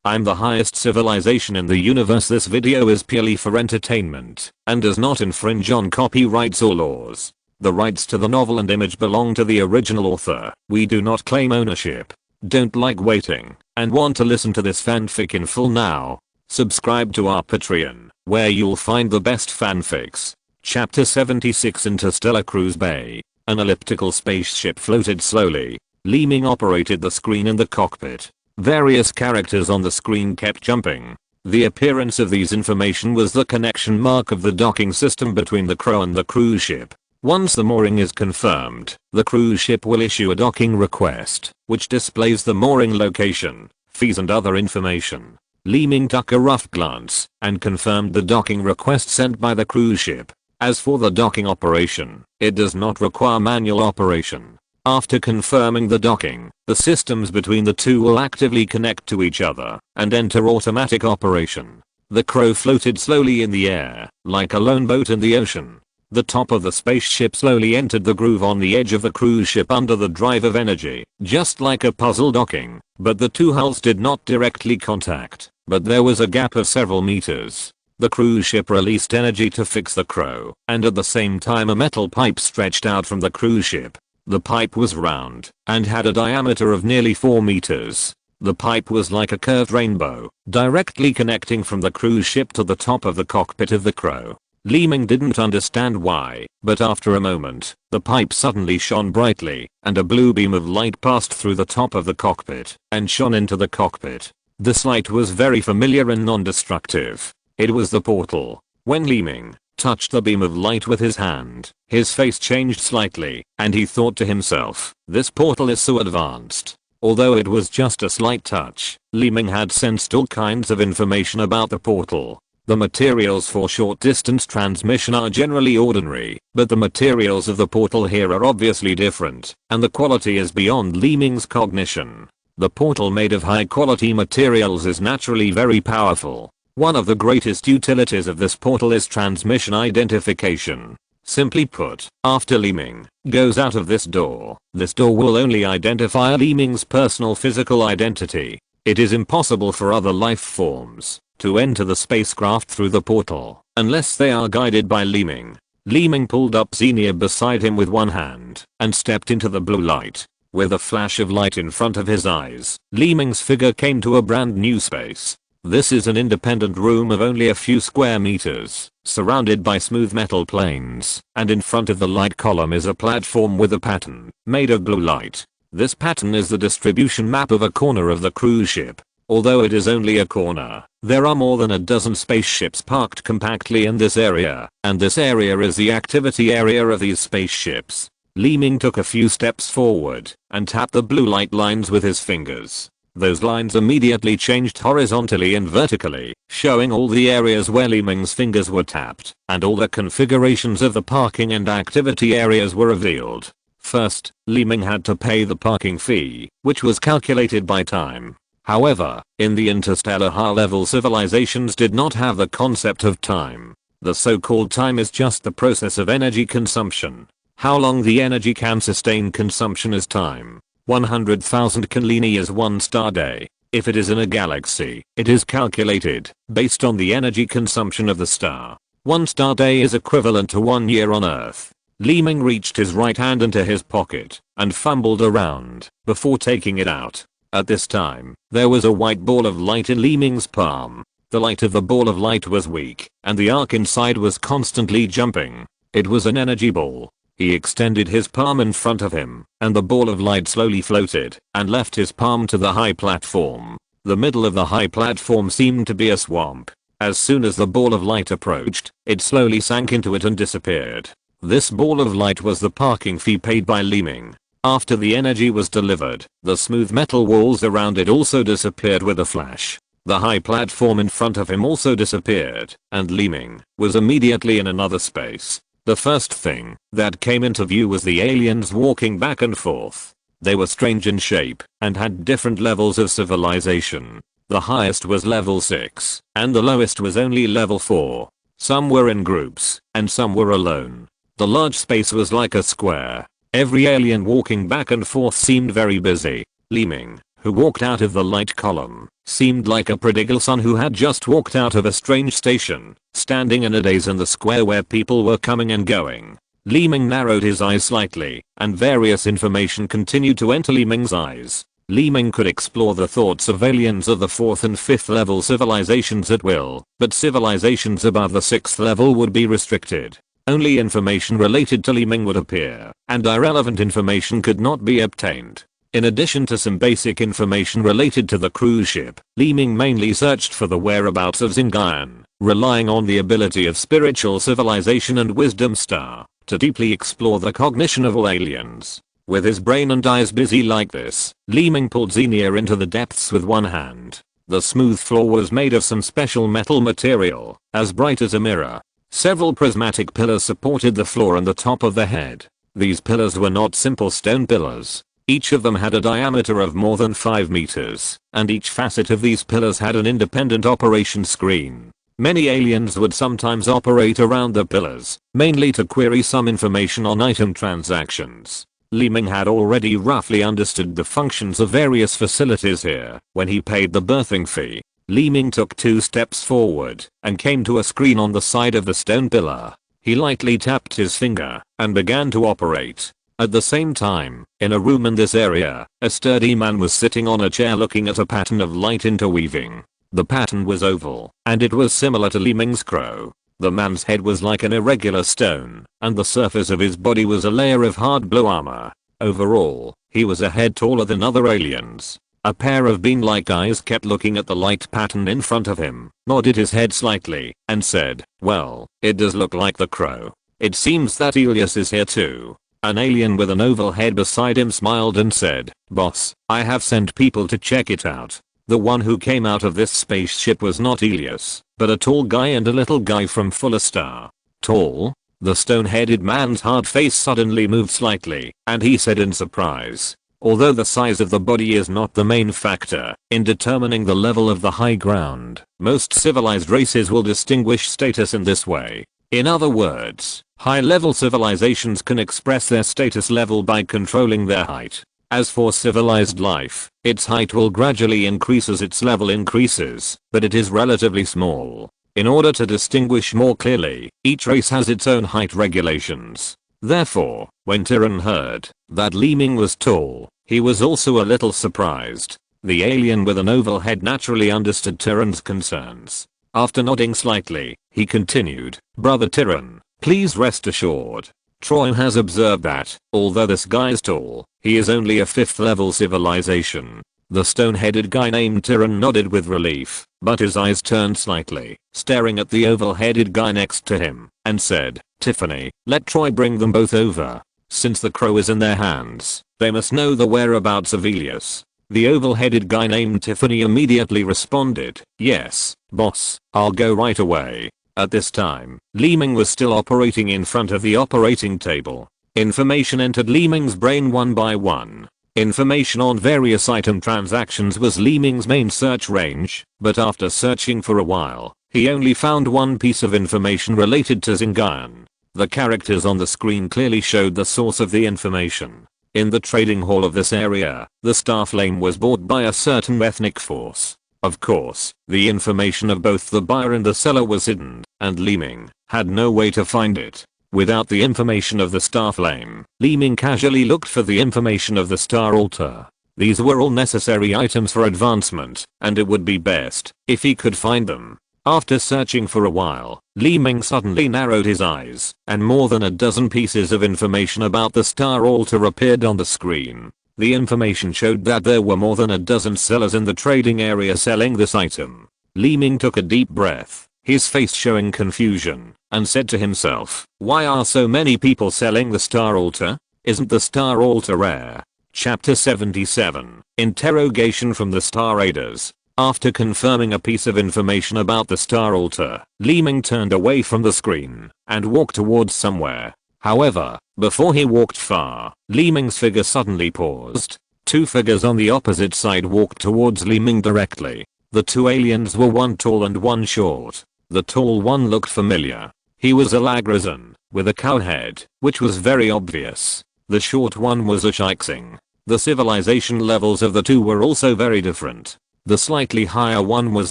I'm the highest civilization in the universe. This video is purely for entertainment and does not infringe on copyrights or laws. The rights to the novel and image belong to the original author. We do not claim ownership. Don't like waiting and want to listen to this fanfic in full now? Subscribe to our Patreon, where you'll find the best fanfics. Chapter 76, Interstellar Cruise Bay. An elliptical spaceship floated slowly. Li Ming operated the screen in the cockpit. Various characters on the screen kept jumping. The appearance of these information was the connection mark of the docking system between the crew and the cruise ship. Once the mooring is confirmed, the cruise ship will issue a docking request, which displays the mooring location, fees and other information. Li Ming took a rough glance and confirmed the docking request sent by the cruise ship. As for the docking operation, it does not require manual operation. After confirming the docking, the systems between the two will actively connect to each other and enter automatic operation. The crew floated slowly in the air, like a lone boat in the ocean. The top of the spaceship slowly entered the groove on the edge of the cruise ship under the drive of energy, just like a puzzle docking, but the two hulls did not directly contact, but there was a gap of several meters. The cruise ship released energy to fix the crew, and at the same time a metal pipe stretched out from the cruise ship. The pipe was round and had a diameter of nearly 4 meters. The pipe was like a curved rainbow, directly connecting from the cruise ship to the top of the cockpit of the crew. Li Ming didn't understand why, but after a moment, the pipe suddenly shone brightly, and a blue beam of light passed through the top of the cockpit and shone into the cockpit. This light was very familiar and non-destructive. It was the portal. When Li Ming touched the beam of light with his hand, his face changed slightly, and he thought to himself, this portal is so advanced. Although it was just a slight touch, Li Ming had sensed all kinds of information about the portal. The materials for short distance transmission are generally ordinary, but the materials of the portal here are obviously different, and the quality is beyond Li Ming's cognition. The portal made of high quality materials is naturally very powerful. One of the greatest utilities of this portal is transmission identification. Simply put, after Li Ming goes out of this door will only identify Li Ming's personal physical identity. It is impossible for other life forms to enter the spacecraft through the portal unless they are guided by Li Ming. Li Ming pulled up Xenia beside him with one hand and stepped into the blue light. With a flash of light in front of his eyes, Li Ming's figure came to a brand new space. This is an independent room of only a few square meters, surrounded by smooth metal planes, and in front of the light column is a platform with a pattern made of blue light. This pattern is the distribution map of a corner of the cruise ship. Although it is only a corner, there are more than a dozen spaceships parked compactly in this area, and this area is the activity area of these spaceships. Li Ming took a few steps forward and tapped the blue light lines with his fingers. Those lines immediately changed horizontally and vertically, showing all the areas where Li Ming's fingers were tapped, and all the configurations of the parking and activity areas were revealed. First, Li Ming had to pay the parking fee, which was calculated by time. However, in the interstellar high-level civilizations did not have the concept of time. The so-called time is just the process of energy consumption. How long the energy can sustain consumption is time. 100,000 Kanlini is 1 star day. If it is in a galaxy, it is calculated based on the energy consumption of the star. 1 star day is equivalent to 1 year on Earth. Li Ming reached his right hand into his pocket and fumbled around before taking it out. At this time, there was a white ball of light in Li Ming's palm. The light of the ball of light was weak, and the arc inside was constantly jumping. It was an energy ball. He extended his palm in front of him, and the ball of light slowly floated and left his palm to the high platform. The middle of the high platform seemed to be a swamp. As soon as the ball of light approached, it slowly sank into it and disappeared. This ball of light was the parking fee paid by Li Ming. After the energy was delivered, the smooth metal walls around it also disappeared with a flash. The high platform in front of him also disappeared, and Li Ming was immediately in another space. The first thing that came into view was the aliens walking back and forth. They were strange in shape and had different levels of civilization. The highest was level 6, and the lowest was only level 4. Some were in groups, and some were alone. The large space was like a square. Every alien walking back and forth seemed very busy. Li Ming who walked out of the light column, seemed like a prodigal son who had just walked out of a strange station, standing in a daze in the square where people were coming and going. Li Ming narrowed his eyes slightly, and various information continued to enter Li Ming's eyes. Li Ming could explore the thoughts of aliens of the 4th and 5th level civilizations at will, but civilizations above the 6th level would be restricted. Only information related to Li Ming would appear, and irrelevant information could not be obtained. In addition to some basic information related to the cruise ship, Li Ming mainly searched for the whereabouts of Xinjiang, relying on the ability of spiritual civilization and wisdom star to deeply explore the cognition of all aliens. With his brain and eyes busy like this, Li Ming pulled Xenia into the depths with one hand. The smooth floor was made of some special metal material, as bright as a mirror. Several prismatic pillars supported the floor and the top of the head. These pillars were not simple stone pillars. Each of them had a diameter of more than 5 meters, and each facet of these pillars had an independent operation screen. Many aliens would sometimes operate around the pillars, mainly to query some information on item transactions. Li Ming had already roughly understood the functions of various facilities here when he paid the berthing fee. Li Ming took 2 steps forward and came to a screen on the side of the stone pillar. He lightly tapped his finger and began to operate. At the same time, in a room in this area, a sturdy man was sitting on a chair looking at a pattern of light interweaving. The pattern was oval, and it was similar to Li Ming's crow. The man's head was like an irregular stone, and the surface of his body was a layer of hard blue armor. Overall, he was a head taller than other aliens. A pair of bean-like eyes kept looking at the light pattern in front of him, nodded his head slightly, and said, "Well, it does look like the crow. It seems that Elias is here too." An alien with an oval head beside him smiled and said, "Boss, I have sent people to check it out." The one who came out of this spaceship was not Elias, but a tall guy and a little guy from Fuller Star. Tall? The stone-headed man's hard face suddenly moved slightly, and he said in surprise, "Although the size of the body is not the main factor in determining the level of the high ground, most civilized races will distinguish status in this way. In other words, high-level civilizations can express their status level by controlling their height. As for civilized life, its height will gradually increase as its level increases, but it is relatively small. In order to distinguish more clearly, each race has its own height regulations. Therefore, when Tyrion heard that Li Ming was tall, he was also a little surprised. The alien with an oval head naturally understood Tyrion's concerns. After nodding slightly, he continued, "Brother Tyrion, please rest assured. Troy has observed that, although this guy is tall, he is only a 5th level civilization." The stone-headed guy named Tyrion nodded with relief, but his eyes turned slightly, staring at the oval-headed guy next to him, and said, "Tiffany, let Troy bring them both over. Since the crow is in their hands, they must know the whereabouts of Elias." The oval-headed guy named Tiffany immediately responded, "Yes, boss, I'll go right away." At this time, Li Ming was still operating in front of the operating table. Information entered Li Ming's brain one by one. Information on various item transactions was Li Ming's main search range, but after searching for a while, he only found one piece of information related to Xinjiang. The characters on the screen clearly showed the source of the information. In the trading hall of this area, the star flame was bought by a certain ethnic force. Of course, the information of both the buyer and the seller was hidden, and Li Ming had no way to find it. Without the information of the star flame, Li Ming casually looked for the information of the star altar. These were all necessary items for advancement, and it would be best if he could find them. After searching for a while, Li Ming suddenly narrowed his eyes, and more than a dozen pieces of information about the star altar appeared on the screen. The information showed that there were more than a dozen sellers in the trading area selling this item. Li Ming took a deep breath, his face showing confusion, and said to himself, "Why are so many people selling the star altar? Isn't the star altar rare?" Chapter 77. Interrogation from the Star Raiders. After confirming a piece of information about the star altar, Li Ming turned away from the screen and walked towards somewhere. However, before he walked far, Li Ming's figure suddenly paused. 2 figures on the opposite side walked towards Li Ming directly. The 2 aliens were one tall and one short. The tall one looked familiar. He was a Lagrazan, with a cow head, which was very obvious. The short one was a Shixing. The civilization levels of the two were also very different. The slightly higher one was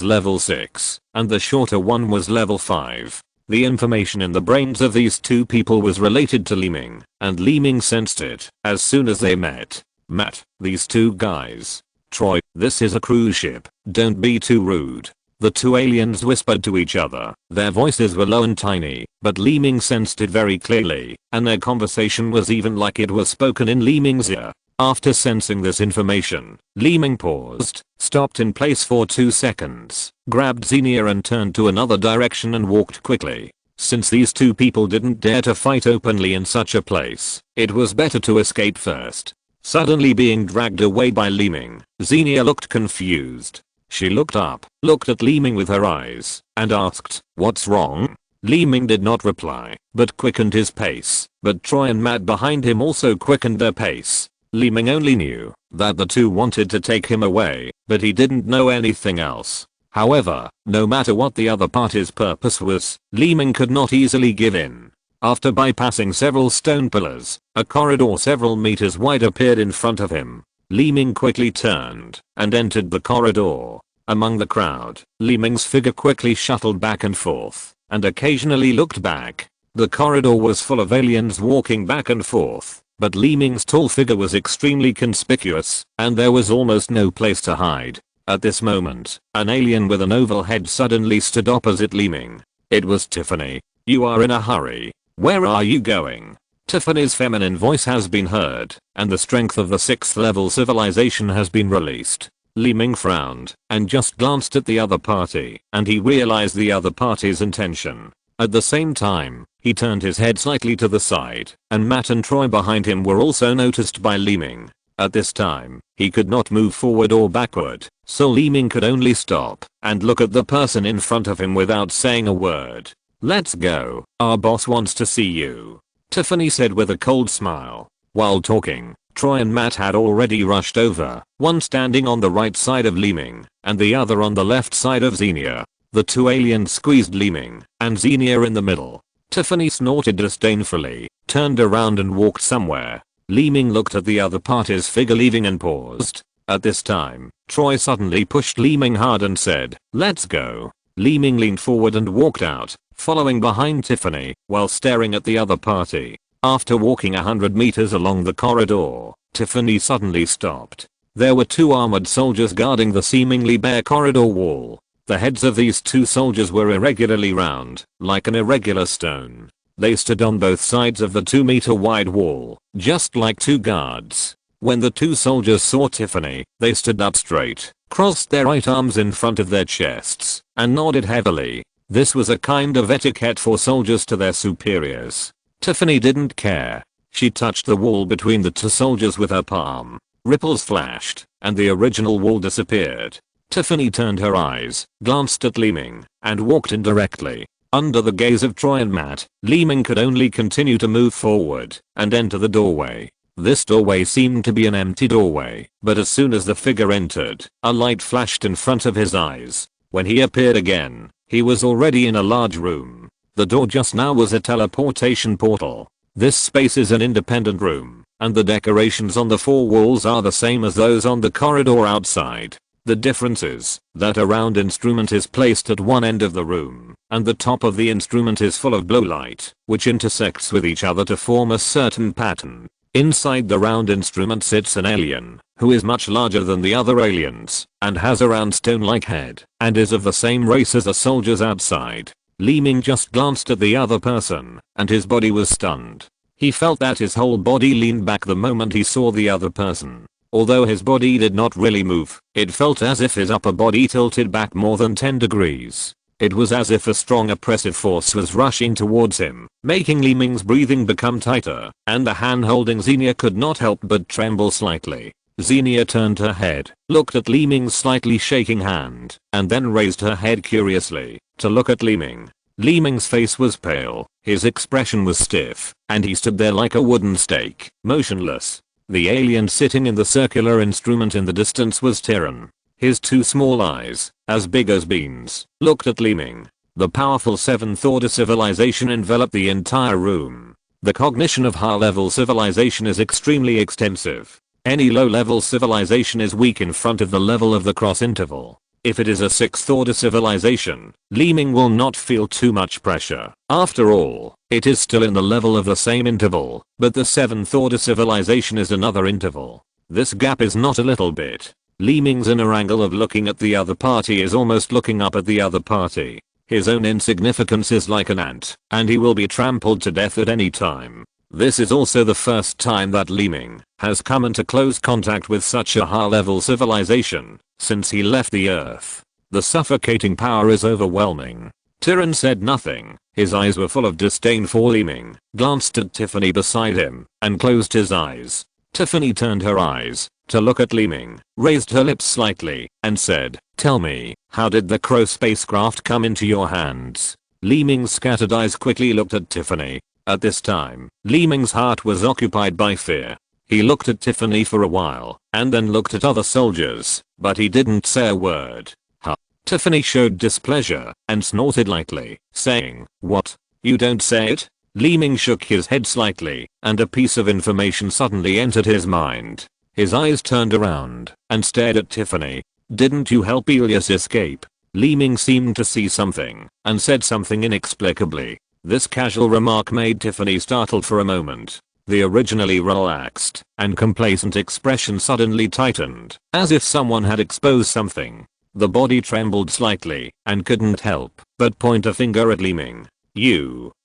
level 6, and the shorter one was level 5. The information in the brains of these two people was related to Li Ming, and Li Ming sensed it as soon as they met. Matt, these two guys. Troy, this is a cruise ship, don't be too rude. The two aliens whispered to each other. Their voices were low and tiny, but Li Ming sensed it very clearly, and their conversation was even like it was spoken in Li Ming's ear. After sensing this information, Li Ming paused, stopped in place for 2 seconds, grabbed Xenia and turned to another direction and walked quickly. Since these two people didn't dare to fight openly in such a place, it was better to escape first. Suddenly being dragged away by Li Ming, Xenia looked confused. She looked up, looked at Li Ming with her eyes, and asked, "What's wrong?" Li Ming did not reply, but quickened his pace, but Troy and Matt behind him also quickened their pace. Li Ming only knew that the two wanted to take him away, but he didn't know anything else. However, no matter what the other party's purpose was, Li Ming could not easily give in. After bypassing several stone pillars, a corridor several meters wide appeared in front of him. Li Ming quickly turned and entered the corridor. Among the crowd, Li Ming's figure quickly shuttled back and forth, and occasionally looked back. The corridor was full of aliens walking back and forth, but Li Ming's tall figure was extremely conspicuous, and there was almost no place to hide. At this moment, an alien with an oval head suddenly stood opposite Li Ming. It was Tiffany. "You are in a hurry. Where are you going?" Tiffany's feminine voice has been heard, and the strength of the 6th level civilization has been released. Li Ming frowned and just glanced at the other party, and he realized the other party's intention. At the same time, he turned his head slightly to the side, and Matt and Troy behind him were also noticed by Li Ming. At this time, he could not move forward or backward, so Li Ming could only stop and look at the person in front of him without saying a word. "Let's go, our boss wants to see you," Tiffany said with a cold smile. While talking, Troy and Matt had already rushed over, one standing on the right side of Li Ming, and the other on the left side of Xenia. The two aliens squeezed Li Ming and Xenia in the middle. Tiffany snorted disdainfully, turned around and walked somewhere. Li Ming looked at the other party's figure leaving and paused. At this time, Troy suddenly pushed Li Ming hard and said, "Let's go." Li Ming leaned forward and walked out, following behind Tiffany, while staring at the other party. After walking 100 meters along the corridor, Tiffany suddenly stopped. There were two armored soldiers guarding the seemingly bare corridor wall. The heads of these two soldiers were irregularly round, like an irregular stone. They stood on both sides of the 2-meter wide wall, just like two guards. When the two soldiers saw Tiffany, they stood up straight, crossed their right arms in front of their chests, and nodded heavily. This was a kind of etiquette for soldiers to their superiors. Tiffany didn't care. She touched the wall between the two soldiers with her palm. Ripples flashed, and the original wall disappeared. Tiffany turned her eyes, glanced at Li Ming, and walked in directly. Under the gaze of Troy and Matt, Li Ming could only continue to move forward and enter the doorway. This doorway seemed to be an empty doorway, but as soon as the figure entered, a light flashed in front of his eyes. When he appeared again, he was already in a large room. The door just now was a teleportation portal. This space is an independent room, and the decorations on the 4 walls are the same as those on the corridor outside. The difference is that a round instrument is placed at one end of the room, and the top of the instrument is full of blue light, which intersects with each other to form a certain pattern. Inside the round instrument sits an alien, who is much larger than the other aliens, and has a round stone-like head, and is of the same race as the soldiers outside. Li Ming just glanced at the other person, and his body was stunned. He felt that his whole body leaned back the moment he saw the other person. Although his body did not really move, it felt as if his upper body tilted back more than 10 degrees. It was as if a strong oppressive force was rushing towards him, making Li Ming's breathing become tighter, and the hand holding Xenia could not help but tremble slightly. Xenia turned her head, looked at Li Ming's slightly shaking hand, and then raised her head curiously to look at Li Ming. Li Ming's face was pale, his expression was stiff, and he stood there like a wooden stake, motionless. The alien sitting in the circular instrument in the distance was Tyrann. His two small eyes, as big as beans, looked at Li Ming. The powerful 7th order civilization enveloped the entire room. The cognition of high-level civilization is extremely extensive. Any low-level civilization is weak in front of the level of the cross interval. If it is a 6th order civilization, Li Ming will not feel too much pressure. After all, it is still in the level of the same interval, but the 7th order civilization is another interval. This gap is not a little bit. Li Ming's inner angle of looking at the other party is almost looking up at the other party. His own insignificance is like an ant, and he will be trampled to death at any time. This is also the first time that Li Ming has come into close contact with such a high-level civilization since he left the earth. The suffocating power is overwhelming. Tyron said nothing. His eyes were full of disdain for Li Ming, glanced at Tiffany beside him, and closed his eyes. Tiffany turned her eyes to look at Li Ming, raised her lips slightly, and said, "Tell me, how did the Crow spacecraft come into your hands?" Li Ming's scattered eyes quickly looked at Tiffany. At this time, Li Ming's heart was occupied by fear. He looked at Tiffany for a while, and then looked at other soldiers, but he didn't say a word. Huh. Tiffany showed displeasure, and snorted lightly, saying, "What? You don't say it?" Li Ming shook his head slightly, and a piece of information suddenly entered his mind. His eyes turned around, and stared at Tiffany. "Didn't you help Elias escape?" Li Ming seemed to see something, and said something inexplicably. This casual remark made Tiffany startled for a moment. The originally relaxed and complacent expression suddenly tightened, as if someone had exposed something. The body trembled slightly, and couldn't help but point a finger at Li Ming.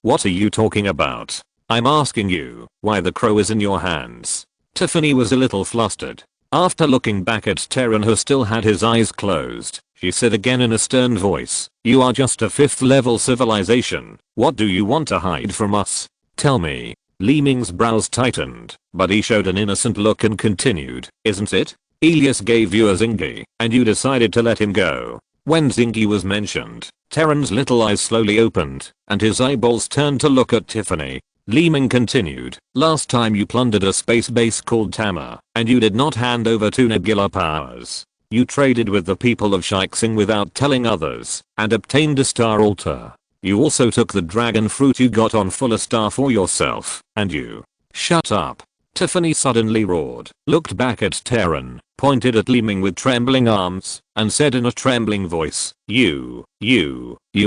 What are you talking about? I'm asking you, why the Crow is in your hands." Tiffany was a little flustered. After looking back at Terran, who still had his eyes closed, she said again in a stern voice, "You are just a 5th level civilization. What do you want to hide from us? Tell me." Li Ming's brows tightened, but he showed an innocent look and continued, "Isn't it? Elias gave you a Zingy, and you decided to let him go." When Zingy was mentioned, Terran's little eyes slowly opened, and his eyeballs turned to look at Tiffany. Li Ming continued, "Last time you plundered a space base called Tama, and you did not hand over 2 nebula powers. You traded with the people of Shixing without telling others, and obtained a star altar. You also took the dragon fruit you got on Fuller Star for yourself, and you—" "Shut up." Tiffany suddenly roared, looked back at Terran, pointed at Li Ming with trembling arms, and said in a trembling voice, You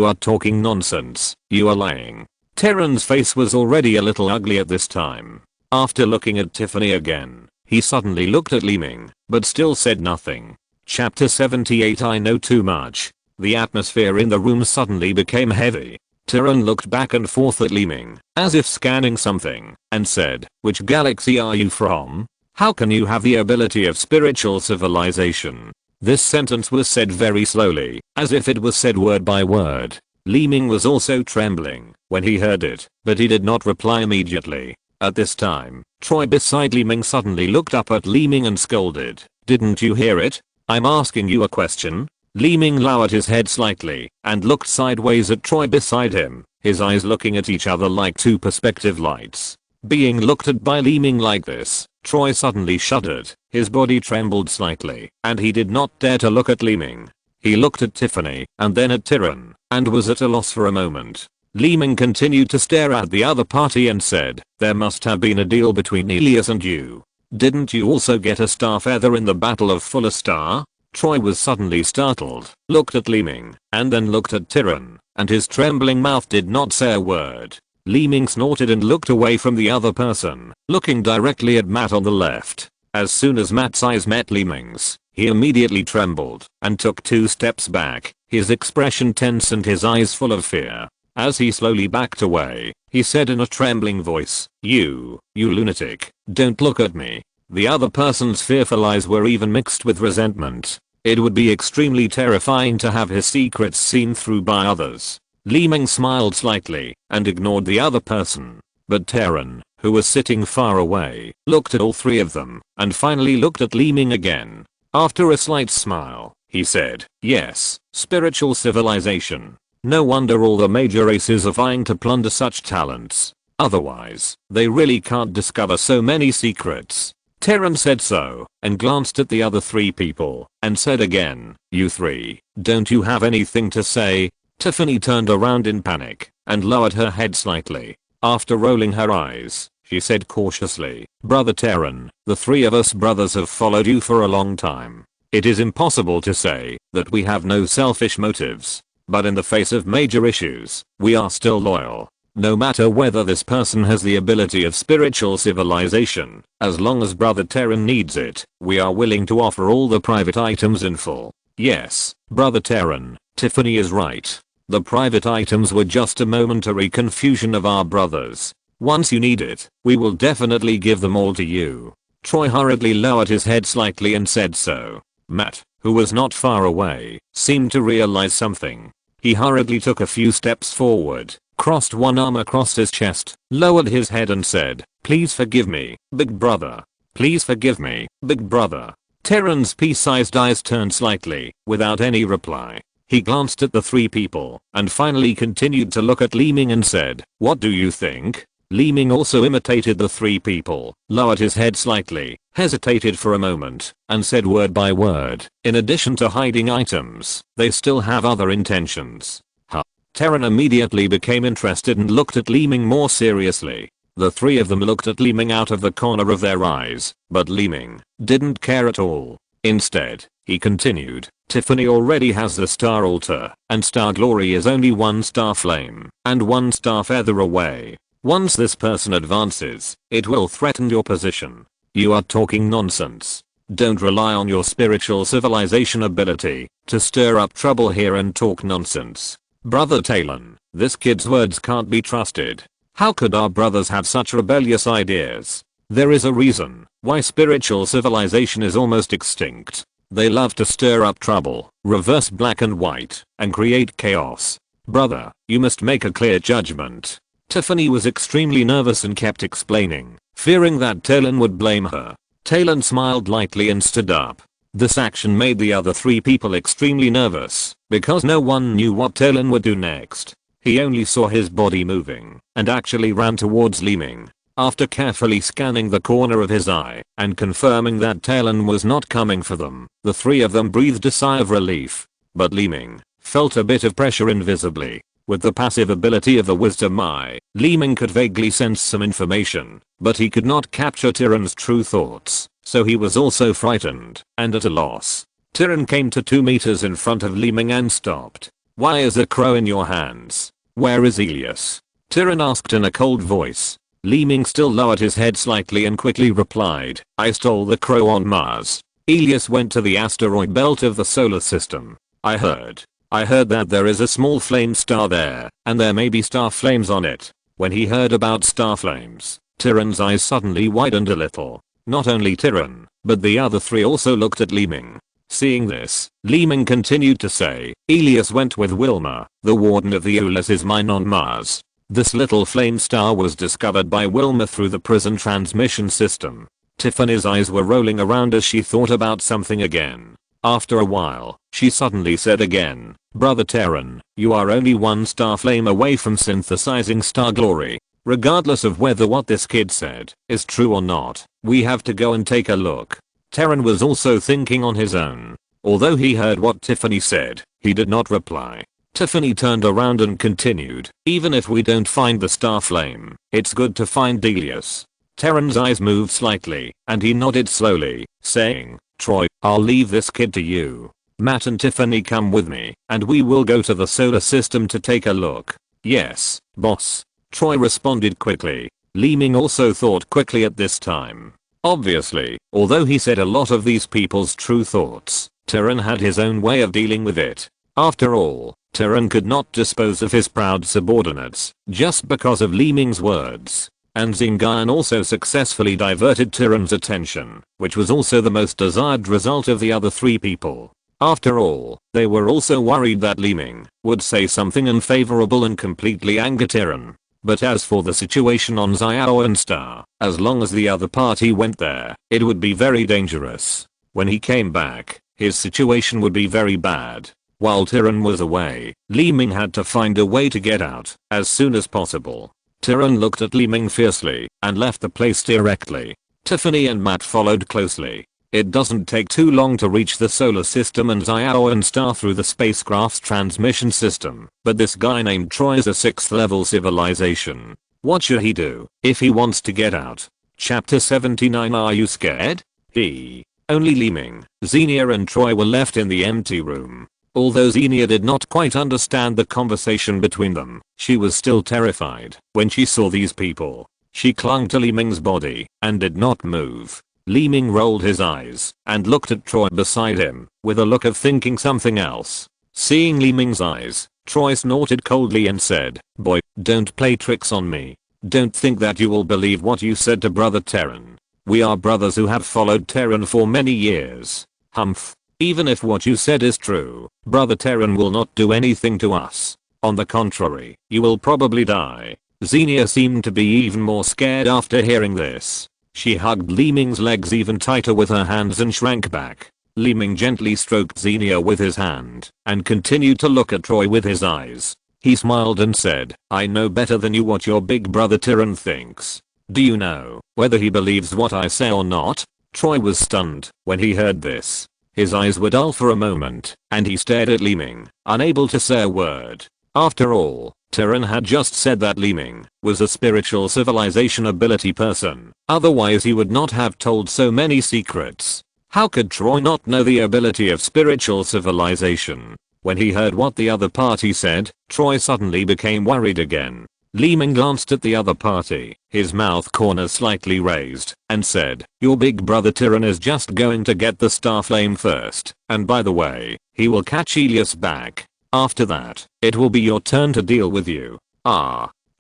are talking nonsense. You are lying." Terran's face was already a little ugly at this time. After looking at Tiffany again, he suddenly looked at Li Ming, but still said nothing. Chapter 78. I know too much. The atmosphere in the room suddenly became heavy. Terran looked back and forth at Li Ming, as if scanning something, and said, "Which galaxy are you from? How can you have the ability of spiritual civilization?" This sentence was said very slowly, as if it was said word by word. Li Ming was also trembling when he heard it, but he did not reply immediately. At this time, Troy beside Li Ming suddenly looked up at Li Ming and scolded, "Didn't you hear it? I'm asking you a question." Li Ming lowered his head slightly and looked sideways at Troy beside him, his eyes looking at each other like 2 perspective lights. Being looked at by Li Ming like this, Troy suddenly shuddered, his body trembled slightly, and he did not dare to look at Li Ming. He looked at Tiffany, and then at Tyron, and was at a loss for a moment. Li Ming continued to stare at the other party and said, "There must have been a deal between Elias and you. Didn't you also get a star feather in the Battle of Fuller Star?" Troy was suddenly startled, looked at Li Ming, and then looked at Tyron, and his trembling mouth did not say a word. Li Ming snorted and looked away from the other person, looking directly at Matt on the left. As soon as Matt's eyes met Li Ming's, he immediately trembled and took 2 steps back, his expression tense and his eyes full of fear. As he slowly backed away, he said in a trembling voice, You lunatic, don't look at me." The other person's fearful eyes were even mixed with resentment. It would be extremely terrifying to have his secrets seen through by others. Li Ming smiled slightly and ignored the other person. But Terran, who was sitting far away, looked at all 3 of them and finally looked at Li Ming again. After a slight smile, he said, "Yes, spiritual civilization. No wonder all the major races are vying to plunder such talents. Otherwise, they really can't discover so many secrets." Terran said so, and glanced at the other 3 people, and said again, "You 3, don't you have anything to say?" Tiffany turned around in panic, and lowered her head slightly. After rolling her eyes, she said cautiously. Brother Terran, the three of us brothers have followed you for a long time. It is impossible to say that we have no selfish motives. But in the face of major issues, we are still loyal. No matter whether this person has the ability of spiritual civilization, as long as Brother Terran needs it, we are willing to offer all the private items in full. Yes, Brother Terran, Tiffany is right. The private items were just a momentary confusion of our brothers. Once you need it, we will definitely give them all to you. Troy hurriedly lowered his head slightly and said so. Matt, who was not far away, seemed to realize something. He hurriedly took a few steps forward, crossed one arm across his chest, lowered his head and said, "Please forgive me, big brother. Please forgive me, big brother." Terran's pea-sized eyes turned slightly, without any reply. He glanced at the three people, and finally continued to look at Li Ming and said, "What do you think?" Li Ming also imitated the three people, lowered his head slightly, hesitated for a moment, and said word by word, "In addition to hiding items, they still have other intentions." Huh. Terran immediately became interested and looked at Li Ming more seriously. The three of them looked at Li Ming out of the corner of their eyes, but Li Ming didn't care at all. Instead, he continued, "Tiffany already has the star altar, and star glory is only one star flame, and one star feather away. Once this person advances, it will threaten your position. You are talking nonsense. Don't rely on your spiritual civilization ability to stir up trouble here and talk nonsense. Brother Talon, this kid's words can't be trusted. How could our brothers have such rebellious ideas? There is a reason why spiritual civilization is almost extinct. They love to stir up trouble, reverse black and white, and create chaos. Brother, you must make a clear judgment." Tiffany was extremely nervous and kept explaining, fearing that Talon would blame her. Talon smiled lightly and stood up. This action made the other three people extremely nervous, because no one knew what Talon would do next. He only saw his body moving, and actually ran towards Li Ming. After carefully scanning the corner of his eye, and confirming that Talon was not coming for them, the three of them breathed a sigh of relief. But Li Ming felt a bit of pressure invisibly. With the passive ability of the wisdom eye, Li Ming could vaguely sense some information, but he could not capture Tyran's true thoughts, so he was also frightened, and at a loss. Tyran came to 2 meters in front of Li Ming and stopped. "Why is a crow in your hands? Where is Elias?" Tyran asked in a cold voice. Li Ming still lowered his head slightly and quickly replied, "I stole the crow on Mars. Elias went to the asteroid belt of the solar system. I heard that there is a small flame star there, and there may be star flames on it." When he heard about star flames, Tyran's eyes suddenly widened a little. Not only Tyran, but the other three also looked at Li Ming. Seeing this, Li Ming continued to say, "Elias went with Wilma, the warden of the Ulysses mine on Mars. This little flame star was discovered by Wilma through the prison transmission system." Tiffany's eyes were rolling around as she thought about something again. After a while, she suddenly said again, "Brother Terran, you are only one star flame away from synthesizing star glory. Regardless of whether what this kid said is true or not, we have to go and take a look." Terran was also thinking on his own. Although he heard what Tiffany said, he did not reply. Tiffany turned around and continued, "Even if we don't find the star flame, it's good to find Elias." Terran's eyes moved slightly, and he nodded slowly, saying, "Troy, I'll leave this kid to you. Matt and Tiffany come with me, and we will go to the solar system to take a look." "Yes, boss." Troy responded quickly. Li Ming also thought quickly at this time. Obviously, although he said a lot of these people's true thoughts, Terran had his own way of dealing with it. After all, Terran could not dispose of his proud subordinates just because of Li Ming's words. And Zingan also successfully diverted Tyran's attention, which was also the most desired result of the other three people. After all, they were also worried that Li Ming would say something unfavorable and completely anger Tyran. But as for the situation on Xiao and Star, as long as the other party went there, it would be very dangerous. When he came back, his situation would be very bad. While Tyran was away, Li Ming had to find a way to get out as soon as possible. Tyran looked at Li Ming fiercely and left the place directly. Tiffany and Matt followed closely. It doesn't take too long to reach the solar system and Xiao and Star through the spacecraft's transmission system, but this guy named Troy is a 6th level civilization. What should he do if he wants to get out? Chapter 79. Are you scared? Only Li Ming, Xenia and Troy were left in the empty room. Although Xenia did not quite understand the conversation between them, she was still terrified when she saw these people. She clung to Li Ming's body and did not move. Li Ming rolled his eyes and looked at Troy beside him with a look of thinking something else. Seeing Li Ming's eyes, Troy snorted coldly and said, "Boy, don't play tricks on me. Don't think that you will believe what you said to Brother Terran. We are brothers who have followed Terran for many years. Humph. Even if what you said is true, Brother Terran will not do anything to us. On the contrary, you will probably die." Xenia seemed to be even more scared after hearing this. She hugged Li Ming's legs even tighter with her hands and shrank back. Li Ming gently stroked Xenia with his hand and continued to look at Troy with his eyes. He smiled and said, "I know better than you what your big brother Terran thinks. Do you know whether he believes what I say or not?" Troy was stunned when he heard this. His eyes were dull for a moment, and he stared at Li Ming, unable to say a word. After all, Terran had just said that Li Ming was a spiritual civilization ability person, otherwise he would not have told so many secrets. How could Troy not know the ability of spiritual civilization? When he heard what the other party said, Troy suddenly became worried again. Li Ming glanced at the other party, his mouth corners slightly raised, and said, "Your big brother Terran is just going to get the star flame first, and by the way, he will catch Elias back. After that, it will be your turn to deal with you."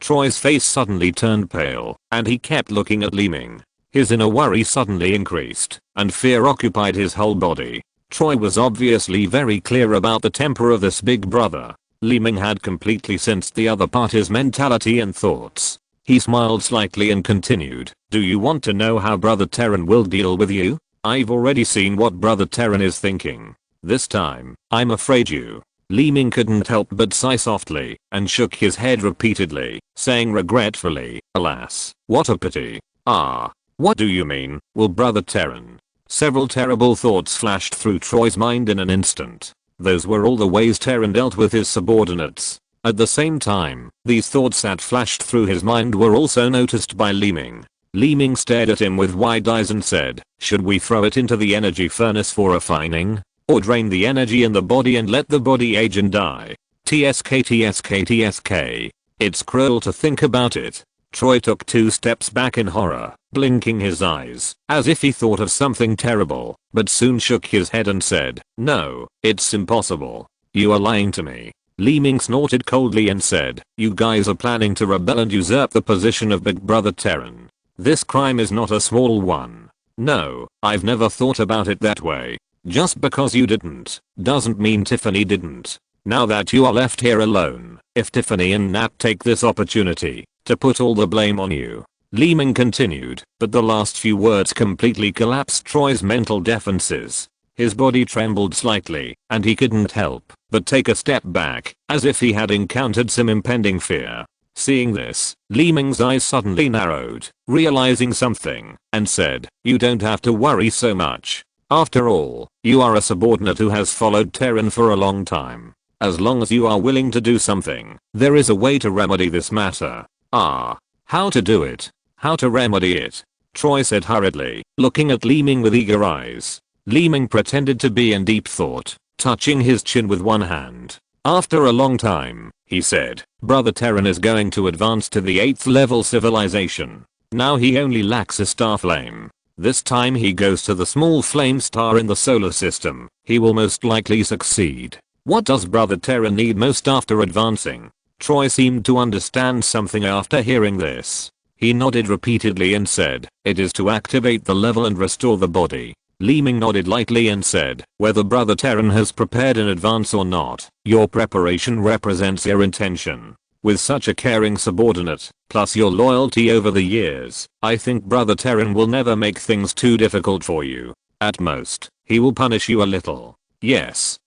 Troy's face suddenly turned pale, and he kept looking at Li Ming. His inner worry suddenly increased, and fear occupied his whole body. Troy was obviously very clear about the temper of this big brother. Li Ming had completely sensed the other party's mentality and thoughts. He smiled slightly and continued, "Do you want to know how Brother Terran will deal with you? I've already seen what Brother Terran is thinking. This time, I'm afraid you." Li Ming couldn't help but sigh softly and shook his head repeatedly, saying regretfully, "Alas, what a pity." What do you mean, will Brother Terran? Several terrible thoughts flashed through Troy's mind in an instant. Those were all the ways Terran dealt with his subordinates. At the same time, these thoughts that flashed through his mind were also noticed by Li Ming. Li Ming stared at him with wide eyes and said, "Should we throw it into the energy furnace for refining? Or drain the energy in the body and let the body age and die? TSK. It's cruel to think about it." Troy took 2 steps back in horror, blinking his eyes, as if he thought of something terrible, but soon shook his head and said, "No, it's impossible. You are lying to me." Li Ming snorted coldly and said, "You guys are planning to rebel and usurp the position of Big Brother Terran. This crime is not a small one. No, I've never thought about it that way. Just because you didn't, doesn't mean Tiffany didn't. Now that you are left here alone, if Tiffany and Nat take this opportunity to put all the blame on you." Li Ming continued, but the last few words completely collapsed Troy's mental defenses. His body trembled slightly, and he couldn't help but take a step back, as if he had encountered some impending fear. Seeing this, Li Ming's eyes suddenly narrowed, realizing something, and said, "You don't have to worry so much. After all, you are a subordinate who has followed Terran for a long time. As long as you are willing to do something, there is a way to remedy this matter." How to do it? How to remedy it? Troy said hurriedly, looking at Li Ming with eager eyes. Li Ming pretended to be in deep thought, touching his chin with one hand. After a long time, he said, "Brother Terran is going to advance to the 8th level civilization. Now he only lacks a star flame. This time he goes to the small flame star in the solar system. He will most likely succeed. What does Brother Terran need most after advancing?" Troy seemed to understand something after hearing this. He nodded repeatedly and said, "It is to activate the level and restore the body." Li Ming nodded lightly and said, "Whether Brother Terran has prepared in advance or not, your preparation represents your intention. With such a caring subordinate, plus your loyalty over the years, I think Brother Terran will never make things too difficult for you. At most, he will punish you a little." Yes.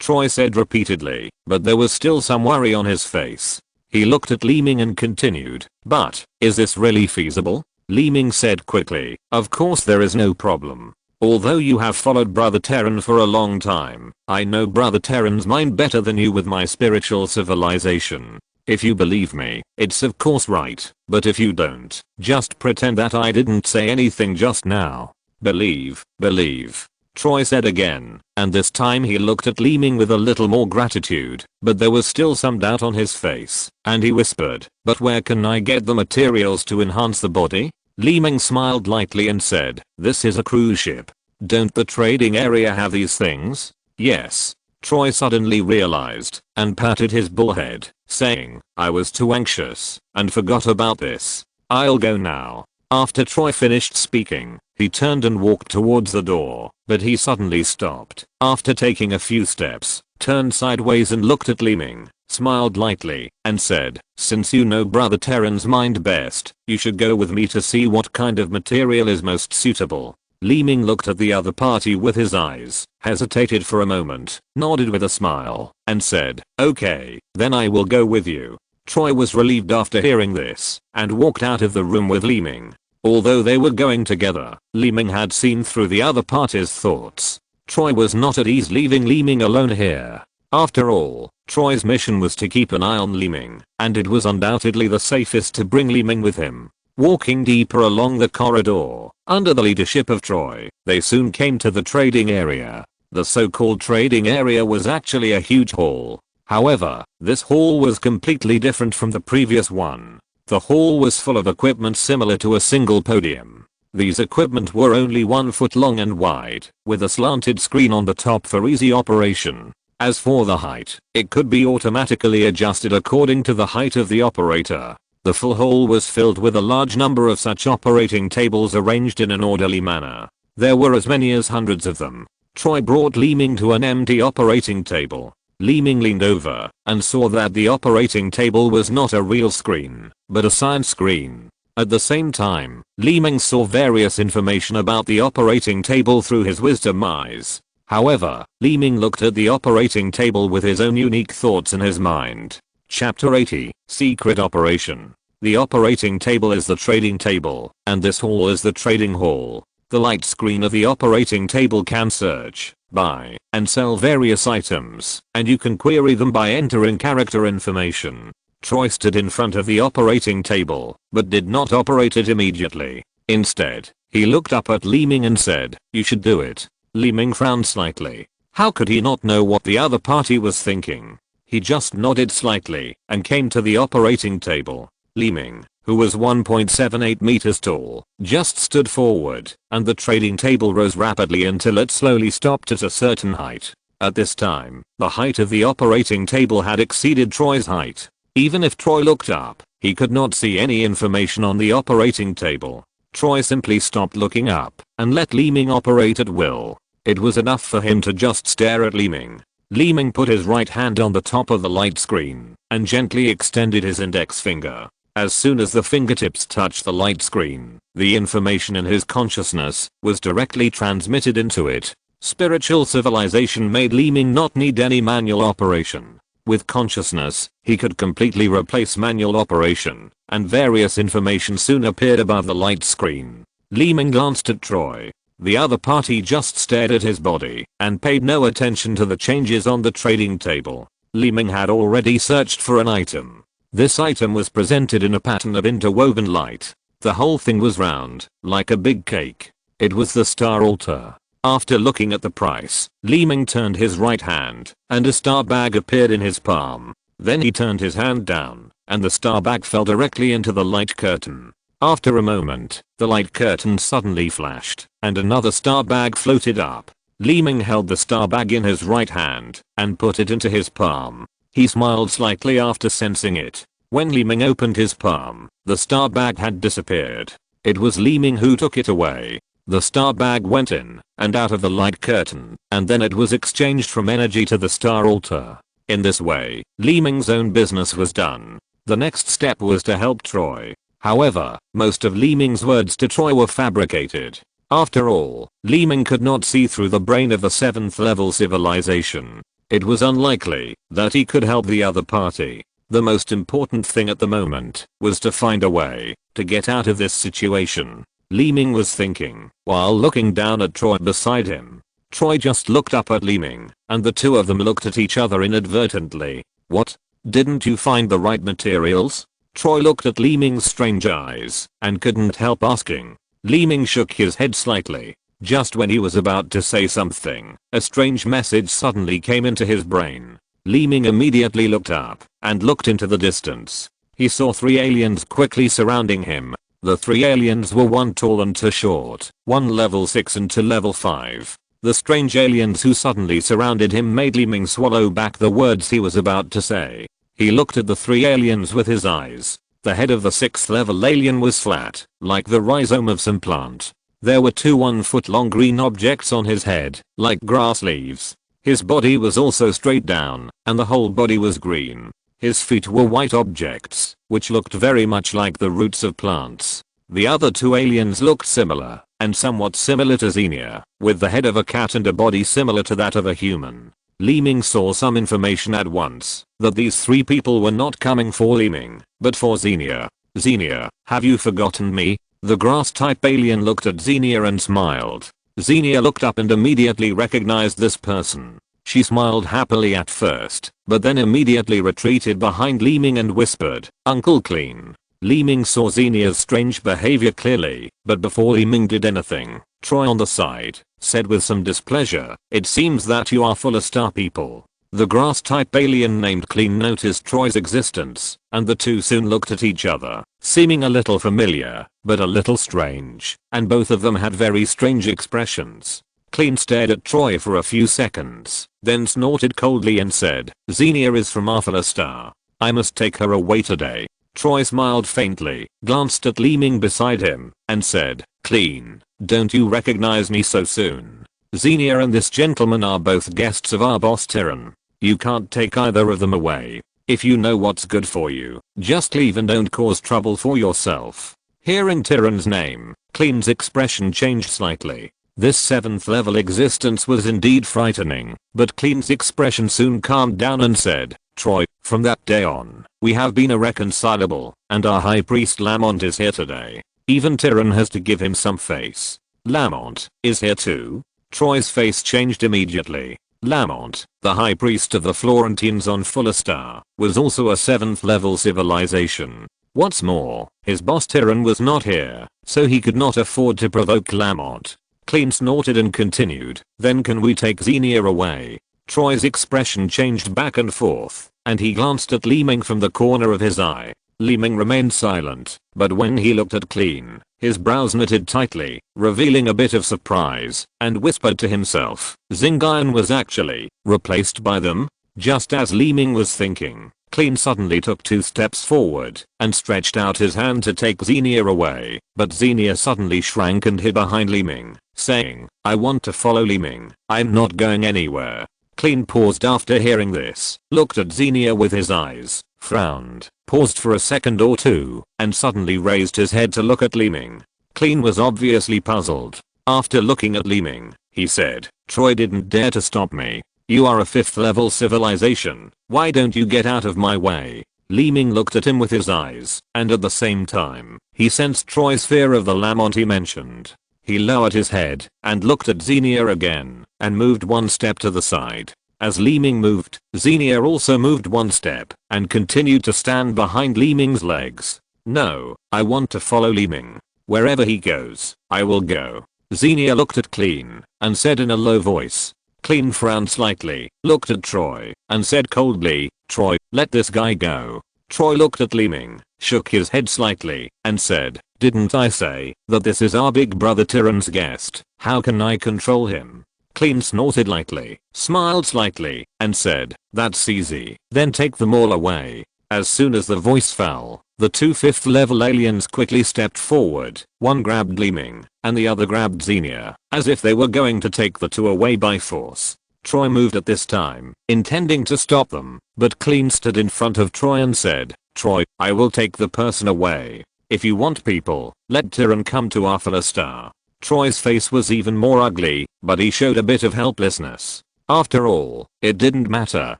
Troy said repeatedly, but there was still some worry on his face. He looked at Li Ming and continued, "But, is this really feasible?" Li Ming said quickly, "Of course there is no problem. Although you have followed Brother Terran for a long time, I know Brother Terran's mind better than you with my spiritual civilization. If you believe me, it's of course right, but if you don't, just pretend that I didn't say anything just now. Believe, believe. Troy said again, and this time he looked at Li Ming with a little more gratitude, but there was still some doubt on his face, and he whispered, but where can I get the materials to enhance the body? Li Ming smiled lightly and said, this is a cruise ship. Don't the trading area have these things? Yes. Troy suddenly realized, and patted his bullhead, saying, I was too anxious, and forgot about this. I'll go now. After Troy finished speaking, he turned and walked towards the door, but he suddenly stopped. After taking a few steps, turned sideways and looked at Li Ming, smiled lightly, and said, since you know Brother Terran's mind best, you should go with me to see what kind of material is most suitable. Li Ming looked at the other party with his eyes, hesitated for a moment, nodded with a smile, and said, okay, then I will go with you. Troy was relieved after hearing this, and walked out of the room with Li Ming. Although they were going together, Li Ming had seen through the other party's thoughts. Troy was not at ease leaving Li Ming alone here. After all, Troy's mission was to keep an eye on Li Ming, and it was undoubtedly the safest to bring Li Ming with him. Walking deeper along the corridor, under the leadership of Troy, they soon came to the trading area. The so-called trading area was actually a huge hall. However, this hall was completely different from the previous one. The hall was full of equipment similar to a single podium. These equipment were only 1 foot long and wide, with a slanted screen on the top for easy operation. As for the height, it could be automatically adjusted according to the height of the operator. The full hall was filled with a large number of such operating tables arranged in an orderly manner. There were as many as hundreds of them. Troy brought Li Ming to an empty operating table. Li Ming leaned over and saw that the operating table was not a real screen, but a science screen. At the same time, Li Ming saw various information about the operating table through his wisdom eyes. However, Li Ming looked at the operating table with his own unique thoughts in his mind. Chapter 80, Secret Operation. The operating table is the trading table, and this hall is the trading hall. The light screen of the operating table can search, buy, and sell various items, and you can query them by entering character information. Troy stood in front of the operating table, but did not operate it immediately. Instead, he looked up at Li Ming and said, you should do it. Li Ming frowned slightly. How could he not know what the other party was thinking? He just nodded slightly and came to the operating table. Li Ming, who was 1.78 meters tall, just stood forward, and the trading table rose rapidly until it slowly stopped at a certain height. At this time, the height of the operating table had exceeded Troy's height. Even if Troy looked up, he could not see any information on the operating table. Troy simply stopped looking up and let Li Ming operate at will. It was enough for him to just stare at Li Ming. Li Ming put his right hand on the top of the light screen and gently extended his index finger. As soon as the fingertips touched the light screen, the information in his consciousness was directly transmitted into it. Spiritual civilization made Li Ming not need any manual operation. With consciousness, he could completely replace manual operation, and various information soon appeared above the light screen. Li Ming glanced at Troy. The other party just stared at his body and paid no attention to the changes on the trading table. Li Ming had already searched for an item. This item was presented in a pattern of interwoven light. The whole thing was round, like a big cake. It was the star altar. After looking at the price, Li Ming turned his right hand, and a star bag appeared in his palm. Then he turned his hand down, and the star bag fell directly into the light curtain. After a moment, the light curtain suddenly flashed, and another star bag floated up. Li Ming held the star bag in his right hand, and put it into his palm. He smiled slightly after sensing it. When Li Ming opened his palm, the star bag had disappeared. It was Li Ming who took it away. The star bag went in and out of the light curtain, and then it was exchanged from energy to the star altar. In this way, Li Ming's own business was done. The next step was to help Troy. However, most of Li Ming's words to Troy were fabricated. After all, Li Ming could not see through the brain of a 7th level civilization. It was unlikely that he could help the other party. The most important thing at the moment was to find a way to get out of this situation. Li Ming was thinking while looking down at Troy beside him. Troy just looked up at Li Ming, and the two of them looked at each other inadvertently. What? Didn't you find the right materials? Troy looked at Li Ming's strange eyes and couldn't help asking. Li Ming shook his head slightly. Just when he was about to say something, a strange message suddenly came into his brain. Li Ming immediately looked up and looked into the distance. He saw 3 aliens quickly surrounding him. The 3 aliens were one tall and 2 short, one level 6 and 2 level 5. The strange aliens who suddenly surrounded him made Li Ming swallow back the words he was about to say. He looked at the 3 aliens with his eyes. The head of the 6th level alien was flat, like the rhizome of some plant. There were 2 1-foot-long green objects on his head, like grass leaves. His body was also straight down, and the whole body was green. His feet were white objects, which looked very much like the roots of plants. The other 2 aliens looked similar, and somewhat similar to Xenia, with the head of a cat and a body similar to that of a human. Li Ming saw some information at once, that these 3 people were not coming for Li Ming, but for Xenia. Xenia, have you forgotten me? The grass-type alien looked at Xenia and smiled. Xenia looked up and immediately recognized this person. She smiled happily at first, but then immediately retreated behind Li Ming and whispered, "Uncle Clean." Li Ming saw Xenia's strange behavior clearly, but before Li Ming did anything, Troy on the side said with some displeasure, "It seems that you are full of star people." The grass-type alien named Clean noticed Troy's existence, and the 2 soon looked at each other, seeming a little familiar, but a little strange, and both of them had very strange expressions. Clean stared at Troy for a few seconds, then snorted coldly and said, "Xenia is from Alpha Star. I must take her away today." Troy smiled faintly, glanced at Li Ming beside him, and said, "Clean, don't you recognize me so soon? Xenia and this gentleman are both guests of our boss Tyrann. You can't take either of them away. If you know what's good for you, just leave and don't cause trouble for yourself." Hearing Tyrann's name, Clean's expression changed slightly. This 7th level existence was indeed frightening, but Clean's expression soon calmed down and said, "Troy, from that day on, we have been irreconcilable, and our high priest Lamont is here today. Even Tyrann has to give him some face." "Lamont is here too?" Troy's face changed immediately. Lamont, the high priest of the Florentines on Fuller Star, was also a 7th level civilization. What's more, his boss Tyrann was not here, so he could not afford to provoke Lamont. Clean snorted and continued, "Then can we take Xenia away?" Troy's expression changed back and forth, and he glanced at Li Ming from the corner of his eye. Li Ming remained silent, but when he looked at Clean, his brows knitted tightly, revealing a bit of surprise, and whispered to himself, "Xingian was actually replaced by them?" Just as Li Ming was thinking, Clean suddenly took 2 steps forward and stretched out his hand to take Xenia away, but Xenia suddenly shrank and hid behind Li Ming, saying, "I want to follow Li Ming. I'm not going anywhere." Clean paused after hearing this, looked at Xenia with his eyes, frowned, paused for a second or 2, and suddenly raised his head to look at Li Ming. Clean was obviously puzzled. After looking at Li Ming, he said, "Troy didn't dare to stop me. You are a 5th level civilization. Why don't you get out of my way?" Li Ming looked at him with his eyes, and at the same time, he sensed Troy's fear of the Lamont he mentioned. He lowered his head and looked at Xenia again and moved 1 step to the side. As Li Ming moved, Xenia also moved 1 step and continued to stand behind Li Ming's legs. "No, I want to follow Li Ming. Wherever he goes, I will go." Xenia looked at Clean and said in a low voice. Clean frowned slightly, looked at Troy, and said coldly, "Troy, let this guy go." Troy looked at Li Ming, shook his head slightly, and said, "Didn't I say that this is our big brother Tyrann's guest? How can I control him?" Clean snorted lightly, smiled slightly, and said, "That's easy. Then take them all away." As soon as the voice fell, the 2 5th level aliens quickly stepped forward. One grabbed Li Ming, and the other grabbed Xenia, as if they were going to take the 2 away by force. Troy moved at this time, intending to stop them, but Clean stood in front of Troy and said, "Troy, I will take the person away. If you want people, let Tyrann come to Alpha Star." Troy's face was even more ugly, but he showed a bit of helplessness. After all, it didn't matter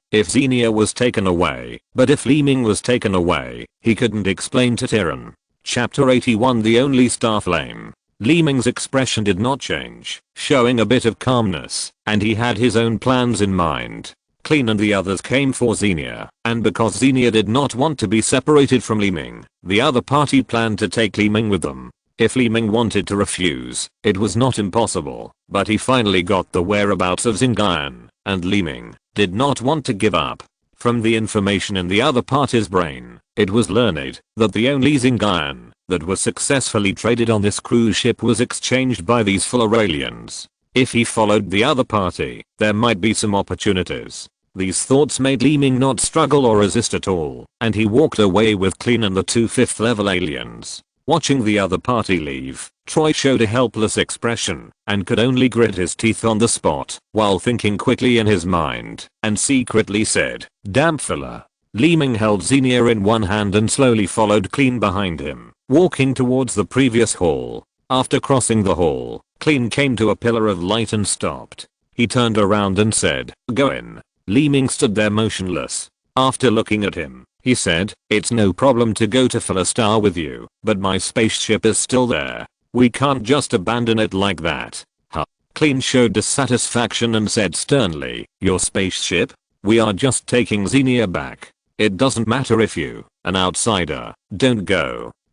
if Xenia was taken away, but if Li Ming was taken away, he couldn't explain to Tyrann. Chapter 81 The Only Star Flame. Li Ming's expression did not change, showing a bit of calmness, and he had his own plans in mind. Clean and the others came for Xenia, and because Xenia did not want to be separated from Li Ming, the other party planned to take Li Ming with them. If Li Ming wanted to refuse, it was not impossible, but he finally got the whereabouts of Xingan, and Li Ming did not want to give up. From the information in the other party's brain, it was learned that the only Xingan that was successfully traded on this cruise ship was exchanged by these fuller aliens. If he followed the other party, there might be some opportunities. These thoughts made Li Ming not struggle or resist at all, and he walked away with Clean and the two 5th level aliens. Watching the other party leave, Troy showed a helpless expression and could only grit his teeth on the spot while thinking quickly in his mind and secretly said, "Damn filler." Li Ming held Xenia in one hand and slowly followed Clean behind him, walking towards the previous hall. After crossing the hall, Clean came to a pillar of light and stopped. He turned around and said, "Go in." Li Ming stood there motionless. After looking at him, he said, "It's no problem to go to Philostar with you, but my spaceship is still there. We can't just abandon it like that." Huh. Clean showed dissatisfaction and said sternly, "Your spaceship? We are just taking Xenia back. It doesn't matter if you, an outsider, don't go."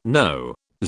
"No."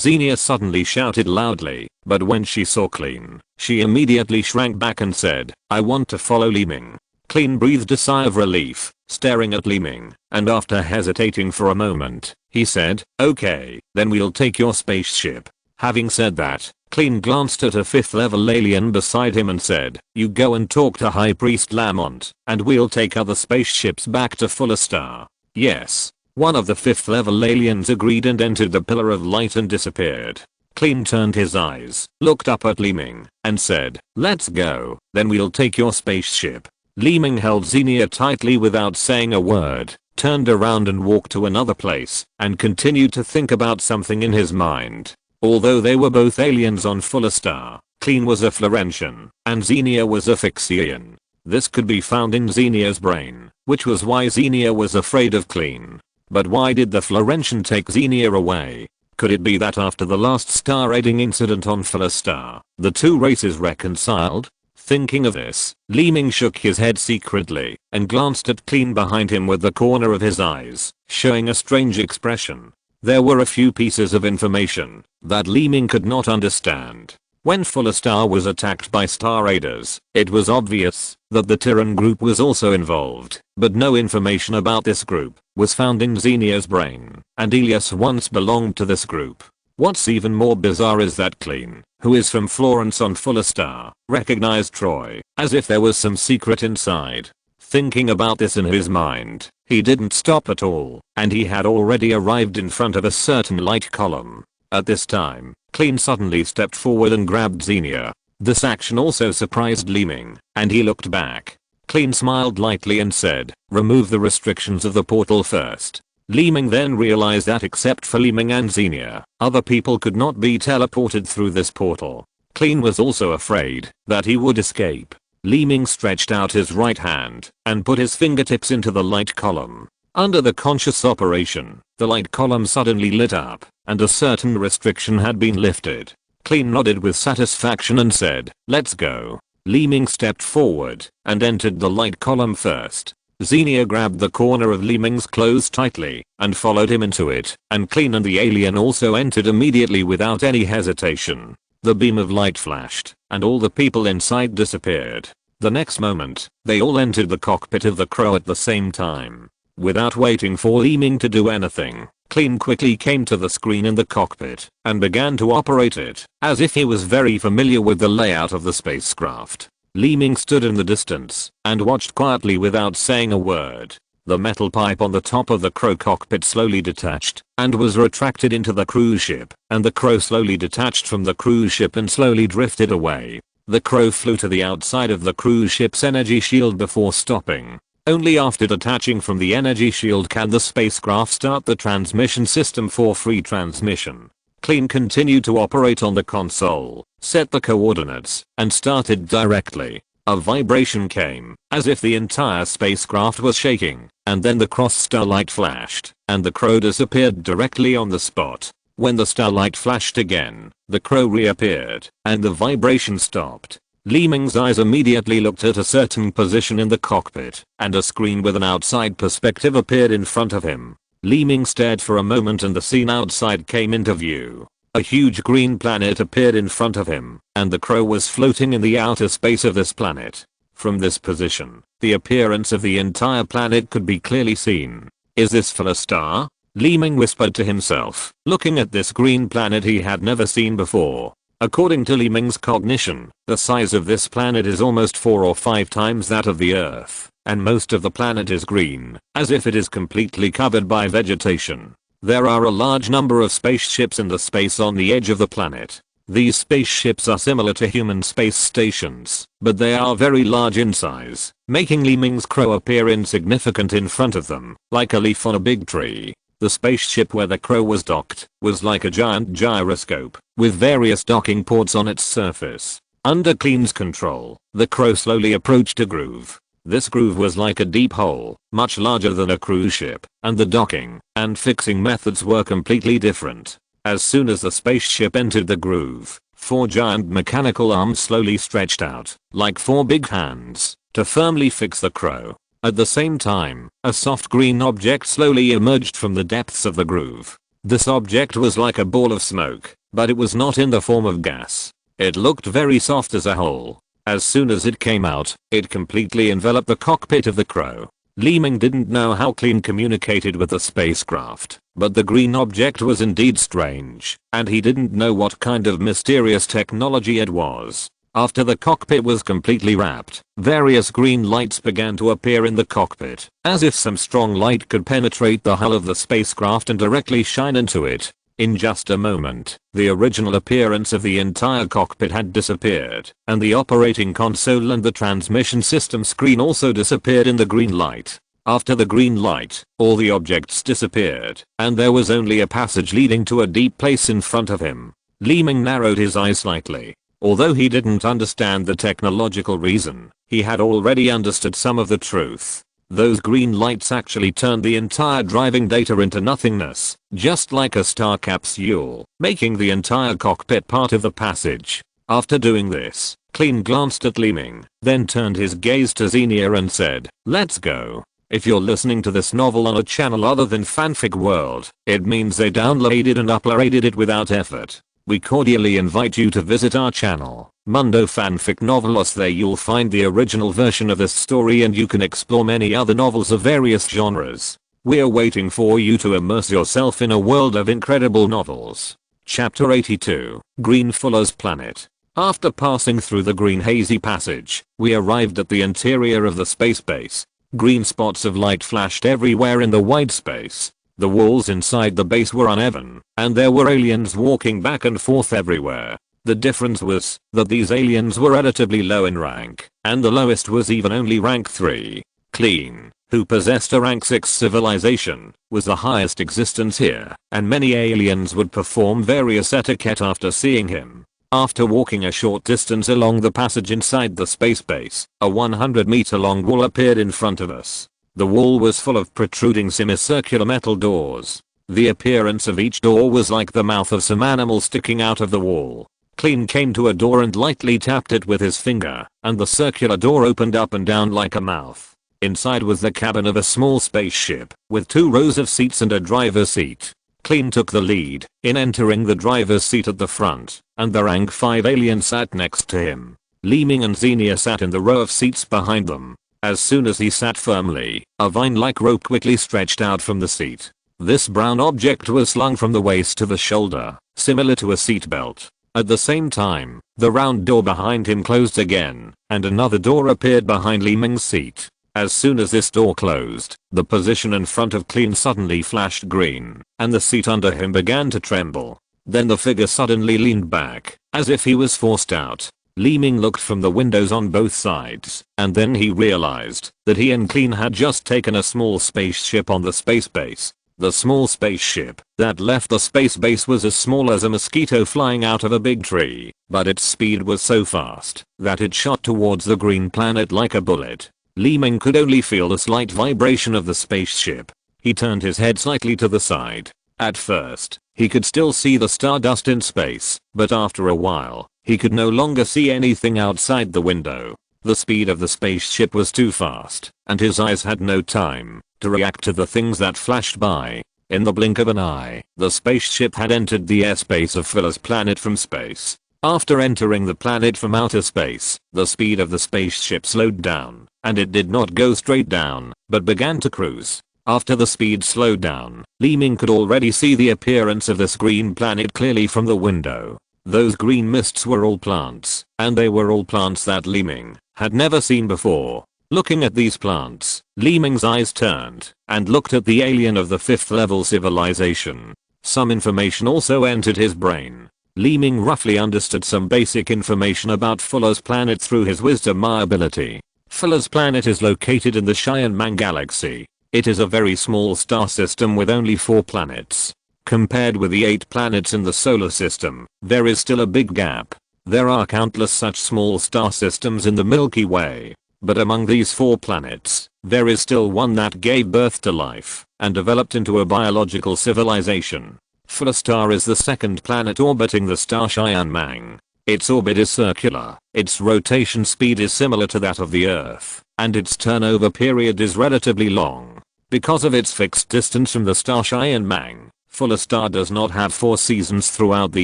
Xenia suddenly shouted loudly, but when she saw Clean, she immediately shrank back and said, "I want to follow Li Ming." Clean breathed a sigh of relief, staring at Li Ming, and after hesitating for a moment, he said, "Okay, then we'll take your spaceship." Having said that, Clean glanced at a 5th level alien beside him and said, "You go and talk to High Priest Lamont, and we'll take other spaceships back to Philostar." "Yes." One of the 5th level aliens agreed and entered the pillar of light and disappeared. Clean turned his eyes, looked up at Li Ming, and said, "Let's go, then we'll take your spaceship." Li Ming held Xenia tightly without saying a word, turned around and walked to another place, and continued to think about something in his mind. Although they were both aliens on Philostar, Clean was a Florentian, and Xenia was a Fixian. This could be found in Xenia's brain, which was why Xenia was afraid of Clean. But why did the Florentian take Xenia away? Could it be that after the last star raiding incident on Philostar, the two races reconciled? Thinking of this, Li Ming shook his head secretly and glanced at Clean behind him with the corner of his eyes, showing a strange expression. There were a few pieces of information that Li Ming could not understand. When Philostar was attacked by Star Raiders, it was obvious that the Tyran group was also involved, but no information about this group was found in Xenia's brain, and Elias once belonged to this group. What's even more bizarre is that Clean, who is from Florence on Philostar, recognized Troy, as if there was some secret inside. Thinking about this in his mind, he didn't stop at all, and he had already arrived in front of a certain light column. At this time, Clean suddenly stepped forward and grabbed Xenia. This action also surprised Li Ming, and he looked back. Clean smiled lightly and said, "Remove the restrictions of the portal first." Li Ming then realized that except for Li Ming and Xenia, other people could not be teleported through this portal. Clean was also afraid that he would escape. Li Ming stretched out his right hand and put his fingertips into the light column. Under the conscious operation, the light column suddenly lit up, and a certain restriction had been lifted. Clean nodded with satisfaction and said, "Let's go." Li Ming stepped forward and entered the light column first. Xenia grabbed the corner of Li Ming's clothes tightly and followed him into it, and Clean and the alien also entered immediately without any hesitation. The beam of light flashed, and all the people inside disappeared. The next moment, they all entered the cockpit of the Crow at the same time. Without waiting for Li Ming to do anything, Clean quickly came to the screen in the cockpit and began to operate it, as if he was very familiar with the layout of the spacecraft. Li Ming stood in the distance and watched quietly without saying a word. The metal pipe on the top of the Crow cockpit slowly detached and was retracted into the cruise ship, and the Crow slowly detached from the cruise ship and slowly drifted away. The Crow flew to the outside of the cruise ship's energy shield before stopping. Only after detaching from the energy shield can the spacecraft start the transmission system for free transmission. Clean continued to operate on the console, set the coordinates, and started directly. A vibration came, as if the entire spacecraft was shaking, and then the cross starlight flashed, and the Crow disappeared directly on the spot. When the starlight flashed again, the Crow reappeared, and the vibration stopped. Li Ming's eyes immediately looked at a certain position in the cockpit, and a screen with an outside perspective appeared in front of him. Li Ming stared for a moment and the scene outside came into view. A huge green planet appeared in front of him, and the crow was floating in the outer space of this planet. From this position, the appearance of the entire planet could be clearly seen. Is this for a star? Li Ming whispered to himself, looking at this green planet he had never seen before. According to Li Ming's cognition, the size of this planet is almost 4 or 5 times that of the Earth, and most of the planet is green, as if it is completely covered by vegetation. There are a large number of spaceships in the space on the edge of the planet. These spaceships are similar to human space stations, but they are very large in size, making Li Ming's crow appear insignificant in front of them, like a leaf on a big tree. The spaceship where the crow was docked was like a giant gyroscope, with various docking ports on its surface. Under Clean's control, the crow slowly approached a groove. This groove was like a deep hole, much larger than a cruise ship, and the docking and fixing methods were completely different. As soon as the spaceship entered the groove, 4 giant mechanical arms slowly stretched out, like 4 big hands, to firmly fix the crow. At the same time, a soft green object slowly emerged from the depths of the groove. This object was like a ball of smoke, but it was not in the form of gas. It looked very soft as a whole. As soon as it came out, it completely enveloped the cockpit of the crow. Li Ming didn't know how Clean communicated with the spacecraft, but the green object was indeed strange, and he didn't know what kind of mysterious technology it was. After the cockpit was completely wrapped, various green lights began to appear in the cockpit, as if some strong light could penetrate the hull of the spacecraft and directly shine into it. In just a moment, the original appearance of the entire cockpit had disappeared, and the operating console and the transmission system screen also disappeared in the green light. After the green light, all the objects disappeared, and there was only a passage leading to a deep place in front of him. Li Ming narrowed his eyes slightly. Although he didn't understand the technological reason, he had already understood some of the truth. Those green lights actually turned the entire driving data into nothingness, just like a star capsule, making the entire cockpit part of the passage. After doing this, Clean glanced at Li Ming, then turned his gaze to Xenia and said, "Let's go." If you're listening to this novel on a channel other than Fanfic World, it means they downloaded and uploaded it without effort. We cordially invite you to visit our channel, Mundo Fanfic Novelos. There you'll find the original version of this story and you can explore many other novels of various genres. We're waiting for you to immerse yourself in a world of incredible novels. Chapter 82, Green Fuller's Planet. After passing through the green hazy passage, we arrived at the interior of the space base. Green spots of light flashed everywhere in the wide space. The walls inside the base were uneven, and there were aliens walking back and forth everywhere. The difference was that these aliens were relatively low in rank, and the lowest was even only rank 3. Clean, who possessed a rank 6 civilization, was the highest existence here, and many aliens would perform various etiquette after seeing him. After walking a short distance along the passage inside the space base, a 100-meter long wall appeared in front of us. The wall was full of protruding semicircular metal doors. The appearance of each door was like the mouth of some animal sticking out of the wall. Clean came to a door and lightly tapped it with his finger, and the circular door opened up and down like a mouth. Inside was the cabin of a small spaceship, with 2 rows of seats and a driver's seat. Clean took the lead in entering the driver's seat at the front, and the rank 5 alien sat next to him. Li Ming and Xenia sat in the row of seats behind them. As soon as he sat firmly, a vine-like rope quickly stretched out from the seat. This brown object was slung from the waist to the shoulder, similar to a seat belt. At the same time, the round door behind him closed again, and another door appeared behind Li Ming's seat. As soon as this door closed, the position in front of Clean suddenly flashed green, and the seat under him began to tremble. Then the figure suddenly leaned back, as if he was forced out. Li Ming looked from the windows on both sides, and then he realized that he and Clean had just taken a small spaceship on the space base. The small spaceship that left the space base was as small as a mosquito flying out of a big tree, but its speed was so fast that it shot towards the green planet like a bullet. Li Ming could only feel the slight vibration of the spaceship. He turned his head slightly to the side. At first, he could still see the stardust in space, but after a while, he could no longer see anything outside the window. The speed of the spaceship was too fast, and his eyes had no time to react to the things that flashed by. In the blink of an eye, the spaceship had entered the airspace of Phil's planet from space. After entering the planet from outer space, the speed of the spaceship slowed down, and it did not go straight down, but began to cruise. After the speed slowed down, Li Ming could already see the appearance of this green planet clearly from the window. Those green mists were all plants, and they were all plants that Li Ming had never seen before. Looking at these plants, Li Ming's eyes turned and looked at the alien of the 5th level civilization. Some information also entered his brain. Li Ming roughly understood some basic information about Fuller's planet through his wisdom ability. Fuller's planet is located in the Shianmang galaxy. It is a very small star system with only 4 planets. Compared with the 8 planets in the solar system, there is still a big gap. There are countless such small star systems in the Milky Way. But among these 4 planets, there is still one that gave birth to life and developed into a biological civilization. Fuller star is the 2nd planet orbiting the star Shianmang. Its orbit is circular, its rotation speed is similar to that of the Earth, and its turnover period is relatively long. Because of its fixed distance from the star Shianmang, Fuller star does not have 4 seasons throughout the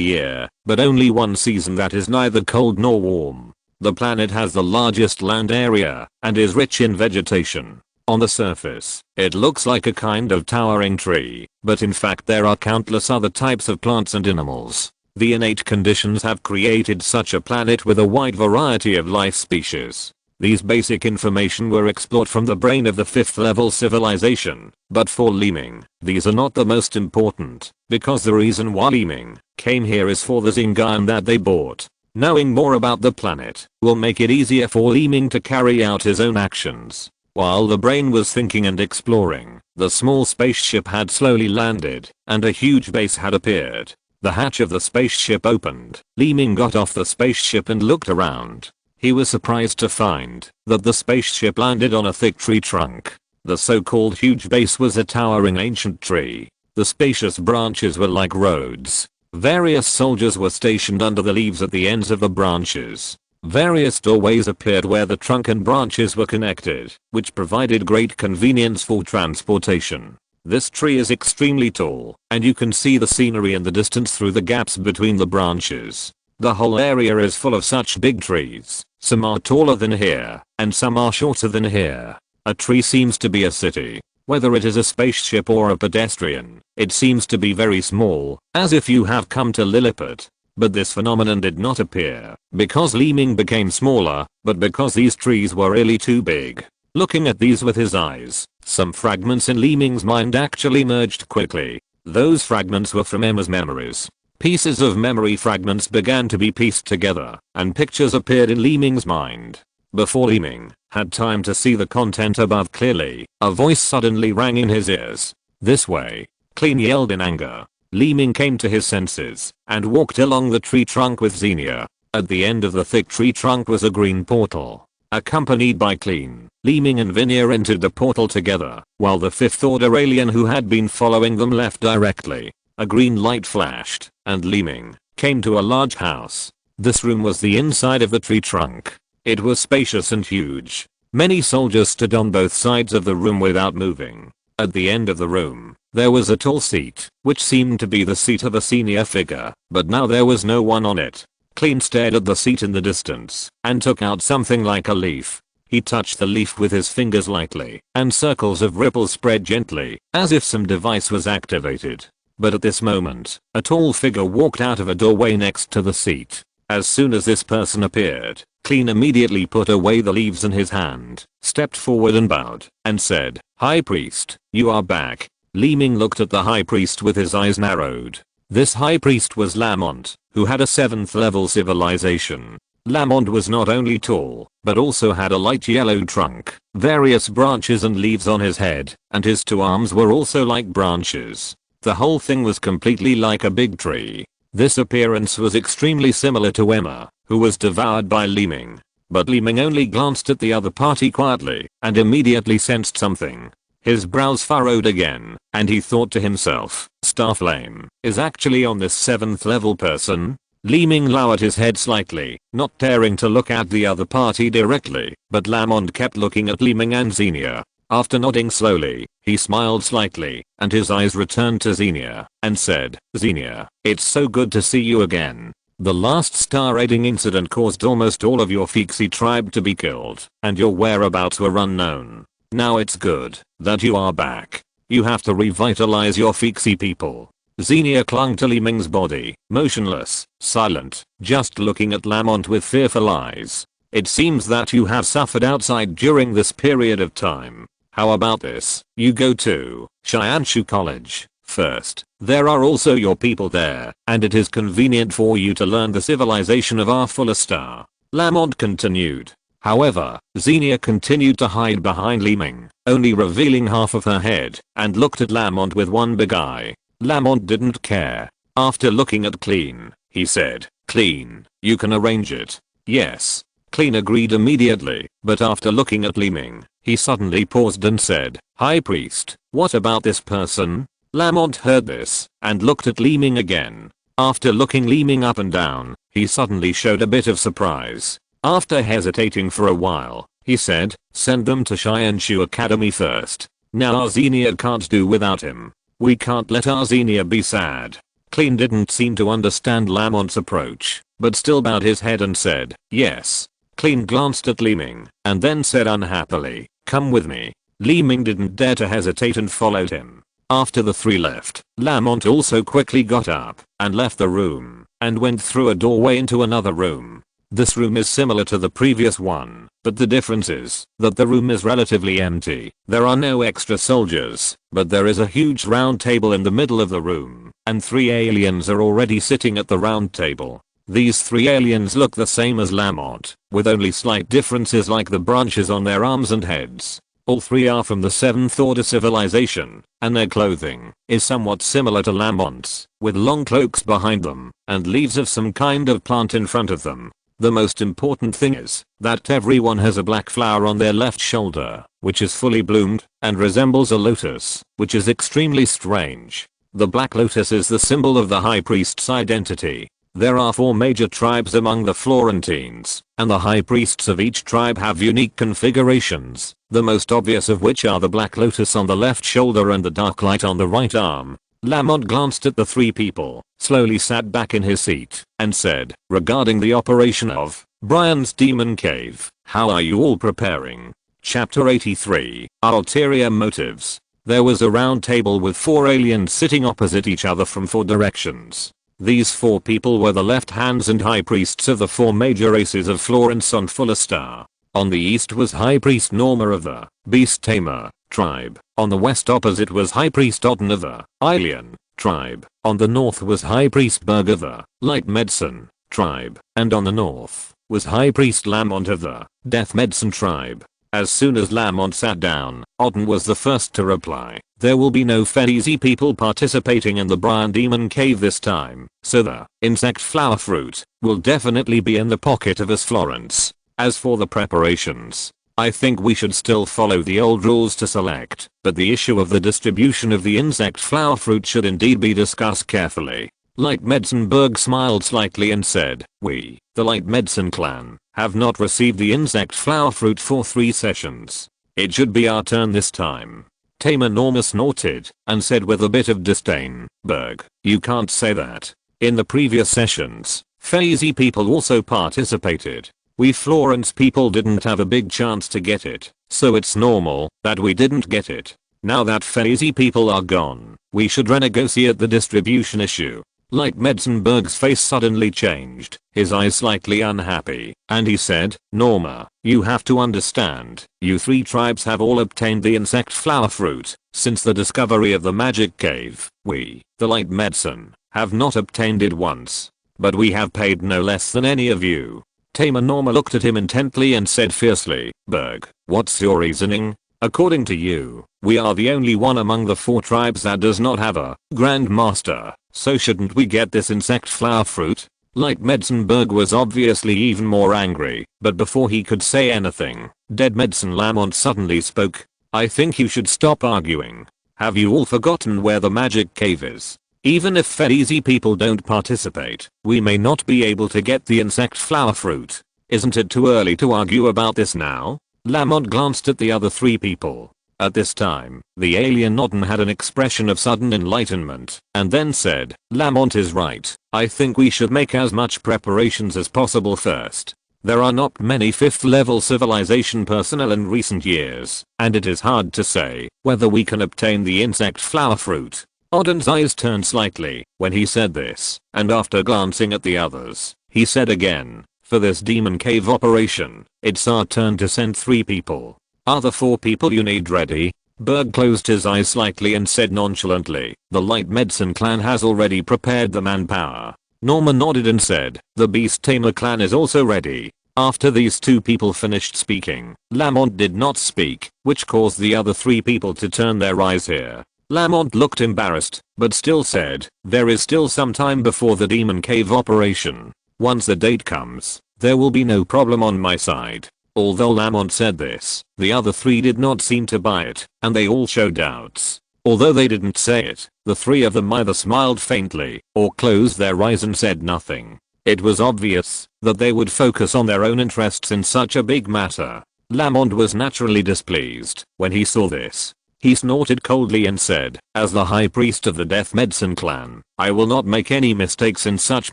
year, but only one season that is neither cold nor warm. The planet has the largest land area and is rich in vegetation. On the surface, it looks like a kind of towering tree, but in fact there are countless other types of plants and animals. The innate conditions have created such a planet with a wide variety of life species. These basic information were explored from the brain of the 5th level civilization, but for Li Ming, these are not the most important, because the reason why Li Ming came here is for the Zingan that they bought. Knowing more about the planet will make it easier for Li Ming to carry out his own actions. While the brain was thinking and exploring, the small spaceship had slowly landed, and a huge base had appeared. The hatch of the spaceship opened. Li Ming got off the spaceship and looked around. He was surprised to find that the spaceship landed on a thick tree trunk. The so-called huge base was a towering ancient tree. The spacious branches were like roads. Various soldiers were stationed under the leaves at the ends of the branches. Various doorways appeared where the trunk and branches were connected, which provided great convenience for transportation. This tree is extremely tall, and you can see the scenery in the distance through the gaps between the branches. The whole area is full of such big trees. Some are taller than here, and some are shorter than here. A tree seems to be a city. Whether it is a spaceship or a pedestrian, it seems to be very small, as if you have come to Lilliput. But this phenomenon did not appear because Li Ming became smaller, but because these trees were really too big. Looking at these with his eyes, some fragments in Li Ming's mind actually merged quickly. Those fragments were from Emma's memories. Pieces of memory fragments began to be pieced together, and pictures appeared in Li Ming's mind. Before Li Ming had time to see the content above clearly, a voice suddenly rang in his ears. "This way!" Clean yelled in anger. Li Ming came to his senses and walked along the tree trunk with Xenia. At the end of the thick tree trunk was a green portal. Accompanied by Clean, Li Ming and Vinia entered the portal together, while the 5th order alien who had been following them left directly. A green light flashed, and Li Ming came to a large house. This room was the inside of the tree trunk. It was spacious and huge. Many soldiers stood on both sides of the room without moving. At the end of the room, there was a tall seat, which seemed to be the seat of a senior figure, but now there was no one on it. Clean stared at the seat in the distance, and took out something like a leaf. He touched the leaf with his fingers lightly, and circles of ripples spread gently, as if some device was activated. But at this moment, a tall figure walked out of a doorway next to the seat. As soon as this person appeared, Clean immediately put away the leaves in his hand, stepped forward and bowed, and said, "High Priest, you are back." Li Ming looked at the High Priest with his eyes narrowed. This High Priest was Lamont, who had a 7th level civilization. Lamont was not only tall, but also had a light yellow trunk, various branches and leaves on his head, and his 2 arms were also like branches. The whole thing was completely like a big tree. This appearance was extremely similar to Emma, who was devoured by Li Ming. But Li Ming only glanced at the other party quietly, and immediately sensed something. His brows furrowed again, and he thought to himself, Starflame is actually on this 7th level person? Li Ming lowered his head slightly, not daring to look at the other party directly, but Lamont kept looking at Li Ming and Xenia. After nodding slowly, he smiled slightly, and his eyes returned to Xenia, and said, Xenia, it's so good to see you again. The last star raiding incident caused almost all of your Fixie tribe to be killed, and your whereabouts were unknown. Now it's good that you are back. You have to revitalize your Fixie people. Xenia clung to Li Ming's body, motionless, silent, just looking at Lamont with fearful eyes. It seems that you have suffered outside during this period of time. How about this? You go to Shianshu College first. There are also your people there, and it is convenient for you to learn the civilization of our fuller star. Lamont continued. However, Xenia continued to hide behind Li Ming, only revealing half of her head, and looked at Lamont with one big eye. Lamont didn't care. After looking at Clean, he said, Clean, you can arrange it. Yes. Clean agreed immediately, but after looking at Li Ming, he suddenly paused and said, High Priest, what about this person? Lamont heard this, and looked at Li Ming again. After looking Li Ming up and down, he suddenly showed a bit of surprise. After hesitating for a while, he said, send them to Shianshu Academy first. Now our Xenia can't do without him. We can't let our Xenia be sad. Clean didn't seem to understand Lamont's approach, but still bowed his head and said, yes. Clean glanced at Li Ming, and then said unhappily, come with me. Li Ming didn't dare to hesitate and followed him. After the three left, Lamont also quickly got up, and left the room, and went through a doorway into another room. This room is similar to the previous one, but the difference is that the room is relatively empty. There are no extra soldiers, but there is a huge round table in the middle of the room, and 3 aliens are already sitting at the round table. These 3 aliens look the same as Lamont, with only slight differences like the branches on their arms and heads. All 3 are from the 7th order civilization, and their clothing is somewhat similar to Lamont's, with long cloaks behind them, and leaves of some kind of plant in front of them. The most important thing is that everyone has a black flower on their left shoulder, which is fully bloomed, and resembles a lotus, which is extremely strange. The black lotus is the symbol of the high priest's identity. There are 4 major tribes among the Florentines, and the high priests of each tribe have unique configurations, the most obvious of which are the black lotus on the left shoulder and the dark light on the right arm. Lamont glanced at the 3 people, slowly sat back in his seat, and said, regarding the operation of Brian's Demon Cave, how are you all preparing? Chapter 83, Ulterior Motives. There was a round table with 4 aliens sitting opposite each other from 4 directions. These 4 people were the left hands and high priests of the 4 major races of Florence on Fuller Star. On the east was High Priest Norma of the Beast Tamer tribe. On the west opposite was High Priest Odin of the Alien tribe. On the north was High Priest Berg of the Light Medicine tribe. And on the north was High Priest Lamont of the Death Medicine tribe. As soon as Lamont sat down, Odin was the first to reply. There will be no Felizi people participating in the Brian Demon Cave this time, so the insect flower fruit will definitely be in the pocket of us Florence. As for the preparations, I think we should still follow the old rules to select, but the issue of the distribution of the insect flower fruit should indeed be discussed carefully. Light Medicine Berg smiled slightly and said, we, the Light Medicine clan, have not received the insect flower fruit for 3 sessions. It should be our turn this time. Tamer Norma snorted, and said with a bit of disdain, Berg, you can't say that. In the previous sessions, Felizi people also participated. We Florence people didn't have a big chance to get it, so it's normal that we didn't get it. Now that Felizi people are gone, we should renegotiate the distribution issue. Light Medicine Berg's face suddenly changed, his eyes slightly unhappy, and he said, Norma, you have to understand, you 3 tribes have all obtained the insect flower fruit. Since the discovery of the magic cave, we, the Light Medicine, have not obtained it once. But we have paid no less than any of you. Tamer Norma looked at him intently and said fiercely, Berg, what's your reasoning? According to you, we are the only one among the 4 tribes that does not have a Grand Master, so shouldn't we get this insect flower fruit? Light Medicine Berg was obviously even more angry, but before he could say anything, Dead Medicine Lamont suddenly spoke. I think you should stop arguing. Have you all forgotten where the magic cave is? Even if easy people don't participate, we may not be able to get the insect flower fruit. Isn't it too early to argue about this now? Lamont glanced at the other 3 people. At this time, the alien Nodden had an expression of sudden enlightenment, and then said, Lamont is right. I think we should make as much preparations as possible first. There are not many 5th level civilization personnel in recent years, and it is hard to say whether we can obtain the insect flower fruit. Odin's eyes turned slightly when he said this, and after glancing at the others, he said again, for this demon cave operation, it's our turn to send 3 people. Are the 4 people you need ready? Berg closed his eyes slightly and said nonchalantly, the Light Medicine clan has already prepared the manpower. Norman nodded and said, the Beast Tamer clan is also ready. After these 2 people finished speaking, Lamont did not speak, which caused the other 3 people to turn their eyes here. Lamont looked embarrassed, but still said, there is still some time before the demon cave operation. Once the date comes, there will be no problem on my side. Although Lamont said this, the other 3 did not seem to buy it, and they all showed doubts. Although they didn't say it, the 3 of them either smiled faintly or closed their eyes and said nothing. It was obvious that they would focus on their own interests in such a big matter. Lamont was naturally displeased when he saw this. He snorted coldly and said, as the High Priest of the Death Medicine clan, I will not make any mistakes in such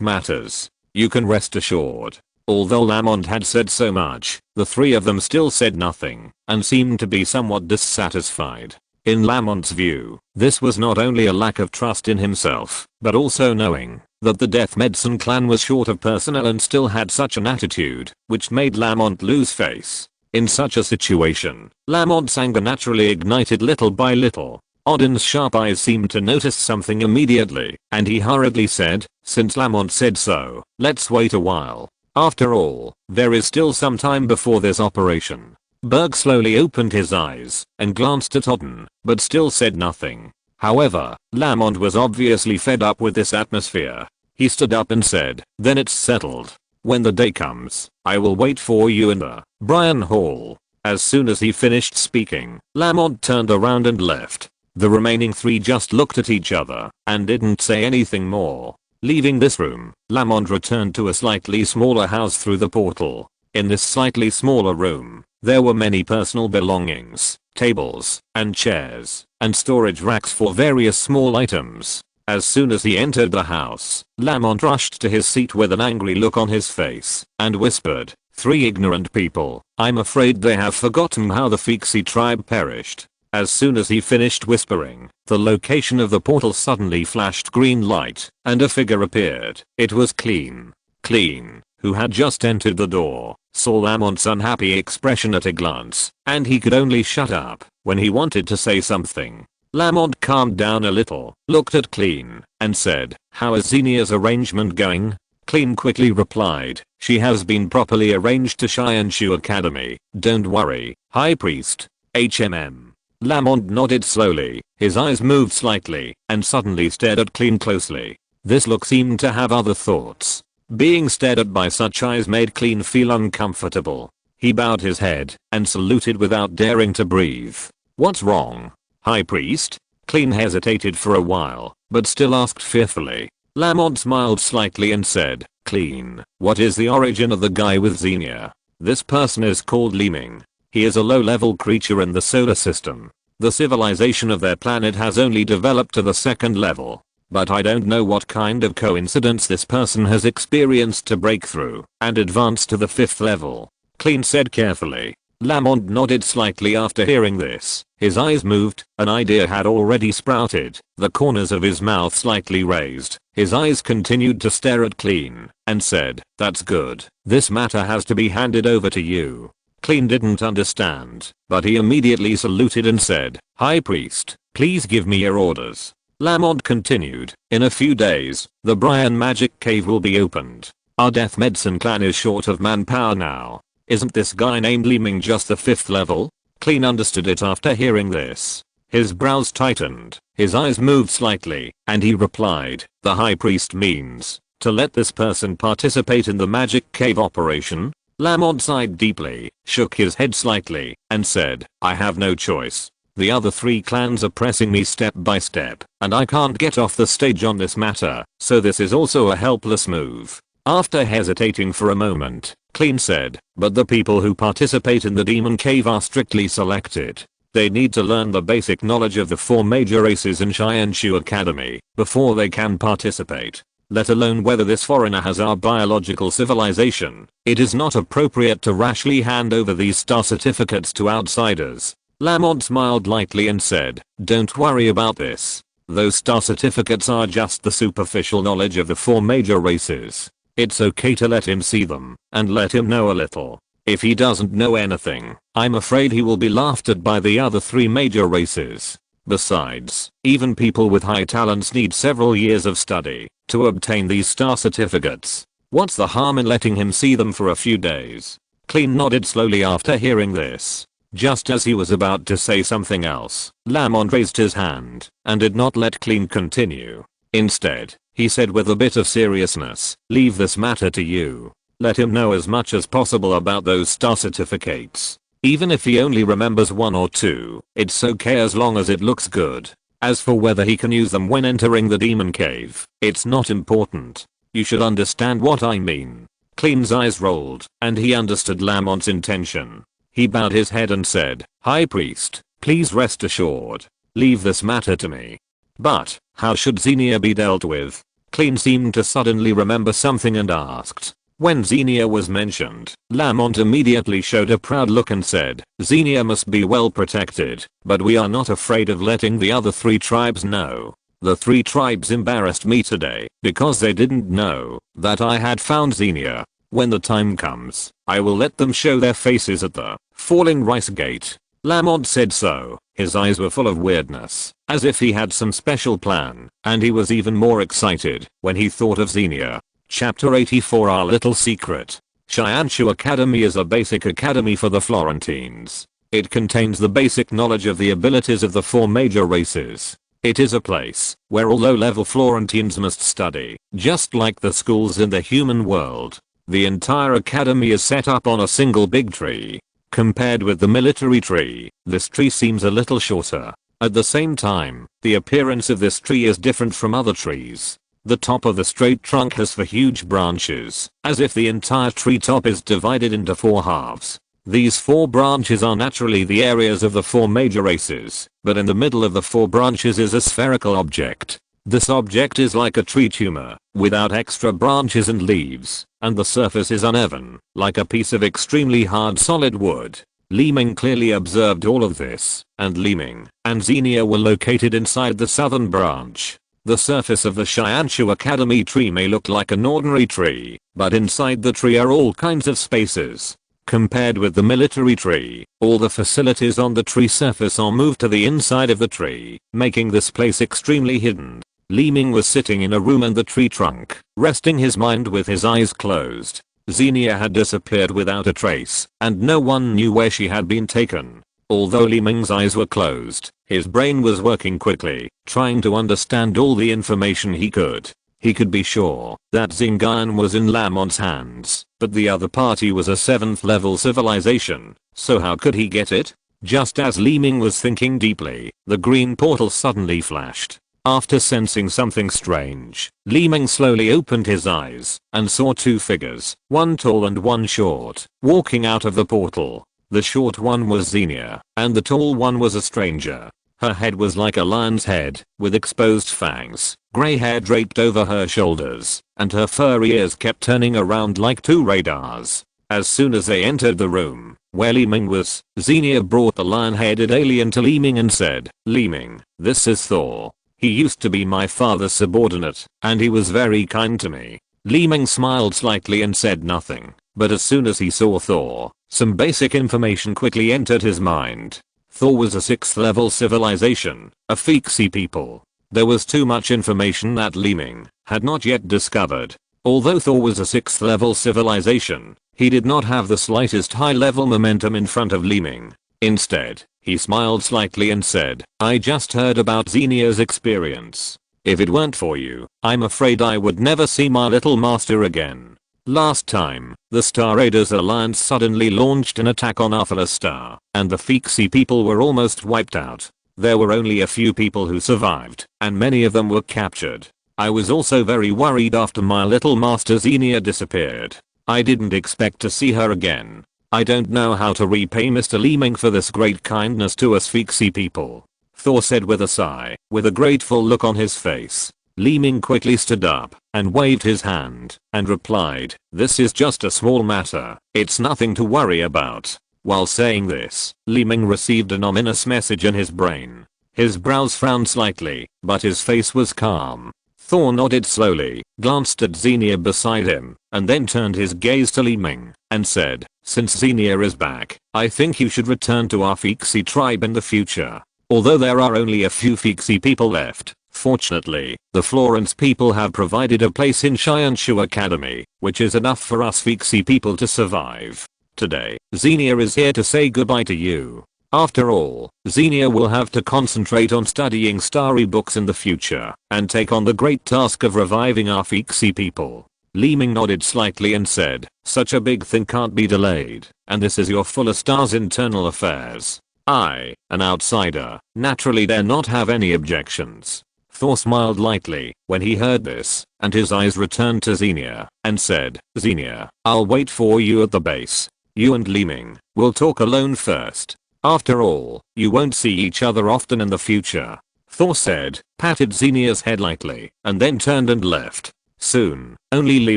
matters. You can rest assured. Although Lamont had said so much, the 3 of them still said nothing and seemed to be somewhat dissatisfied. In Lamont's view, this was not only a lack of trust in himself, but also knowing that the Death Medicine clan was short of personnel and still had such an attitude, which made Lamont lose face. In such a situation, Lamont's anger naturally ignited little by little. Odin's sharp eyes seemed to notice something immediately, and he hurriedly said, since Lamont said so, let's wait a while. After all, there is still some time before this operation. Berg slowly opened his eyes and glanced at Odin, but still said nothing. However, Lamont was obviously fed up with this atmosphere. He stood up and said, then it's settled. When the day comes, I will wait for you in the Bryan Hall. As soon as he finished speaking, Lamont turned around and left. The remaining 3 just looked at each other and didn't say anything more. Leaving this room, Lamont returned to a slightly smaller house through the portal. In this slightly smaller room, there were many personal belongings, tables, and chairs, and storage racks for various small items. As soon as he entered the house, Lamont rushed to his seat with an angry look on his face, and whispered, 3 ignorant people, I'm afraid they have forgotten how the Fixie tribe perished. As soon as he finished whispering, the location of the portal suddenly flashed green light, and a figure appeared. It was Clean. Clean, who had just entered the door, saw Lamont's unhappy expression at a glance, and he could only shut up when he wanted to say something. Lamont calmed down a little, looked at Clean, and said, how is Xenia's arrangement going? Clean quickly replied, she has been properly arranged to Shianshu Academy, don't worry, High Priest. HMM. Lamont nodded slowly, his eyes moved slightly, and suddenly stared at Clean closely. This look seemed to have other thoughts. Being stared at by such eyes made Clean feel uncomfortable. He bowed his head and saluted without daring to breathe. What's wrong? High Priest? Clean hesitated for a while, but still asked fearfully. Lamont smiled slightly and said, Clean, what is the origin of the guy with Xenia? This person is called Li Ming. He is a low-level creature in the solar system. The civilization of their planet has only developed to the 2nd level. But I don't know what kind of coincidence this person has experienced to break through and advance to the 5th level. Clean said carefully. Lamont nodded slightly after hearing this. His eyes moved, an idea had already sprouted, the corners of his mouth slightly raised. His eyes continued to stare at Clean, and said, that's good. This matter has to be handed over to you. Clean didn't understand, but he immediately saluted and said, High Priest, please give me your orders. Lamont continued, in a few days, the Bryan Magic Cave will be opened. Our Death Medicine clan is short of manpower now. Isn't this guy named Li Ming just the 5th level? Clean understood it after hearing this. His brows tightened, his eyes moved slightly, and he replied, the High Priest means to let this person participate in the Magic Cave operation? Lamont sighed deeply, shook his head slightly, and said, I have no choice. The other 3 clans are pressing me step by step, and I can't get off the stage on this matter, so this is also a helpless move. After hesitating for a moment, Clean said, but the people who participate in the Demon Cave are strictly selected. They need to learn the basic knowledge of the 4 major races in Shianshu Academy before they can participate. Let alone whether this foreigner has our biological civilization. It is not appropriate to rashly hand over these star certificates to outsiders. Lamont smiled lightly and said, don't worry about this. Those star certificates are just the superficial knowledge of the 4 major races. It's okay to let him see them, and let him know a little. If he doesn't know anything, I'm afraid he will be laughed at by the other 3 major races. Besides, even people with high talents need several years of study to obtain these star certificates. What's the harm in letting him see them for a few days? Clean nodded slowly after hearing this. Just as he was about to say something else, Lamont raised his hand and did not let Clean continue. Instead, he said with a bit of seriousness, leave this matter to you. Let him know as much as possible about those star certificates. Even if he only remembers 1 or 2, it's okay as long as it looks good. As for whether he can use them when entering the demon cave, it's not important. You should understand what I mean. Clean's eyes rolled, and he understood Lamont's intention. He bowed his head and said, High Priest, please rest assured. Leave this matter to me. But, how should Xenia be dealt with? Clean seemed to suddenly remember something and asked. When Xenia was mentioned, Lamont immediately showed a proud look and said, Xenia must be well protected, but we are not afraid of letting the other 3 tribes know. The 3 tribes embarrassed me today because they didn't know that I had found Xenia. When the time comes, I will let them show their faces at the Falling Rice Gate. Lamont said so. His eyes were full of weirdness, as if he had some special plan, and he was even more excited when he thought of Xenia. Chapter 84 Our Little Secret. Shianshu Academy is a basic academy for the Florentines. It contains the basic knowledge of the abilities of the 4 major races. It is a place where all low-level Florentines must study, just like the schools in the human world. The entire academy is set up on a single big tree. Compared with the military tree, this tree seems a little shorter. At the same time, the appearance of this tree is different from other trees. The top of the straight trunk has 4 huge branches, as if the entire tree top is divided into 4 halves. These 4 branches are naturally the areas of the 4 major races, but in the middle of the 4 branches is a spherical object. This object is like a tree tumor, without extra branches and leaves, and the surface is uneven, like a piece of extremely hard solid wood. Li Ming clearly observed all of this, and Li Ming and Xenia were located inside the southern branch. The surface of the Shianshu Academy tree may look like an ordinary tree, but inside the tree are all kinds of spaces. Compared with the military tree, all the facilities on the tree surface are moved to the inside of the tree, making this place extremely hidden. Li Ming was sitting in a room in the tree trunk, resting his mind with his eyes closed. Xenia had disappeared without a trace, and no one knew where she had been taken. Although Li Ming's eyes were closed, his brain was working quickly, trying to understand all the information he could. He could be sure that Xingan was in Lamont's hands, but the other party was a 7th level civilization, so how could he get it? Just as Li Ming was thinking deeply, the green portal suddenly flashed. After sensing something strange, Li Ming slowly opened his eyes and saw 2 figures, one tall and one short, walking out of the portal. The short one was Xenia, and the tall one was a stranger. Her head was like a lion's head, with exposed fangs, grey hair draped over her shoulders, and her furry ears kept turning around like 2 radars. As soon as they entered the room where Li Ming was, Xenia brought the lion-headed alien to Li Ming and said, Li Ming, this is Thor. He used to be my father's subordinate, and he was very kind to me. Li Ming smiled slightly and said nothing, but as soon as he saw Thor, some basic information quickly entered his mind. Thor was a 6th level civilization, a Fixie people. There was too much information that Li Ming had not yet discovered. Although Thor was a 6th level civilization, he did not have the slightest high level momentum in front of Li Ming. Instead, he smiled slightly and said, I just heard about Xenia's experience. If it weren't for you, I'm afraid I would never see my little master again. Last time, the Star Raiders Alliance suddenly launched an attack on Alpha Star, and the Fixie people were almost wiped out. There were only a few people who survived, and many of them were captured. I was also very worried after my little master Xenia disappeared. I didn't expect to see her again. I don't know how to repay Mr. Li Ming for this great kindness to us Fixie people. Thor said with a sigh, with a grateful look on his face. Li Ming quickly stood up and waved his hand and replied, "This is just a small matter. It's nothing to worry about." While saying this, Li Ming received an ominous message in his brain. His brows frowned slightly, but his face was calm. Thor nodded slowly, glanced at Xenia beside him, and then turned his gaze to Li Ming and said, "Since Xenia is back, I think you should return to our Fixie tribe in the future. Although there are only a few Fixie people left, fortunately, the Florence people have provided a place in Shianshu Academy, which is enough for us Fixie people to survive. Today, Xenia is here to say goodbye to you. After all, Xenia will have to concentrate on studying starry books in the future, and take on the great task of reviving our Fixie people." Li Ming nodded slightly and said, "Such a big thing can't be delayed, and this is your fuller star's internal affairs. I, an outsider, naturally dare not have any objections." Thor smiled lightly when he heard this, and his eyes returned to Xenia, and said, "Xenia, I'll wait for you at the base. You and Li Ming will talk alone first. After all, you won't see each other often in the future." Thor said, patted Xenia's head lightly, and then turned and left. Soon, only Li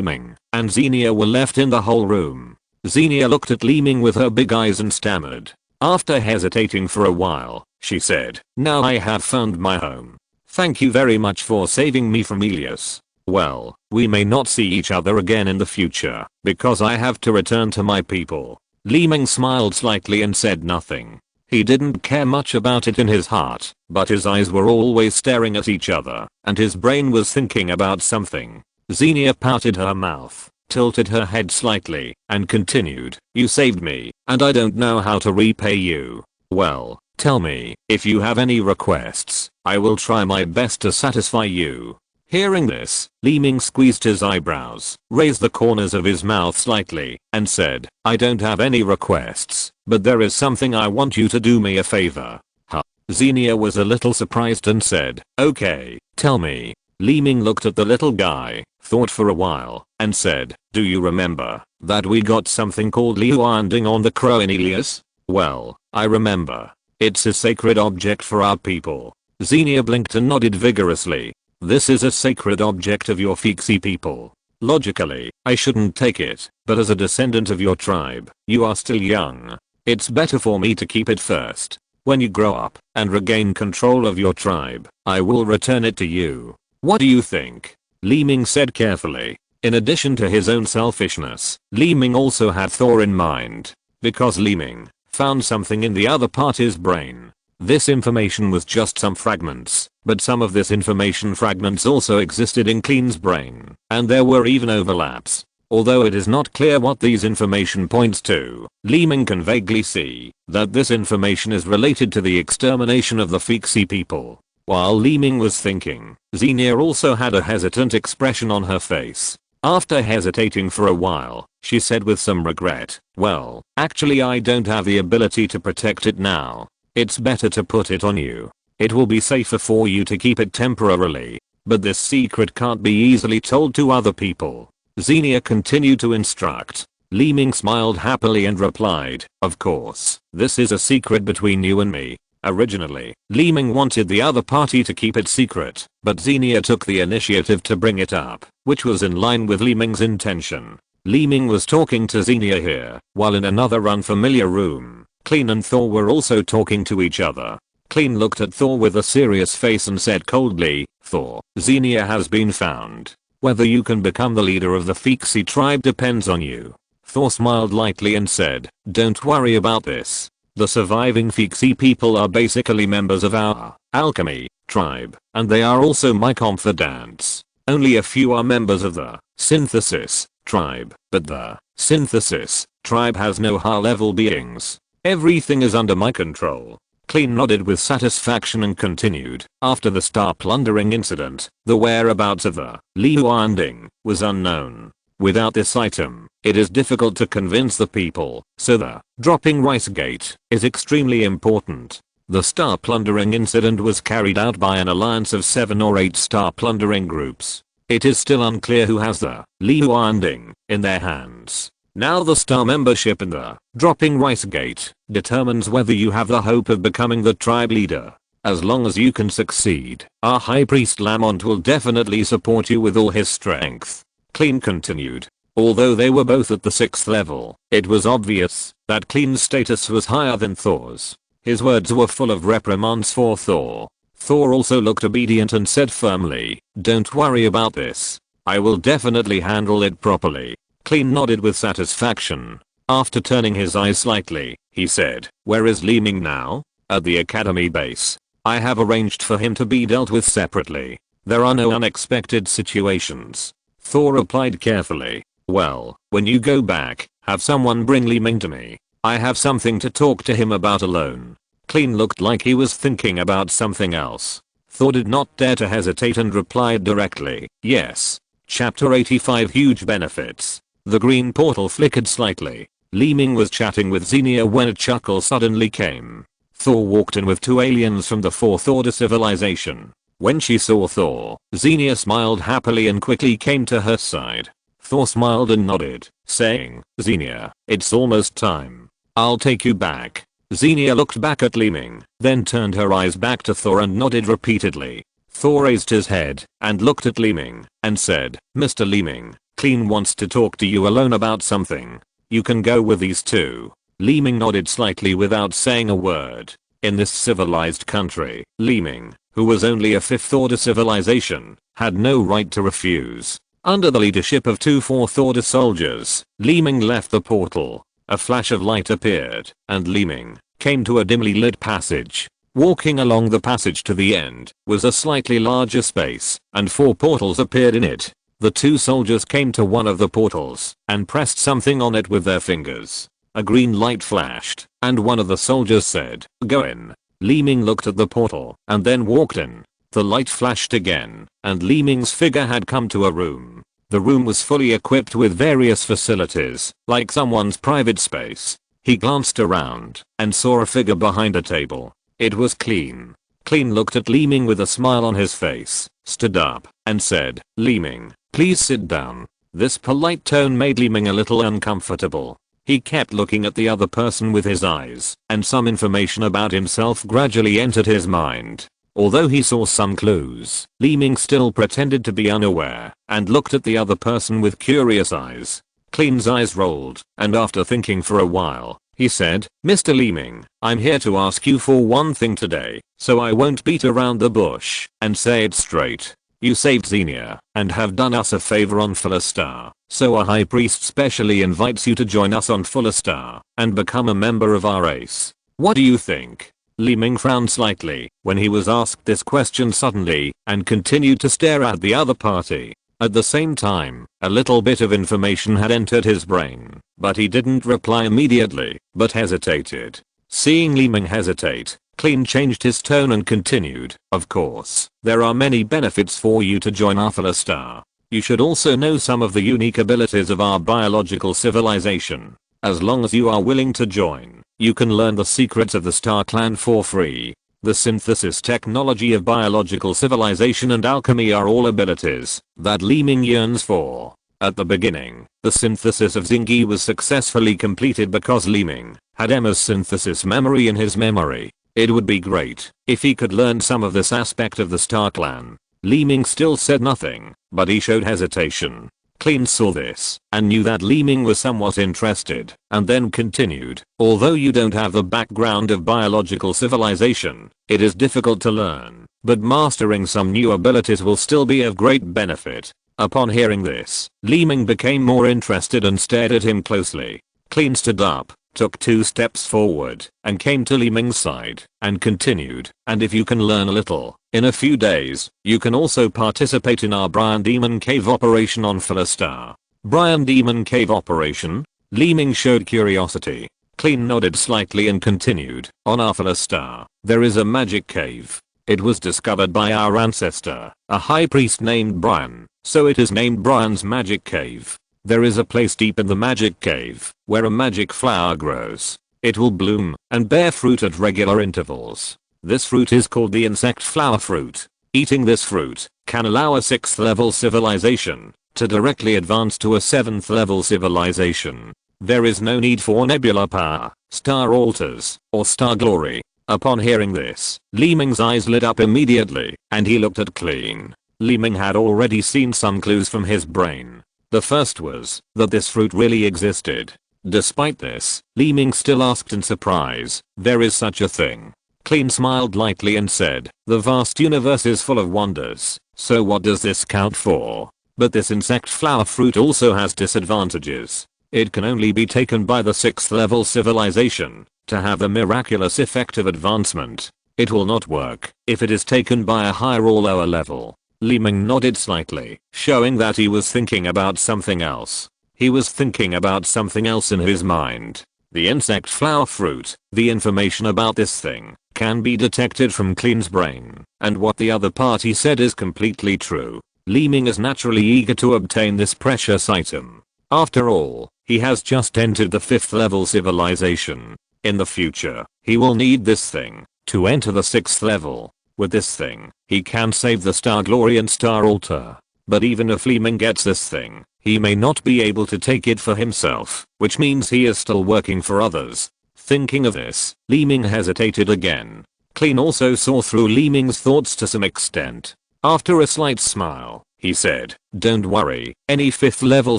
Ming and Xenia were left in the whole room. Xenia looked at Li Ming with her big eyes and stammered. After hesitating for a while, she said, "Now I have found my home. Thank you very much for saving me from Elias. Well, we may not see each other again in the future, because I have to return to my people." Li Ming smiled slightly and said nothing. He didn't care much about it in his heart, but his eyes were always staring at each other, and his brain was thinking about something. Xenia pouted her mouth, tilted her head slightly, and continued, "You saved me, and I don't know how to repay you. Well, tell me, if you have any requests, I will try my best to satisfy you." Hearing this, Li Ming squeezed his eyebrows, raised the corners of his mouth slightly, and said, "I don't have any requests, but there is something I want you to do me a favor." Huh? Xenia was a little surprised and said, "Okay, tell me." Li Ming looked at the little guy, thought for a while, and said, "Do you remember that we got something called Liuanding on the crow in Elias?" "Well, I remember. It's a sacred object for our people." Xenia blinked and nodded vigorously. "This is a sacred object of your Fixie people. Logically, I shouldn't take it, but as a descendant of your tribe, you are still young. It's better for me to keep it first. When you grow up and regain control of your tribe, I will return it to you. What do you think?" Li Ming said carefully. In addition to his own selfishness, Li Ming also had Thor in mind, because Li Ming found something in the other party's brain. This information was just some fragments, but some of this information fragments also existed in Clean's brain, and there were even overlaps. Although it is not clear what these information points to, Li Ming can vaguely see that this information is related to the extermination of the Fixie people. While Li Ming was thinking, Xenia also had a hesitant expression on her face. After hesitating for a while, she said with some regret, "Well, actually I don't have the ability to protect it now. It's better to put it on you. It will be safer for you to keep it temporarily. But this secret can't be easily told to other people." Xenia continued to instruct. Li Ming smiled happily and replied, "Of course, this is a secret between you and me." Originally, Li Ming wanted the other party to keep it secret, but Xenia took the initiative to bring it up, which was in line with Li Ming's intention. Li Ming was talking to Xenia here, while in another unfamiliar room, Clean and Thor were also talking to each other. Clean looked at Thor with a serious face and said coldly, "Thor, Xenia has been found. Whether you can become the leader of the Fixie tribe depends on you." Thor smiled lightly and said, "Don't worry about this. The surviving Fixie people are basically members of our alchemy tribe, and they are also my confidants. Only a few are members of the synthesis tribe, but the synthesis tribe has no high-level beings. Everything is under my control." Clean nodded with satisfaction and continued, "After the star plundering incident, the whereabouts of the Liuanding was unknown. Without this item, it is difficult to convince the people, so the dropping rice gate is extremely important. The star plundering incident was carried out by an alliance of 7 or 8 star plundering groups. It is still unclear who has the Liu ending in their hands. Now the star membership in the dropping rice gate determines whether you have the hope of becoming the tribe leader. As long as you can succeed, our high priest Lamont will definitely support you with all his strength. Clean continued. Although they were both at the 6th level, it was obvious that Clean's status was higher than Thor's. His words were full of reprimands for Thor. Thor also looked obedient and said firmly, "Don't worry about this. I will definitely handle it properly." Clean nodded with satisfaction. After turning his eyes slightly, he said, "Where is Li Ming now?" "At the academy base. I have arranged for him to be dealt with separately. There are no unexpected situations." Thor replied carefully, "Well, when you go back, have someone bring Li Ming to me. I have something to talk to him about alone." Clean looked like he was thinking about something else. Thor did not dare to hesitate and replied directly, "Yes." Chapter 85 Huge Benefits. The green portal flickered slightly. Li Ming was chatting with Xenia when a chuckle suddenly came. Thor walked in with 2 aliens from the 4th order civilization. When she saw Thor, Xenia smiled happily and quickly came to her side. Thor smiled and nodded, saying, "Xenia, it's almost time. I'll take you back." Xenia looked back at Li Ming, then turned her eyes back to Thor and nodded repeatedly. Thor raised his head and looked at Li Ming and said, "Mr. Li Ming, Clean wants to talk to you alone about something. You can go with these two." Li Ming nodded slightly without saying a word. In this civilized country, Li Ming, who was only a 5th order civilization, had no right to refuse. Under the leadership of 2 4th order soldiers, Li Ming left the portal. A flash of light appeared, and Li Ming came to a dimly lit passage. Walking along the passage to the end was a slightly larger space, and 4 portals appeared in it. The 2 soldiers came to one of the portals and pressed something on it with their fingers. A green light flashed, and one of the soldiers said, "Go in." Li Ming looked at the portal and then walked in. The light flashed again, and Li Ming's figure had come to a room. The room was fully equipped with various facilities, like someone's private space. He glanced around and saw a figure behind a table. It was Clean. Clean looked at Li Ming with a smile on his face, stood up, and said, "Li Ming, please sit down." This polite tone made Li Ming a little uncomfortable. He kept looking at the other person with his eyes, and some information about himself gradually entered his mind. Although he saw some clues, Li Ming still pretended to be unaware, and looked at the other person with curious eyes. Clean's eyes rolled, and after thinking for a while, he said, "Mr. Li Ming, I'm here to ask you for one thing today, so I won't beat around the bush, and say it straight. You saved Xenia, and have done us a favor on Fuller Star, so our high priest specially invites you to join us on Fuller Star, and become a member of our race. What do you think?" Li Ming frowned slightly when he was asked this question suddenly, and continued to stare at the other party. At the same time, a little bit of information had entered his brain, but he didn't reply immediately, but hesitated. Seeing Li Ming hesitate, Clean changed his tone and continued, "Of course, there are many benefits for you to join our Fuller Star. You should also know some of the unique abilities of our biological civilization. As long as you are willing to join, you can learn the secrets of the Star Clan for free. The synthesis technology of biological civilization and alchemy are all abilities that Li Ming yearns for." At the beginning, the synthesis of Zingi was successfully completed because Li Ming had Emma's synthesis memory in his memory. It would be great if he could learn some of this aspect of the Star Clan. Li Ming still said nothing, but he showed hesitation. Clean saw this and knew that Li Ming was somewhat interested, and then continued, "Although you don't have the background of biological civilization, it is difficult to learn, but mastering some new abilities will still be of great benefit." Upon hearing this, Li Ming became more interested and stared at him closely. Clean stood up, took 2 steps forward, and came to Li Ming's side, and continued, "And if you can learn a little, in a few days, you can also participate in our Brian Demon Cave operation on Fuller Star." Brian Demon Cave operation? Li Ming showed curiosity. Clean nodded slightly and continued, "On our Fuller Star, there is a magic cave. It was discovered by our ancestor, a high priest named Brian, so it is named Brian's Magic Cave. There is a place deep in the magic cave where a magic flower grows. It will bloom and bear fruit at regular intervals. This fruit is called the insect flower fruit. Eating this fruit can allow a 6th level civilization to directly advance to a 7th level civilization. There is no need for nebula power, star altars, or star glory. Upon hearing this, Li Ming's eyes lit up immediately, and he looked at Clean. Li Ming had already seen some clues from his brain. The first was that this fruit really existed. Despite this, Li Ming still asked in surprise, "There is such a thing?" Clean smiled lightly and said, "The vast universe is full of wonders, so what does this count for? But this insect flower fruit also has disadvantages. It can only be taken by the 6th level civilization to have a miraculous effect of advancement. It will not work if it is taken by a higher or lower level." Li Ming nodded slightly, showing that he was thinking about something else. He was thinking about something else in his mind. The insect flower fruit, the information about this thing, can be detected from Clean's brain, and what the other party said is completely true. Li Ming is naturally eager to obtain this precious item. After all, he has just entered the 5th level civilization. In the future, he will need this thing to enter the 6th level. With this thing, he can save the Star Glory and Star Altar. But even if Li Ming gets this thing, he may not be able to take it for himself, which means he is still working for others. Thinking of this, Li Ming hesitated again. Clean also saw through Li Ming's thoughts to some extent. After a slight smile, he said, "Don't worry, any 5th level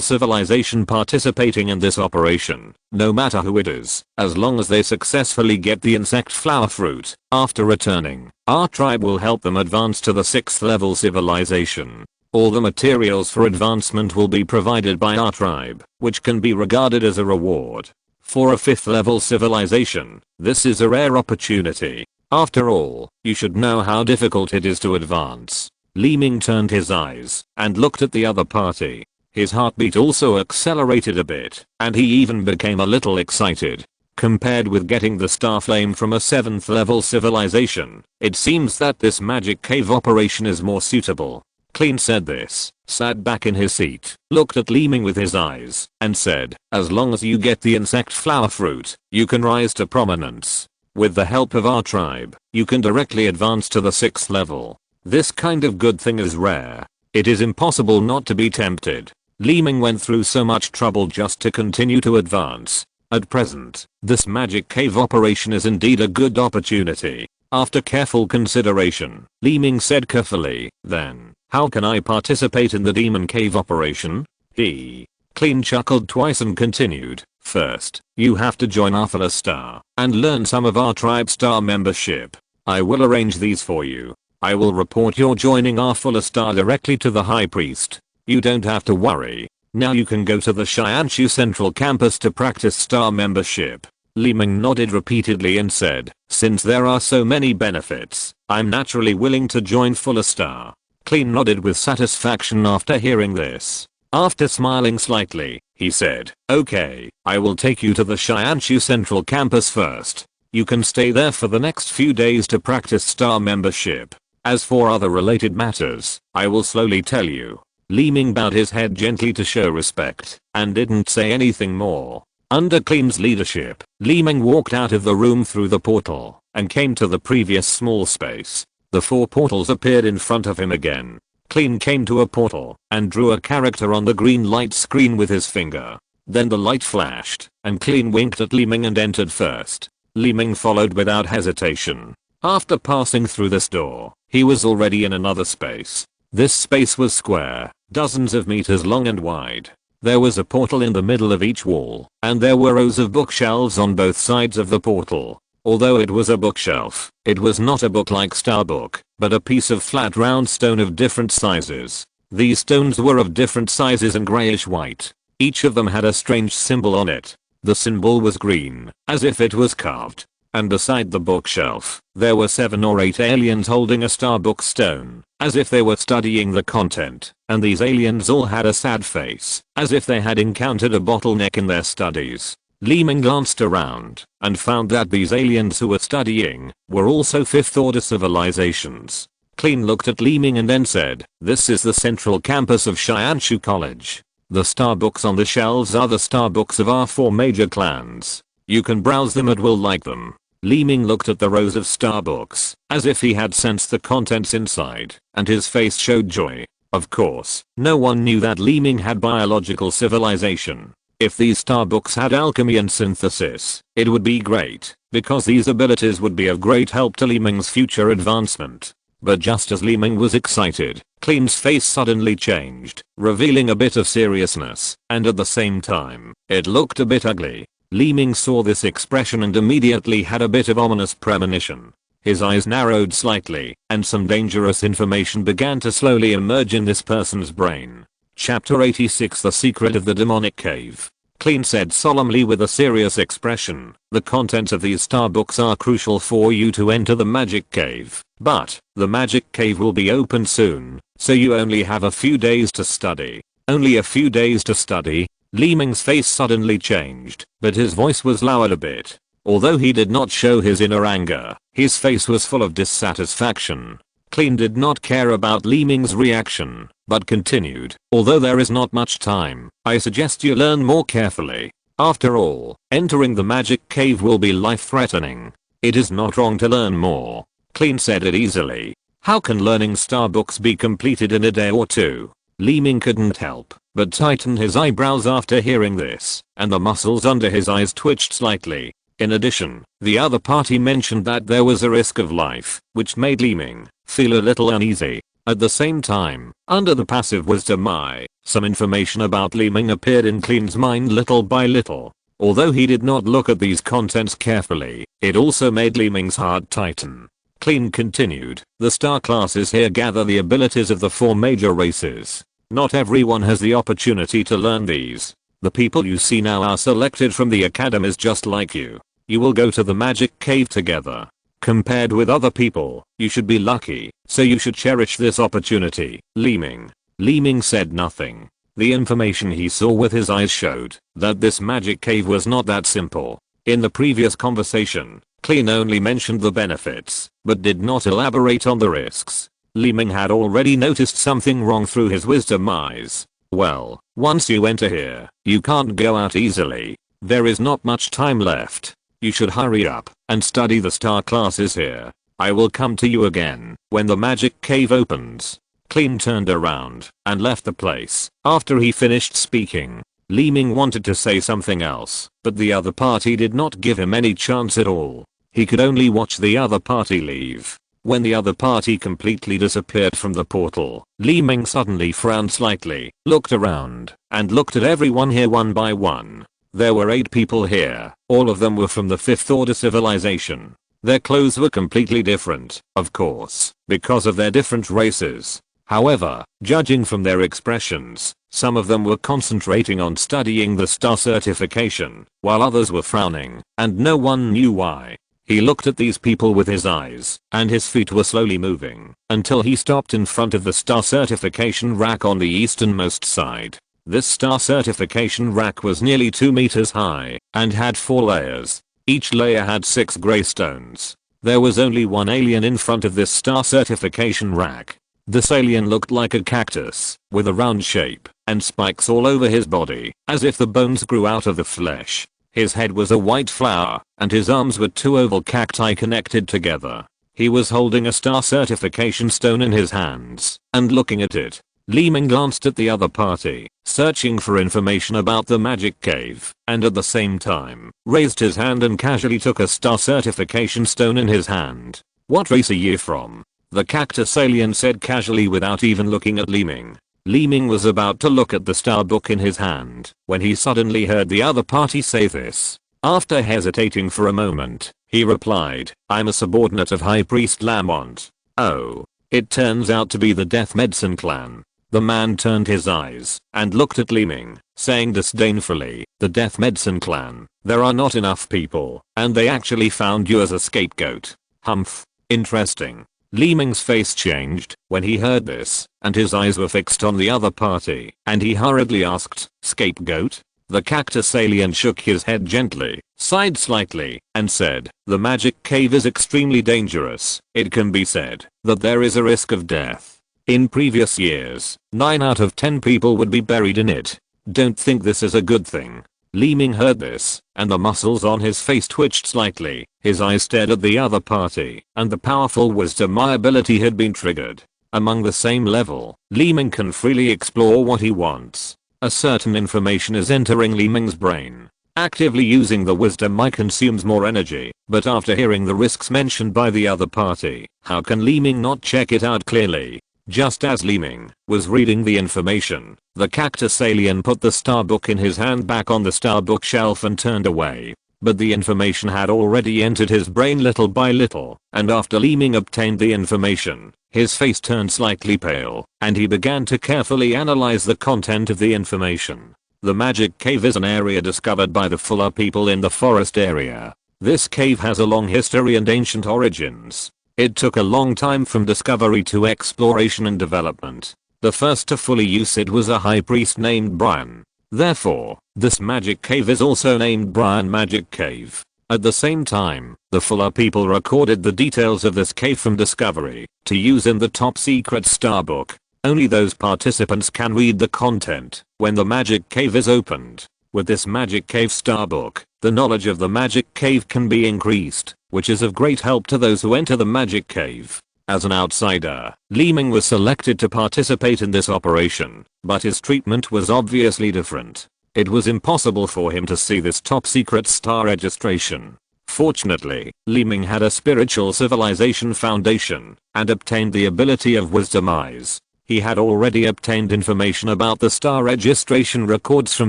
civilization participating in this operation, no matter who it is, as long as they successfully get the insect flower fruit, after returning, our tribe will help them advance to the 6th level civilization. All the materials for advancement will be provided by our tribe, which can be regarded as a reward. For a 5th level civilization, this is a rare opportunity. After all, you should know how difficult it is to advance." Li Ming turned his eyes and looked at the other party. His heartbeat also accelerated a bit, and he even became a little excited. Compared with getting the star flame from a 7th level civilization, it seems that this magic cave operation is more suitable. Clean said this, sat back in his seat, looked at Li Ming with his eyes, and said, "As long as you get the insect flower fruit, you can rise to prominence. With the help of our tribe, you can directly advance to the 6th level. This kind of good thing is rare. It is impossible not to be tempted." Li Ming went through so much trouble just to continue to advance. At present, this magic cave operation is indeed a good opportunity. After careful consideration, Li Ming said carefully, "Then, how can I participate in the demon cave operation?" Clean chuckled twice and continued, "First, you have to join our Fuller Star and learn some of our tribe star membership. I will arrange these for you. I will report your joining our Fuller Star directly to the High Priest. You don't have to worry. Now you can go to the Shianshu Central Campus to practice star membership." Li Ming nodded repeatedly and said, "Since there are so many benefits, I'm naturally willing to join Fuller Star." Clean nodded with satisfaction after hearing this. After smiling slightly, he said, "Okay, I will take you to the Shianshu Central Campus first. You can stay there for the next few days to practice star membership. As for other related matters, I will slowly tell you." Li Ming bowed his head gently to show respect, and didn't say anything more. Under Clean's leadership, Li Ming walked out of the room through the portal, and came to the previous small space. The 4 portals appeared in front of him again. Clean came to a portal, and drew a character on the green light screen with his finger. Then the light flashed, and Clean winked at Li Ming and entered first. Li Ming followed without hesitation. After passing through this door, he was already in another space. This space was square, dozens of meters long and wide. There was a portal in the middle of each wall, and there were rows of bookshelves on both sides of the portal. Although it was a bookshelf, it was not a book like Starbook, but a piece of flat round stone of different sizes. These stones were of different sizes and grayish white. Each of them had a strange symbol on it. The symbol was green, as if it was carved. And beside the bookshelf, there were 7 or 8 aliens holding a Starbook stone, as if they were studying the content, and these aliens all had a sad face, as if they had encountered a bottleneck in their studies. Li Ming glanced around, and found that these aliens who were studying, were also 5th order civilizations. Clean looked at Li Ming and then said, "This is the central campus of Shianshu College. The star books on the shelves are the star books of our 4 major clans. You can browse them and will like them. Li Ming looked at the rows of star books, as if he had sensed the contents inside, and his face showed joy. Of course, no one knew that Li Ming had biological civilization. If these star books had alchemy and synthesis, it would be great, because these abilities would be of great help to Li Ming's future advancement. But just as Li Ming was excited, Clean's face suddenly changed, revealing a bit of seriousness, and at the same time, it looked a bit ugly. Li Ming saw this expression and immediately had a bit of ominous premonition. His eyes narrowed slightly, and some dangerous information began to slowly emerge in this person's brain. Chapter 86 The Secret of the Demonic Cave. Clean said solemnly with a serious expression, the contents of these star books are crucial for you to enter the magic cave, but the magic cave will be open soon, so you only have a few days to study. Only a few days to study? Li Ming's face suddenly changed, but his voice was lowered a bit. Although he did not show his inner anger, his face was full of dissatisfaction. Clean did not care about Li Ming's reaction, but continued, although there is not much time, I suggest you learn more carefully. After all, entering the magic cave will be life-threatening. It is not wrong to learn more. Clean said it easily. How can learning star books be completed in a day or two? Li Ming couldn't help but tighten his eyebrows after hearing this, and the muscles under his eyes twitched slightly. In addition, the other party mentioned that there was a risk of life, which made Li Ming feel a little uneasy. At the same time, under the passive wisdom eye, some information about Li Ming appeared in Clean's mind little by little. Although he did not look at these contents carefully, it also made Li Ming's heart tighten. Clean continued, the star classes here gather the abilities of the 4 major races. Not everyone has the opportunity to learn these. The people you see now are selected from the academies just like you. You will go to the magic cave together. Compared with other people, you should be lucky, so you should cherish this opportunity. Li Ming said nothing. The information he saw with his eyes showed that this magic cave was not that simple. In the previous conversation, Clean only mentioned the benefits, but did not elaborate on the risks. Li Ming had already noticed something wrong through his wisdom eyes. Well, once you enter here, you can't go out easily. There is not much time left. You should hurry up and study the star classes here. I will come to you again when the magic cave opens. Clean turned around and left the place. After he finished speaking, Li Ming wanted to say something else, but the other party did not give him any chance at all. He could only watch the other party leave. When the other party completely disappeared from the portal, Li Ming suddenly frowned slightly, looked around, and looked at everyone here one by one. There were 8 people here, all of them were from the 5th order civilization. Their clothes were completely different, of course, because of their different races. However, judging from their expressions, some of them were concentrating on studying the star certification, while others were frowning, and no one knew why. He looked at these people with his eyes, and his feet were slowly moving, until he stopped in front of the star certification rack on the easternmost side. This star certification rack was nearly 2 meters high, and had 4 layers. Each layer had 6 gray stones. There was only one alien in front of this star certification rack. This alien looked like a cactus, with a round shape, and spikes all over his body, as if the bones grew out of the flesh. His head was a white flower, and his arms were 2 oval cacti connected together. He was holding a star certification stone in his hands, and looking at it. Li Ming glanced at the other party, searching for information about the magic cave, and at the same time, raised his hand and casually took a star certification stone in his hand. What race are you from? The cactus alien said casually without even looking at Li Ming. Li Ming was about to look at the star book in his hand, when he suddenly heard the other party say this. After hesitating for a moment, he replied, I'm a subordinate of High Priest Lamont. Oh. It turns out to be the Death Medicine clan. The man turned his eyes and looked at Li Ming, saying disdainfully, the Death Medicine clan, there are not enough people, and they actually found you as a scapegoat. Humph. Interesting. Li Ming's face changed when he heard this, and his eyes were fixed on the other party, and he hurriedly asked, scapegoat? The cactus alien shook his head gently, sighed slightly, and said, the magic cave is extremely dangerous. It can be said that there is a risk of death. In previous years, 9 out of 10 people would be buried in it. Don't think this is a good thing. Li Ming heard this, and the muscles on his face twitched slightly, his eyes stared at the other party, and the powerful wisdom ability had been triggered. Among the same level, Li Ming can freely explore what he wants. A certain information is entering Li Ming's brain. Actively using the wisdom consumes more energy, but after hearing the risks mentioned by the other party, how can Li Ming not check it out clearly? Just as Li Ming was reading the information, the cactus alien put the star book in his hand back on the star bookshelf and turned away. But the information had already entered his brain little by little, and after Li Ming obtained the information, his face turned slightly pale, and he began to carefully analyze the content of the information. The magic cave is an area discovered by the Fuller people in the forest area. This cave has a long history and ancient origins. It took a long time from discovery to exploration and development. The first to fully use it was a high priest named Brian. Therefore, this magic cave is also named Brian Magic Cave. At the same time, the Fuller people recorded the details of this cave from discovery to use in the top secret star book. Only those participants can read the content when the magic cave is opened. With this magic cave star book, the knowledge of the magic cave can be increased, which is of great help to those who enter the magic cave. As an outsider, Li Ming was selected to participate in this operation, but his treatment was obviously different. It was impossible for him to see this top secret star registration. Fortunately, Li Ming had a spiritual civilization foundation and obtained the ability of wisdom eyes. He had already obtained information about the star registration records from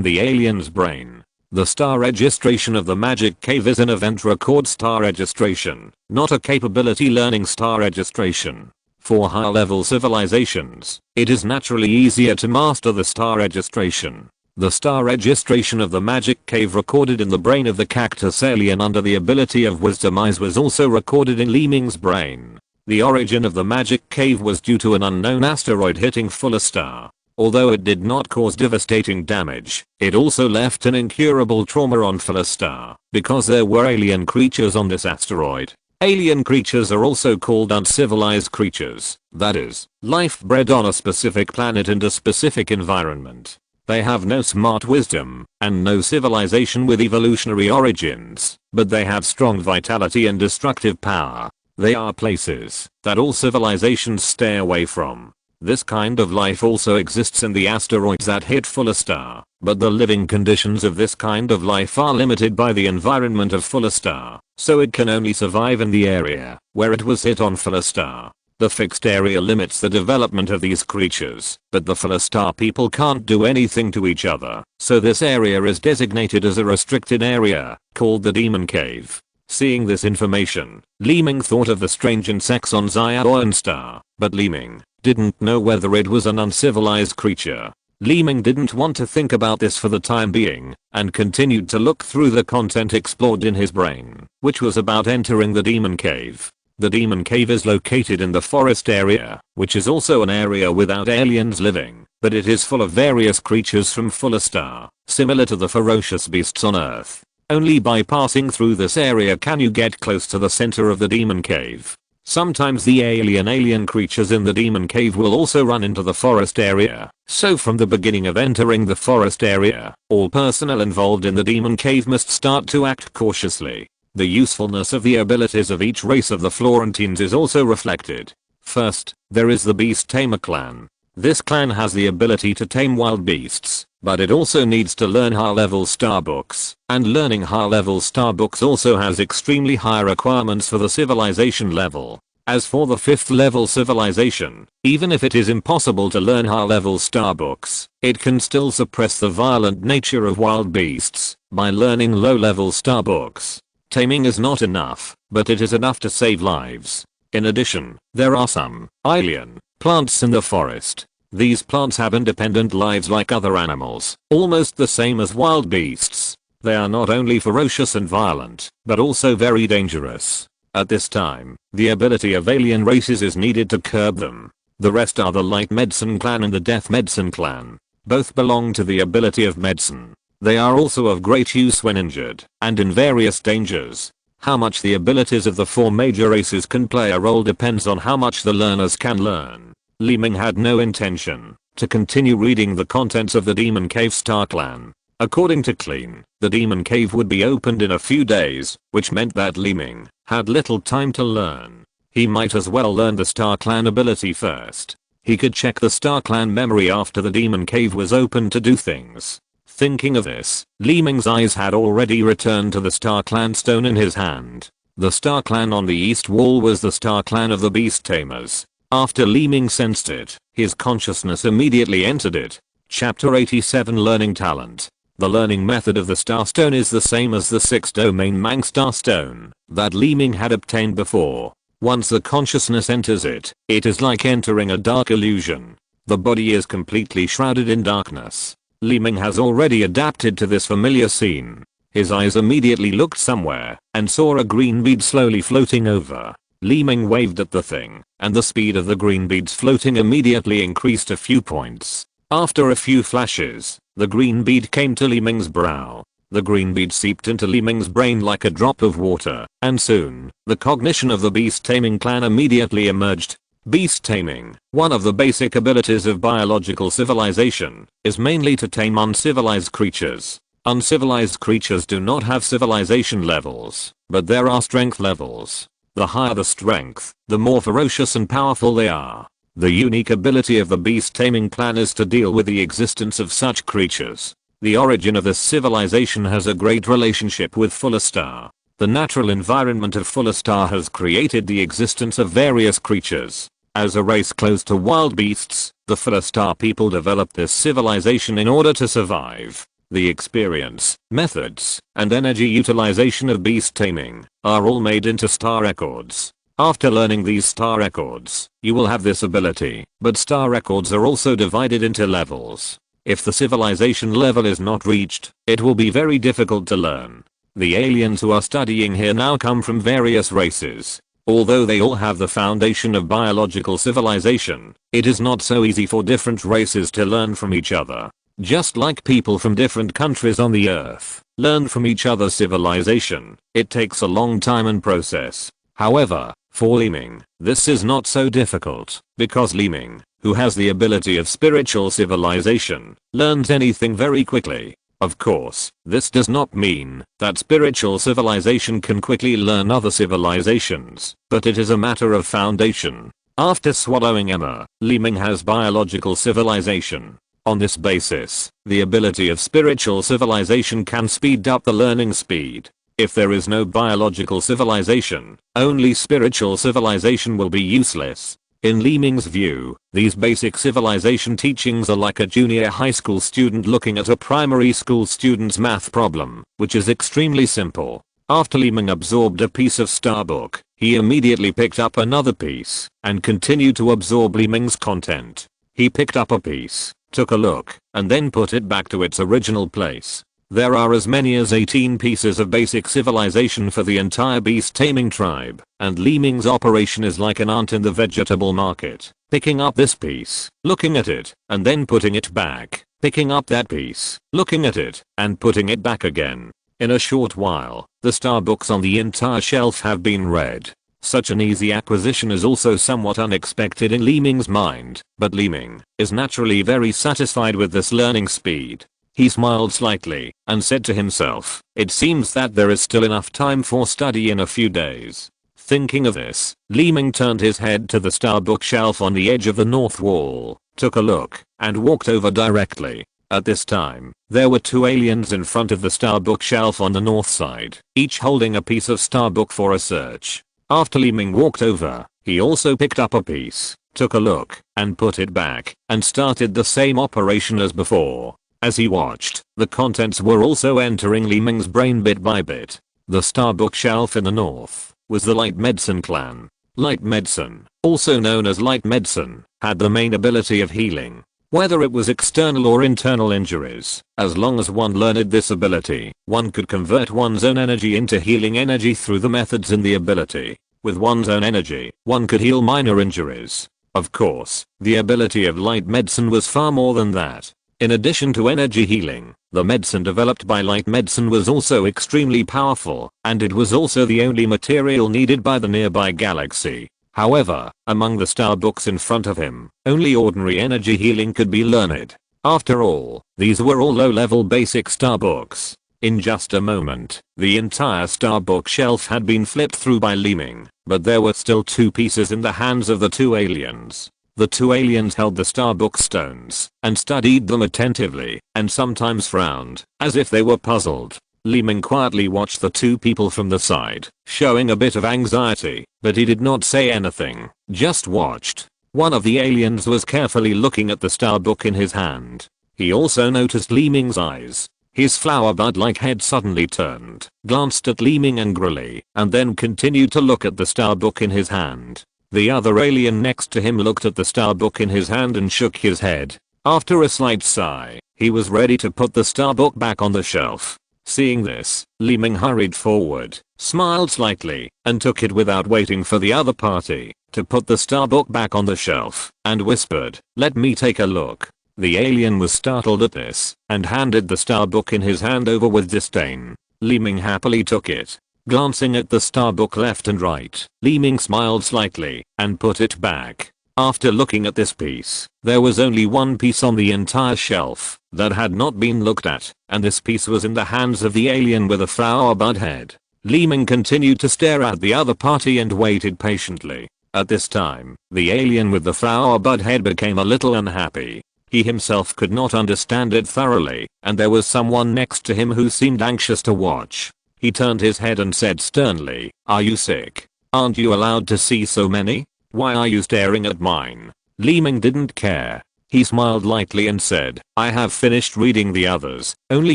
the alien's brain. The star registration of the magic cave is an event record star registration, not a capability learning star registration. For higher level civilizations, it is naturally easier to master the star registration. The star registration of the magic cave recorded in the brain of the cactus alien under the ability of wisdom eyes was also recorded in Li Ming's brain. The origin of the magic cave was due to an unknown asteroid hitting Fuller Star. Although it did not cause devastating damage, it also left an incurable trauma on Fuller Star because there were alien creatures on this asteroid. Alien creatures are also called uncivilized creatures, that is, life bred on a specific planet and a specific environment. They have no smart wisdom and no civilization with evolutionary origins, but they have strong vitality and destructive power. They are places that all civilizations stay away from. This kind of life also exists in the asteroids that hit Fuller Star, but the living conditions of this kind of life are limited by the environment of Fuller Star, so it can only survive in the area where it was hit on Fuller Star. The fixed area limits the development of these creatures, but the Fuller Star people can't do anything to each other, so this area is designated as a restricted area, called the Demon Cave. Seeing this information, Li Ming thought of the strange insects on Xiaoyan Star, but Li Ming didn't know whether it was an uncivilized creature. Li Ming didn't want to think about this for the time being, and continued to look through the content explored in his brain, which was about entering the Demon Cave. The Demon Cave is located in the forest area, which is also an area without aliens living, but it is full of various creatures from Fuller Star, similar to the ferocious beasts on Earth. Only by passing through this area can you get close to the center of the Demon Cave. Sometimes the alien creatures in the Demon Cave will also run into the forest area, so from the beginning of entering the forest area, all personnel involved in the Demon Cave must start to act cautiously. The usefulness of the abilities of each race of the Florentines is also reflected. First, there is the Beast Tamer clan. This clan has the ability to tame wild beasts, but it also needs to learn high-level star books, and learning high-level star books also has extremely high requirements for the civilization level. As for the 5th level civilization, even if it is impossible to learn high-level star books, it can still suppress the violent nature of wild beasts by learning low-level star books. Taming is not enough, but it is enough to save lives. In addition, there are some alien plants in the forest. These plants have independent lives like other animals, almost the same as wild beasts. They are not only ferocious and violent, but also very dangerous. At this time, the ability of alien races is needed to curb them. The rest are the Light Medicine clan and the Death Medicine clan. Both belong to the ability of medicine. They are also of great use when injured, and in various dangers. How much the abilities of the 4 major races can play a role depends on how much the learners can learn. Li Ming had no intention to continue reading the contents of the Demon Cave Star Clan. According to Clean, the Demon Cave would be opened in a few days, which meant that Li Ming had little time to learn. He might as well learn the Star Clan ability first. He could check the Star Clan memory after the Demon Cave was opened to do things. Thinking of this, Li Ming's eyes had already returned to the Star Clan stone in his hand. The Star Clan on the east wall was the Star Clan of the Beast Tamers. After Li Ming sensed it, his consciousness immediately entered it. Chapter 87 Learning Talent. The learning method of the Star Stone is the same as the 6th domain Mang Star Stone that Li Ming had obtained before. Once the consciousness enters it, it is like entering a dark illusion. The body is completely shrouded in darkness. Li Ming has already adapted to this familiar scene. His eyes immediately looked somewhere and saw a green bead slowly floating over. Li Ming waved at the thing, and the speed of the green beads floating immediately increased a few points. After a few flashes, the green bead came to Li Ming's brow. The green bead seeped into Li Ming's brain like a drop of water, and soon, the cognition of the beast taming clan immediately emerged. Beast taming, one of the basic abilities of biological civilization, is mainly to tame uncivilized creatures. Uncivilized creatures do not have civilization levels, but there are strength levels. The higher the strength, the more ferocious and powerful they are. The unique ability of the beast taming clan is to deal with the existence of such creatures. The origin of this civilization has a great relationship with Fuller Star. The natural environment of Fuller Star has created the existence of various creatures. As a race close to wild beasts, the Fuller Star people developed this civilization in order to survive. The experience, methods, and energy utilization of beast taming are all made into star records. After learning these star records, you will have this ability, but star records are also divided into levels. If the civilization level is not reached, it will be very difficult to learn. The aliens who are studying here now come from various races. Although they all have the foundation of biological civilization, it is not so easy for different races to learn from each other. Just like people from different countries on the earth learn from each other's civilization, it takes a long time and process. However, for Li Ming, this is not so difficult, because Li Ming, who has the ability of spiritual civilization, learns anything very quickly. Of course, this does not mean that spiritual civilization can quickly learn other civilizations, but it is a matter of foundation. After swallowing Emma, Li Ming has biological civilization. On this basis, the ability of spiritual civilization can speed up the learning speed. If there is no biological civilization, only spiritual civilization will be useless. In Li Ming's view, these basic civilization teachings are like a junior high school student looking at a primary school student's math problem, which is extremely simple. After Li Ming absorbed a piece of star book, he immediately picked up another piece and continued to absorb Li Ming's content. He picked up a piece, took a look, and then put it back to its original place. There are as many as 18 pieces of basic civilization for the entire beast taming tribe, and Li Ming's operation is like an ant in the vegetable market, picking up this piece, looking at it, and then putting it back, picking up that piece, looking at it, and putting it back again. In a short while, the star books on the entire shelf have been read. Such an easy acquisition is also somewhat unexpected in Li Ming's mind, but Li Ming is naturally very satisfied with this learning speed. He smiled slightly and said to himself, "It seems that there is still enough time for study in a few days." Thinking of this, Li Ming turned his head to the star bookshelf on the edge of the north wall, took a look, and walked over directly. At this time, there were two aliens in front of the star bookshelf on the north side, each holding a piece of star book for a search. After Li Ming walked over, he also picked up a piece, took a look, and put it back, and started the same operation as before. As he watched, the contents were also entering Li Ming's brain bit by bit. The star bookshelf in the north was the Light Medicine clan. Light Medicine, also known as Light Medicine, had the main ability of healing. Whether it was external or internal injuries, as long as one learned this ability, one could convert one's own energy into healing energy through the methods in the ability. With one's own energy, one could heal minor injuries. Of course, the ability of Light Medicine was far more than that. In addition to energy healing, the medicine developed by Light Medicine was also extremely powerful, and it was also the only material needed by the nearby galaxy. However, among the star books in front of him, only ordinary energy healing could be learned. After all, these were all low-level basic star books. In just a moment, the entire star book shelf had been flipped through by Li Ming, but there were still 2 pieces in the hands of the 2 aliens. The 2 aliens held the star book stones and studied them attentively and sometimes frowned, as if they were puzzled. Li Ming quietly watched the 2 people from the side, showing a bit of anxiety, but he did not say anything, just watched. One of the aliens was carefully looking at the star book in his hand. He also noticed Li Ming's eyes. His flower bud-like head suddenly turned, glanced at Li Ming angrily, and then continued to look at the star book in his hand. The other alien next to him looked at the star book in his hand and shook his head. After a slight sigh, he was ready to put the star book back on the shelf. Seeing this, Li Ming hurried forward, smiled slightly, and took it without waiting for the other party to put the star book back on the shelf, and whispered, "Let me take a look." The alien was startled at this, and handed the star book in his hand over with disdain. Li Ming happily took it. Glancing at the star book left and right, Li Ming smiled slightly, and put it back. After looking at this piece, there was only 1 piece on the entire shelf that had not been looked at, and this piece was in the hands of the alien with a flower bud head. Li Ming continued to stare at the other party and waited patiently. At this time, the alien with the flower bud head became a little unhappy. He himself could not understand it thoroughly, and there was someone next to him who seemed anxious to watch. He turned his head and said sternly, "Are you sick? Aren't you allowed to see so many? Why are you staring at mine?" Li Ming didn't care. He smiled lightly and said, "I have finished reading the others, only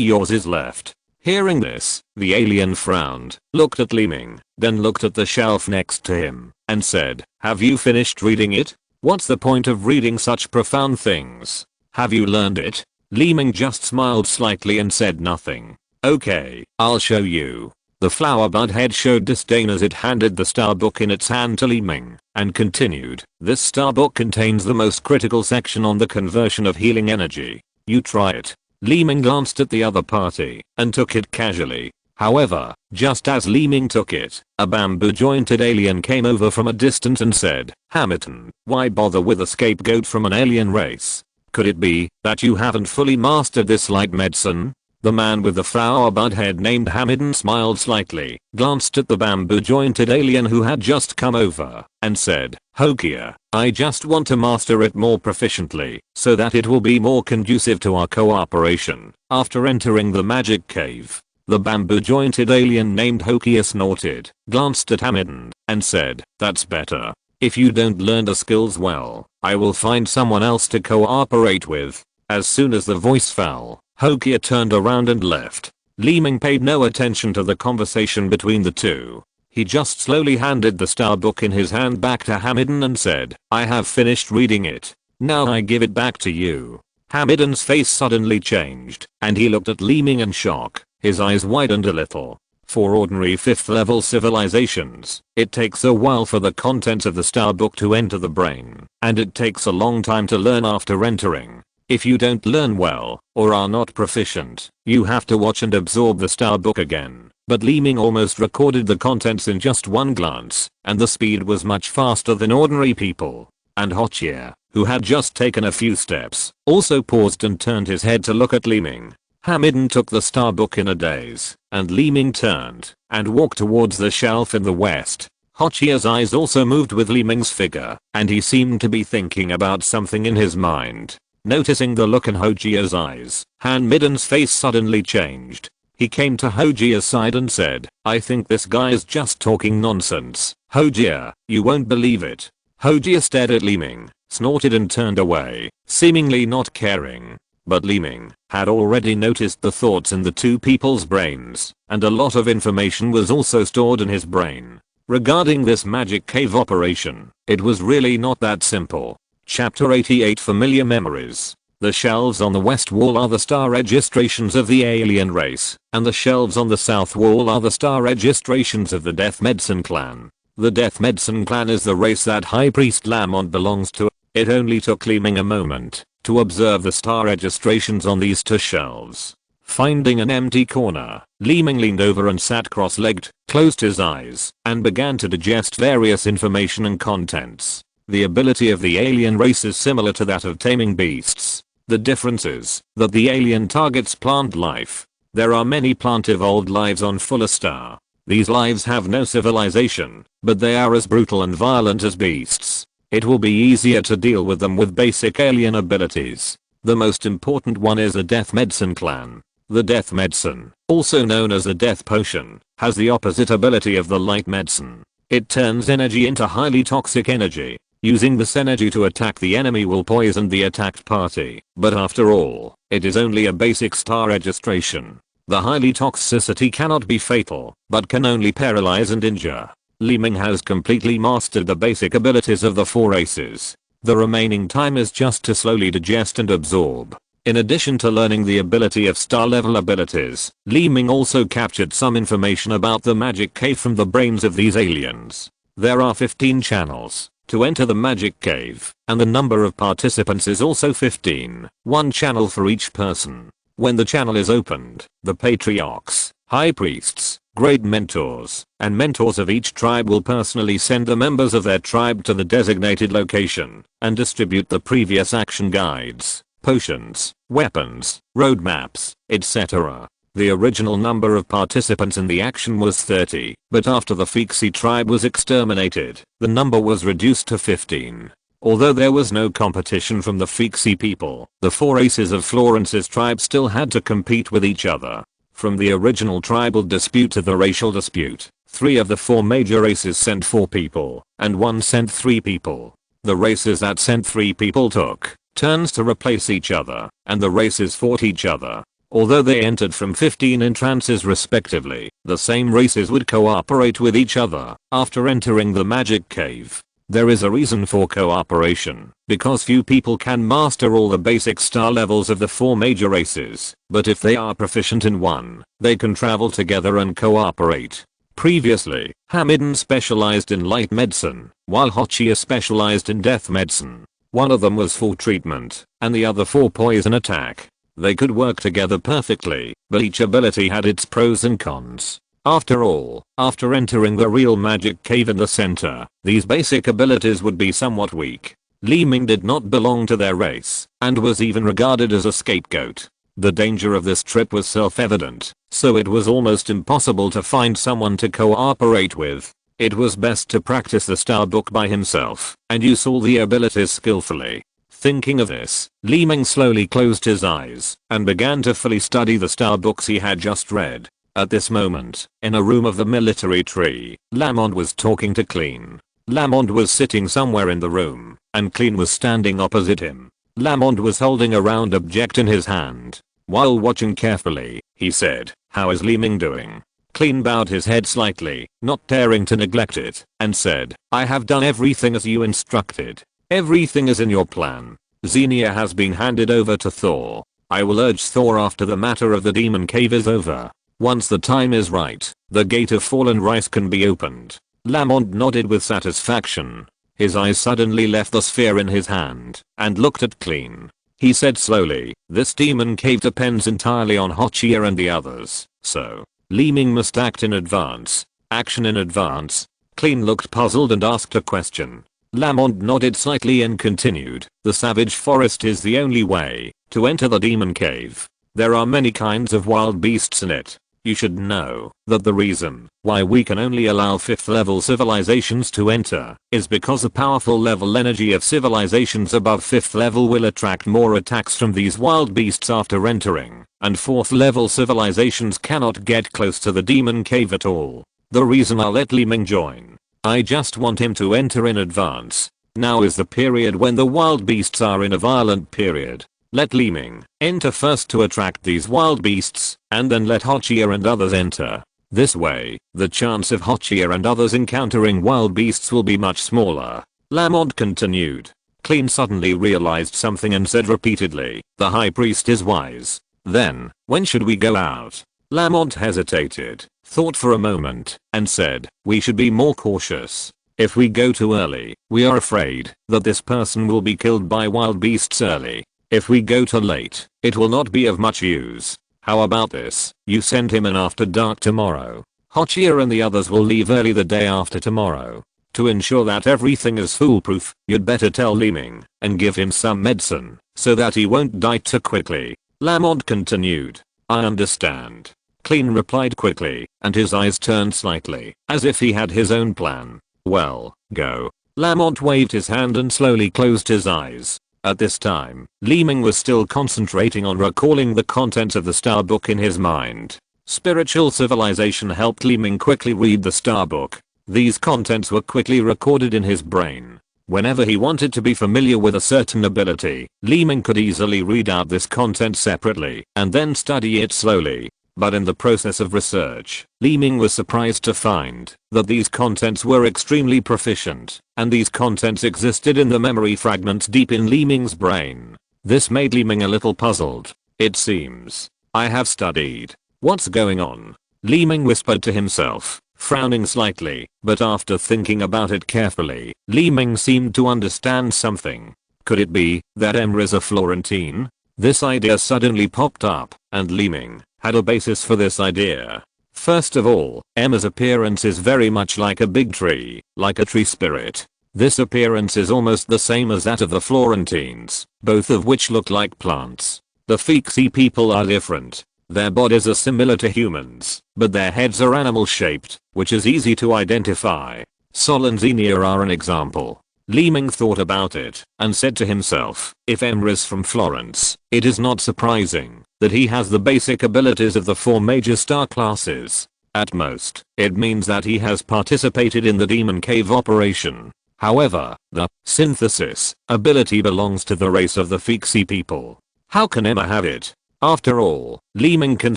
yours is left." Hearing this, the alien frowned, looked at Li Ming, then looked at the shelf next to him, and said, "Have you finished reading it? What's the point of reading such profound things? Have you learned it?" Li Ming just smiled slightly and said nothing. "Okay, I'll show you." The flower bud head showed disdain as it handed the star book in its hand to Li Ming, and continued, "This star book contains the most critical section on the conversion of healing energy. You try it." Li Ming glanced at the other party, and took it casually. However, just as Li Ming took it, a bamboo-jointed alien came over from a distance and said, "Hamilton, why bother with a scapegoat from an alien race? Could it be that you haven't fully mastered this light medicine?" The man with the flower bud head named Hamilton smiled slightly, glanced at the bamboo-jointed alien who had just come over, and said, "Hokia, I just want to master it more proficiently, so that it will be more conducive to our cooperation." After entering the magic cave, the bamboo-jointed alien named Hokia snorted, glanced at Hamilton, and said, "That's better. If you don't learn the skills well, I will find someone else to cooperate with." As soon as the voice fell, Hokia turned around and left. Li Ming paid no attention to the conversation between the 2. He just slowly handed the star book in his hand back to Hamilton and said, "I have finished reading it. Now I give it back to you." Hamilton's face suddenly changed, and he looked at Li Ming in shock. His eyes widened a little. For ordinary 5th level civilizations, it takes a while for the contents of the star book to enter the brain, and it takes a long time to learn after entering. If you don't learn well, or are not proficient, you have to watch and absorb the star book again. But Li Ming almost recorded the contents in just one glance, and the speed was much faster than ordinary people. And Hokia, who had just taken a few steps, also paused and turned his head to look at Li Ming. Hamilton took the star book in a daze, and Li Ming turned and walked towards the shelf in the west. Hochia's eyes also moved with Li Ming's figure, and he seemed to be thinking about something in his mind. Noticing the look in Hojia's eyes, Hamilton's face suddenly changed. He came to Hojia's side and said, "I think this guy is just talking nonsense. Hojia, you won't believe it." Hojia stared at Li Ming, snorted and turned away, seemingly not caring. But Li Ming had already noticed the thoughts in the 2 people's brains, and a lot of information was also stored in his brain. Regarding this magic cave operation, it was really not that simple. Chapter 88 Familiar Memories. The shelves on the west wall are the star registrations of the alien race, and the shelves on the south wall are the star registrations of the Death Medicine clan. The Death Medicine clan is the race that High Priest Lamont belongs to. It only took Li Ming a moment to observe the star registrations on these 2 shelves. Finding an empty corner, Li Ming leaned over and sat cross-legged, closed his eyes, and began to digest various information and contents. The ability of the alien race is similar to that of taming beasts. The difference is that the alien targets plant life. There are many plant-evolved lives on Fuller Star. These lives have no civilization, but they are as brutal and violent as beasts. It will be easier to deal with them with basic alien abilities. The most important one is a death medicine clan. The death medicine, also known as a death potion, has the opposite ability of the light medicine. It turns energy into highly toxic energy. Using this energy to attack the enemy will poison the attacked party, but after all, it is only a basic star registration. The highly toxicity cannot be fatal, but can only paralyze and injure. Li Ming has completely mastered the basic abilities of the 4 races. The remaining time is just to slowly digest and absorb. In addition to learning the ability of star level abilities, Li Ming also captured some information about the magic cave from the brains of these aliens. There are 15 channels to enter the magic cave, and the number of participants is also 15, 1 channel for each person. When the channel is opened, the patriarchs, high priests, great mentors, and mentors of each tribe will personally send the members of their tribe to the designated location and distribute the previous action guides, potions, weapons, roadmaps, etc. The original number of participants in the action was 30, but after the Fixie tribe was exterminated, the number was reduced to 15. Although there was no competition from the Fixie people, the 4 races of Florence's tribe still had to compete with each other. From the original tribal dispute to the racial dispute, 3 of the 4 major races sent 4 people, and 1 sent 3 people. The races that sent 3 people took turns to replace each other, and the races fought each other. Although they entered from 15 entrances respectively, the same races would cooperate with each other after entering the magic cave. There is a reason for cooperation, because few people can master all the basic star levels of the 4 major races, but if they are proficient in one, they can travel together and cooperate. Previously, Hamidon specialized in light medicine, while Hochia specialized in death medicine. One of them was for treatment, and the other for poison attack. They could work together perfectly, but each ability had its pros and cons. After all, after entering the real magic cave in the center, these basic abilities would be somewhat weak. Li Ming did not belong to their race, and was even regarded as a scapegoat. The danger of this trip was self-evident, so it was almost impossible to find someone to cooperate with. It was best to practice the star book by himself, and use all the abilities skillfully. Thinking of this, Li Ming slowly closed his eyes, and began to fully study the star books he had just read. At this moment, in a room of the military tree, Lamond was talking to Clean. Lamond was sitting somewhere in the room, and Clean was standing opposite him. Lamond was holding a round object in his hand. While watching carefully, he said, "How is Li Ming doing?" Clean bowed his head slightly, not daring to neglect it, and said, "I have done everything as you instructed. Everything is in your plan. Xenia has been handed over to Thor. I will urge Thor after the matter of the demon cave is over. Once the time is right, the gate of fallen rice can be opened." Lamond nodded with satisfaction. His eyes suddenly left the sphere in his hand, and looked at Clean. He said slowly, "This demon cave depends entirely on Hochia and the others, so Li Ming must act in advance. Action in advance." Clean looked puzzled and asked a question. Lamond nodded slightly and continued, "The savage forest is the only way to enter the demon cave. There are many kinds of wild beasts in it. You should know that the reason why we can only allow 5th level civilizations to enter is because the powerful level energy of civilizations above 5th level will attract more attacks from these wild beasts after entering, and 4th level civilizations cannot get close to the demon cave at all. The reason I let Li Ming join. I just want him to enter in advance. Now is the period when the wild beasts are in a violent period. Let Li Ming enter first to attract these wild beasts, and then let Hochia and others enter. This way, the chance of Hochia and others encountering wild beasts will be much smaller." Lamond continued. Clean suddenly realized something and said repeatedly, "The high priest is wise. Then, when should we go out?" Lamont hesitated, thought for a moment, and said, "We should be more cautious. If we go too early, we are afraid that this person will be killed by wild beasts early. If we go too late, it will not be of much use. How about this? You send him in after dark tomorrow. Hochia and the others will leave early the day after tomorrow. To ensure that everything is foolproof, you'd better tell Li Ming and give him some medicine so that he won't die too quickly. Lamont continued. I understand. Clean replied quickly, and his eyes turned slightly, as if he had his own plan. Well, go. Lamont waved his hand and slowly closed his eyes. At this time, Li Ming was still concentrating on recalling the contents of the star book in his mind. Spiritual civilization helped Li Ming quickly read the star book. These contents were quickly recorded in his brain. Whenever he wanted to be familiar with a certain ability, Li Ming could easily read out this content separately and then study it slowly. But in the process of research, Li Ming was surprised to find that these contents were extremely proficient, and these contents existed in the memory fragments deep in Li Ming's brain. This made Li Ming a little puzzled. It seems I have studied. What's going on? Li Ming whispered to himself, frowning slightly, but after thinking about it carefully, Li Ming seemed to understand something. Could it be that Emma is a Florentine? This idea suddenly popped up, and Li Ming had a basis for this idea. First of all, Emma's appearance is very much like a big tree, like a tree spirit. This appearance is almost the same as that of the Florentines, both of which look like plants. The Fixie people are different. Their bodies are similar to humans, but their heads are animal shaped, which is easy to identify. Solenzenia are an example. Li Ming thought about it and said to himself, if Emma is from Florence, it is not surprising that he has the basic abilities of the 4 major star classes. At most, it means that he has participated in the Demon Cave operation. However, the synthesis ability belongs to the race of the Fixie people. How can Emma have it? After all, Li Ming can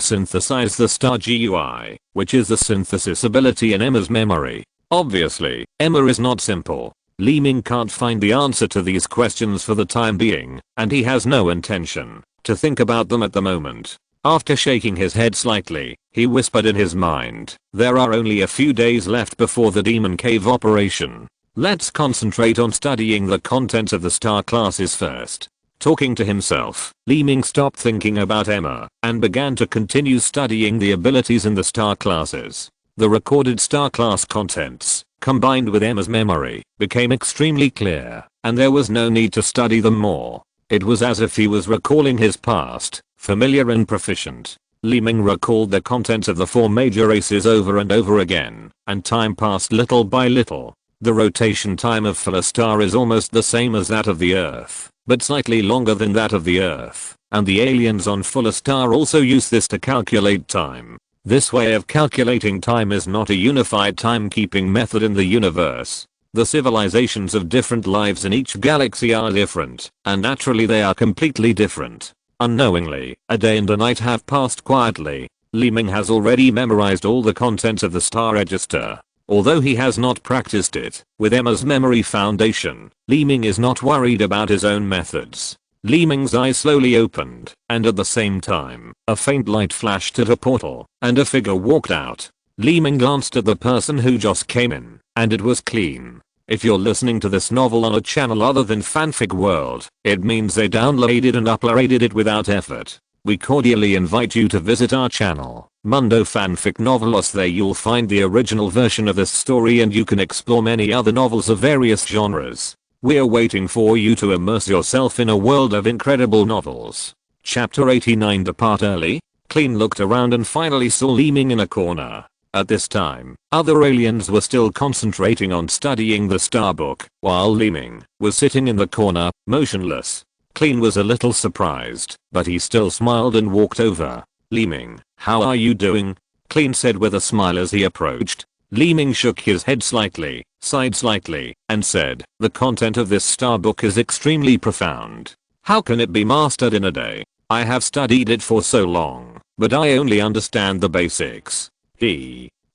synthesize the star GUI, which is the synthesis ability in Emma's memory. Obviously, Emma is not simple. Li Ming can't find the answer to these questions for the time being, and he has no intention to think about them at the moment. After shaking his head slightly, he whispered in his mind, there are only a few days left before the Demon Cave operation. Let's concentrate on studying the contents of the star classes first. Talking to himself, Li Ming stopped thinking about Emma and began to continue studying the abilities in the star classes. The recorded star class contents, combined with Emma's memory, became extremely clear, and there was no need to study them more. It was as if he was recalling his past, familiar and proficient. Li Ming recalled the contents of the 4 major races over and over again, and time passed little by little. The rotation time of Fuller Star is almost the same as that of the Earth, but slightly longer than that of the Earth, and the aliens on Fuller Star also use this to calculate time. This way of calculating time is not a unified timekeeping method in the universe. The civilizations of different lives in each galaxy are different, and naturally they are completely different. Unknowingly, a day and a night have passed quietly. Li Ming has already memorized all the contents of the star register. Although he has not practiced it, with Emma's memory foundation, Li Ming is not worried about his own methods. Li Ming's eyes slowly opened, and at the same time, a faint light flashed at a portal, and a figure walked out. Li Ming glanced at the person who just came in, and it was Clean. If you're listening to this novel on a channel other than Fanfic World, it means they downloaded and uploaded it without effort. We cordially invite you to visit our channel, Mundo Fanfic Novelos. There you'll find the original version of this story and you can explore many other novels of various genres. We're waiting for you to immerse yourself in a world of incredible novels. Chapter 89. Depart early. Clean looked around and finally saw Li Ming in a corner. At this time, other aliens were still concentrating on studying the star book, while Li Ming was sitting in the corner, motionless. Clean was a little surprised, but he still smiled and walked over. Li Ming, how are you doing? Clean said with a smile as he approached. Li Ming shook his head slightly, sighed slightly, and said, the content of this star book is extremely profound. How can it be mastered in a day? I have studied it for so long, but I only understand the basics.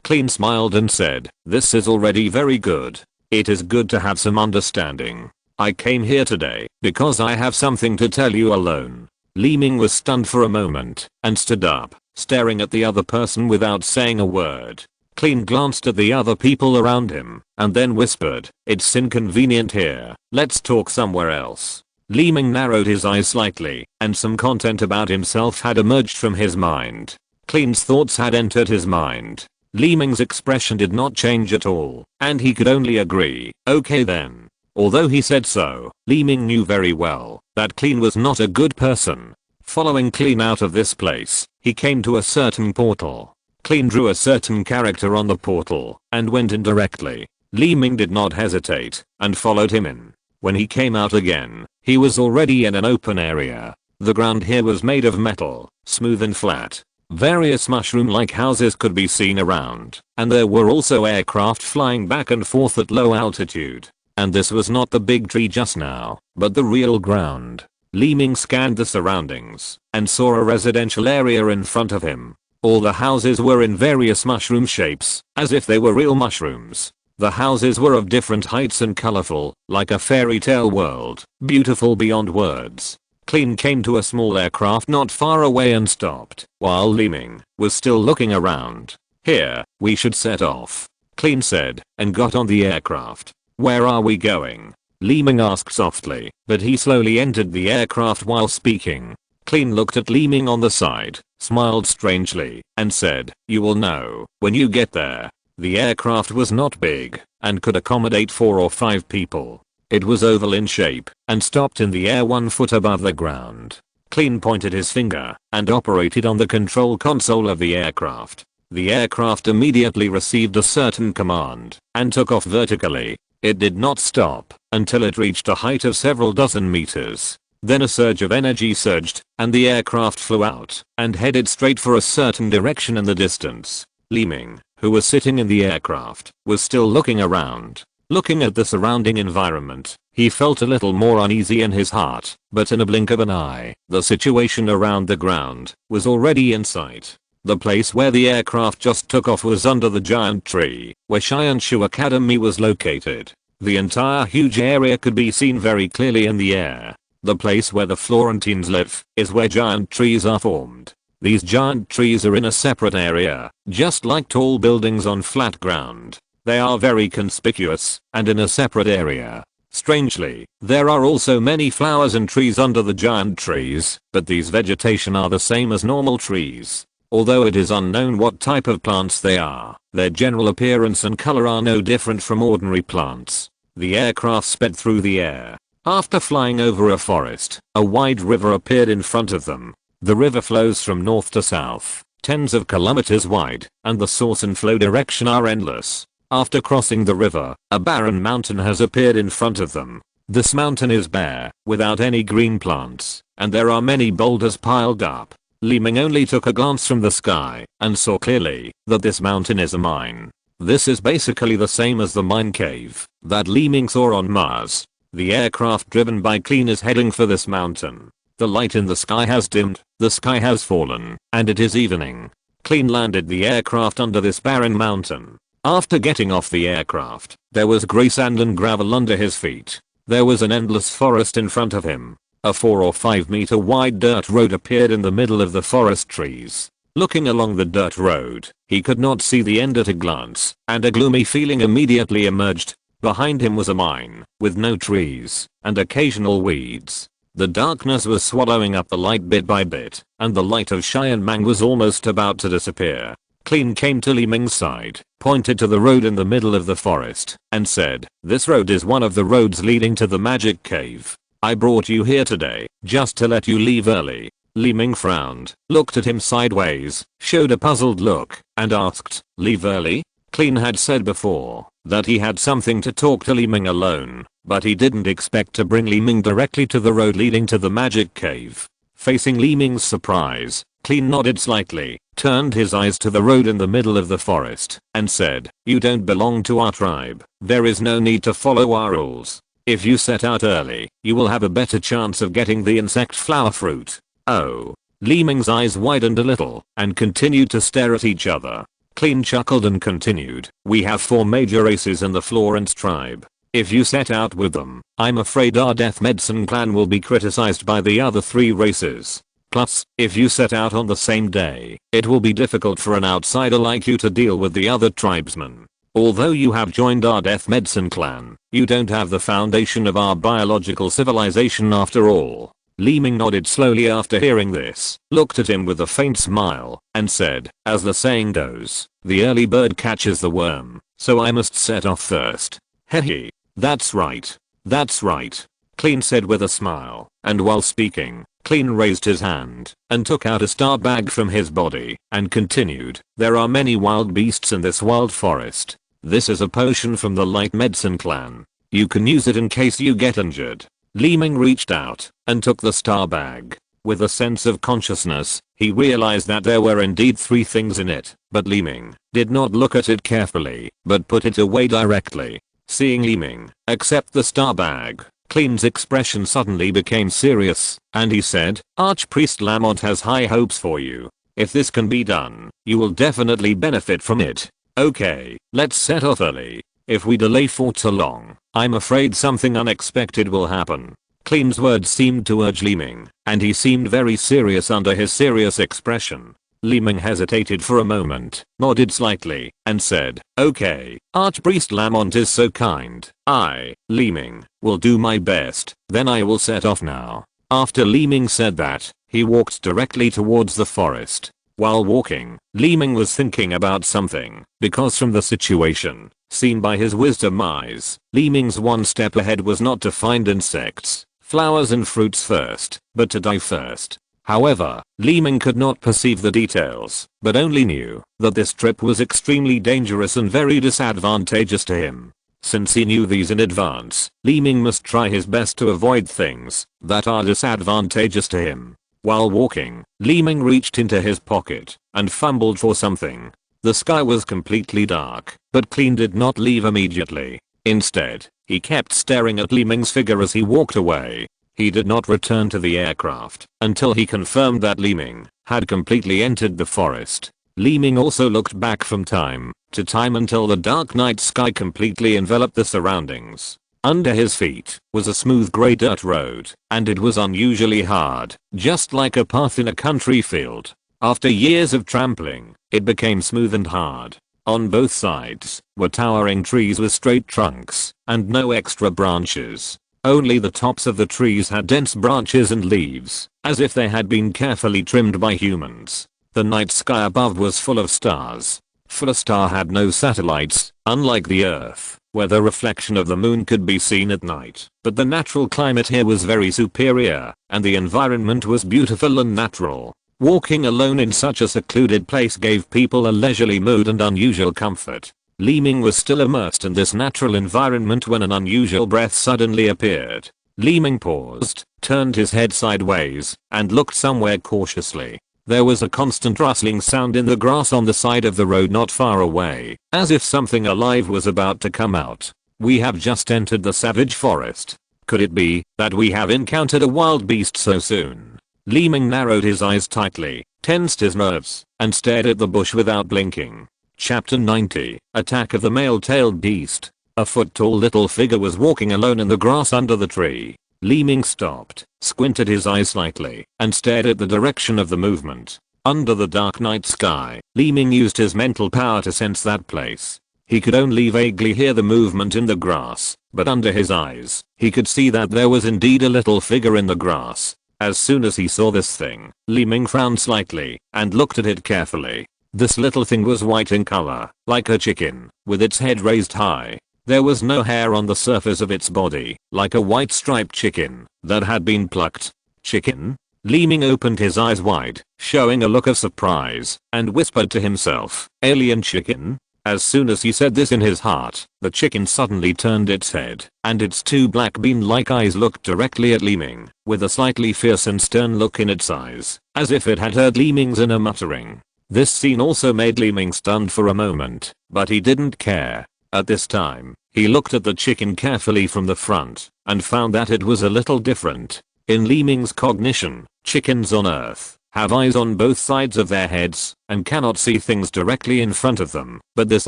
Clean smiled and said, this is already very good. It is good to have some understanding. I came here today because I have something to tell you alone. Li Ming was stunned for a moment and stood up, staring at the other person without saying a word. Clean glanced at the other people around him and then whispered, it's inconvenient here, let's talk somewhere else. Li Ming narrowed his eyes slightly, and some content about himself had emerged from his mind. Clean's thoughts had entered his mind. Li Ming's expression did not change at all, and he could only agree, okay then. Although he said so, Li Ming knew very well that Clean was not a good person. Following Clean out of this place, he came to a certain portal. Clean drew a certain character on the portal and went in directly. Li Ming did not hesitate and followed him in. When he came out again, he was already in an open area. The ground here was made of metal, smooth and flat. Various mushroom-like houses could be seen around, and there were also aircraft flying back and forth at low altitude. And this was not the big tree just now, but the real ground. Li Ming scanned the surroundings and saw a residential area in front of him. All the houses were in various mushroom shapes, as if they were real mushrooms. The houses were of different heights and colorful, like a fairy tale world, beautiful beyond words. Clean came to a small aircraft not far away and stopped, while Li Ming was still looking around. Here, we should set off, Clean said, and got on the aircraft. Where are we going? Li Ming asked softly, but he slowly entered the aircraft while speaking. Clean looked at Li Ming on the side, smiled strangely, and said, you will know when you get there. The aircraft was not big and could accommodate 4 or 5 people. It was oval in shape and stopped in the air 1 foot above the ground. Clean pointed his finger and operated on the control console of the aircraft. The aircraft immediately received a certain command and took off vertically. It did not stop until it reached a height of several dozen meters. Then a surge of energy surged and the aircraft flew out and headed straight for a certain direction in the distance. Li Ming, who was sitting in the aircraft, was still looking around. Looking at the surrounding environment, he felt a little more uneasy in his heart, but in a blink of an eye, the situation around the ground was already in sight. The place where the aircraft just took off was under the giant tree, where Shianshu Academy was located. The entire huge area could be seen very clearly in the air. The place where the Florentines live is where giant trees are formed. These giant trees are in a separate area, just like tall buildings on flat ground. They are very conspicuous and in a separate area. Strangely, there are also many flowers and trees under the giant trees, but these vegetation are the same as normal trees. Although it is unknown what type of plants they are, their general appearance and color are no different from ordinary plants. The aircraft sped through the air. After flying over a forest, a wide river appeared in front of them. The river flows from north to south, tens of kilometers wide, and the source and flow direction are endless. After crossing the river, a barren mountain has appeared in front of them. This mountain is bare, without any green plants, and there are many boulders piled up. Li Ming only took a glance from the sky and saw clearly that this mountain is a mine. This is basically the same as the mine cave that Li Ming saw on Mars. The aircraft driven by Clean is heading for this mountain. The light in the sky has dimmed, the sky has fallen, and it is evening. Clean landed the aircraft under this barren mountain. After getting off the aircraft, there was gray sand and gravel under his feet. There was an endless forest in front of him. A 4 or 5 meter wide dirt road appeared in the middle of the forest trees. Looking along the dirt road, he could not see the end at a glance, and a gloomy feeling immediately emerged. Behind him was a mine, with no trees, and occasional weeds. The darkness was swallowing up the light bit by bit, and the light of Xianmang was almost about to disappear. Clean came to Li Ming's side, pointed to the road in the middle of the forest, and said, "This road is one of the roads leading to the magic cave. I brought you here today, just to let you leave early." Li Ming frowned, looked at him sideways, showed a puzzled look, and asked, "Leave early?" Clean had said before that he had something to talk to Li Ming alone, but he didn't expect to bring Li Ming directly to the road leading to the magic cave. Facing Li Ming's surprise, Clean nodded slightly, turned his eyes to the road in the middle of the forest, and said, "You don't belong to our tribe. There is no need to follow our rules. If you set out early, you will have a better chance of getting the insect flower fruit." Oh. Li Ming's eyes widened a little, and continued to stare at each other. Clean chuckled and continued, "We have 4 major races in the Florence tribe. If you set out with them, I'm afraid our death medicine clan will be criticized by the other 3 races. Plus, if you set out on the same day, it will be difficult for an outsider like you to deal with the other tribesmen. Although you have joined our death medicine clan, you don't have the foundation of our biological civilization after all. Li Ming nodded slowly after hearing this, looked at him with a faint smile, and said, as the saying goes, the early bird catches the worm, so I must set off first. Hehe. That's right. That's right. Clean said with a smile, and while speaking, Clean raised his hand and took out a star bag from his body and continued, there are many wild beasts in this wild forest. This is a potion from the Light Medicine clan. You can use it in case you get injured. Li Ming reached out and took the star bag. With a sense of consciousness, he realized that there were indeed 3 things in it, but Li Ming did not look at it carefully, but put it away directly. Seeing Li Ming accept the star bag, Clean's expression suddenly became serious, and he said, Archpriest Lamont has high hopes for you. If this can be done, you will definitely benefit from it. Okay, let's set off early. If we delay for too long, I'm afraid something unexpected will happen. Clean's words seemed to urge Li Ming, and he seemed very serious under his serious expression. Li Ming hesitated for a moment, nodded slightly, and said, okay, Archpriest Lamont is so kind. I, Li Ming, will do my best, then I will set off now. After Li Ming said that, he walked directly towards the forest. While walking, Li Ming was thinking about something, because from the situation, seen by his wisdom eyes, Li Ming's one step ahead was not to find insects, flowers and fruits first, but to die first. However, Li Ming could not perceive the details, but only knew that this trip was extremely dangerous and very disadvantageous to him. Since he knew these in advance, Li Ming must try his best to avoid things that are disadvantageous to him. While walking, Li Ming reached into his pocket and fumbled for something. The sky was completely dark, but Clean did not leave immediately. Instead, he kept staring at Li Ming's figure as he walked away. He did not return to the aircraft until he confirmed that Li Ming had completely entered the forest. Li Ming also looked back from time to time until the dark night sky completely enveloped the surroundings. Under his feet was a smooth grey dirt road, and it was unusually hard, just like a path in a country field. After years of trampling, it became smooth and hard. On both sides were towering trees with straight trunks and no extra branches. Only the tops of the trees had dense branches and leaves, as if they had been carefully trimmed by humans. The night sky above was full of stars. For a star had no satellites, unlike the Earth, where the reflection of the moon could be seen at night. But the natural climate here was very superior, and the environment was beautiful and natural. Walking alone in such a secluded place gave people a leisurely mood and unusual comfort. Li Ming was still immersed in this natural environment when an unusual breath suddenly appeared. Li Ming paused, turned his head sideways, and looked somewhere cautiously. There was a constant rustling sound in the grass on the side of the road not far away, as if something alive was about to come out. We have just entered the savage forest. Could it be that we have encountered a wild beast so soon? Li Ming narrowed his eyes tightly, tensed his nerves, and stared at the bush without blinking. Chapter 90, Attack of the Male-Tailed Beast. A foot-tall little figure was walking alone in the grass under the tree. Li Ming stopped, squinted his eyes slightly, and stared at the direction of the movement. Under the dark night sky, Li Ming used his mental power to sense that place. He could only vaguely hear the movement in the grass, but under his eyes, he could see that there was indeed a little figure in the grass. As soon as he saw this thing, Li Ming frowned slightly, and looked at it carefully. This little thing was white in color, like a chicken, with its head raised high. There was no hair on the surface of its body, like a white striped chicken that had been plucked. Chicken? Li Ming opened his eyes wide, showing a look of surprise, and whispered to himself, alien chicken? As soon as he said this in his heart, the chicken suddenly turned its head, and its 2 black bean-like eyes looked directly at Li Ming, with a slightly fierce and stern look in its eyes, as if it had heard Li Ming's inner muttering. This scene also made Li Ming stunned for a moment, but he didn't care. At this time, he looked at the chicken carefully from the front, and found that it was a little different. In Li Ming's cognition, chickens on Earth have eyes on both sides of their heads, and cannot see things directly in front of them, but this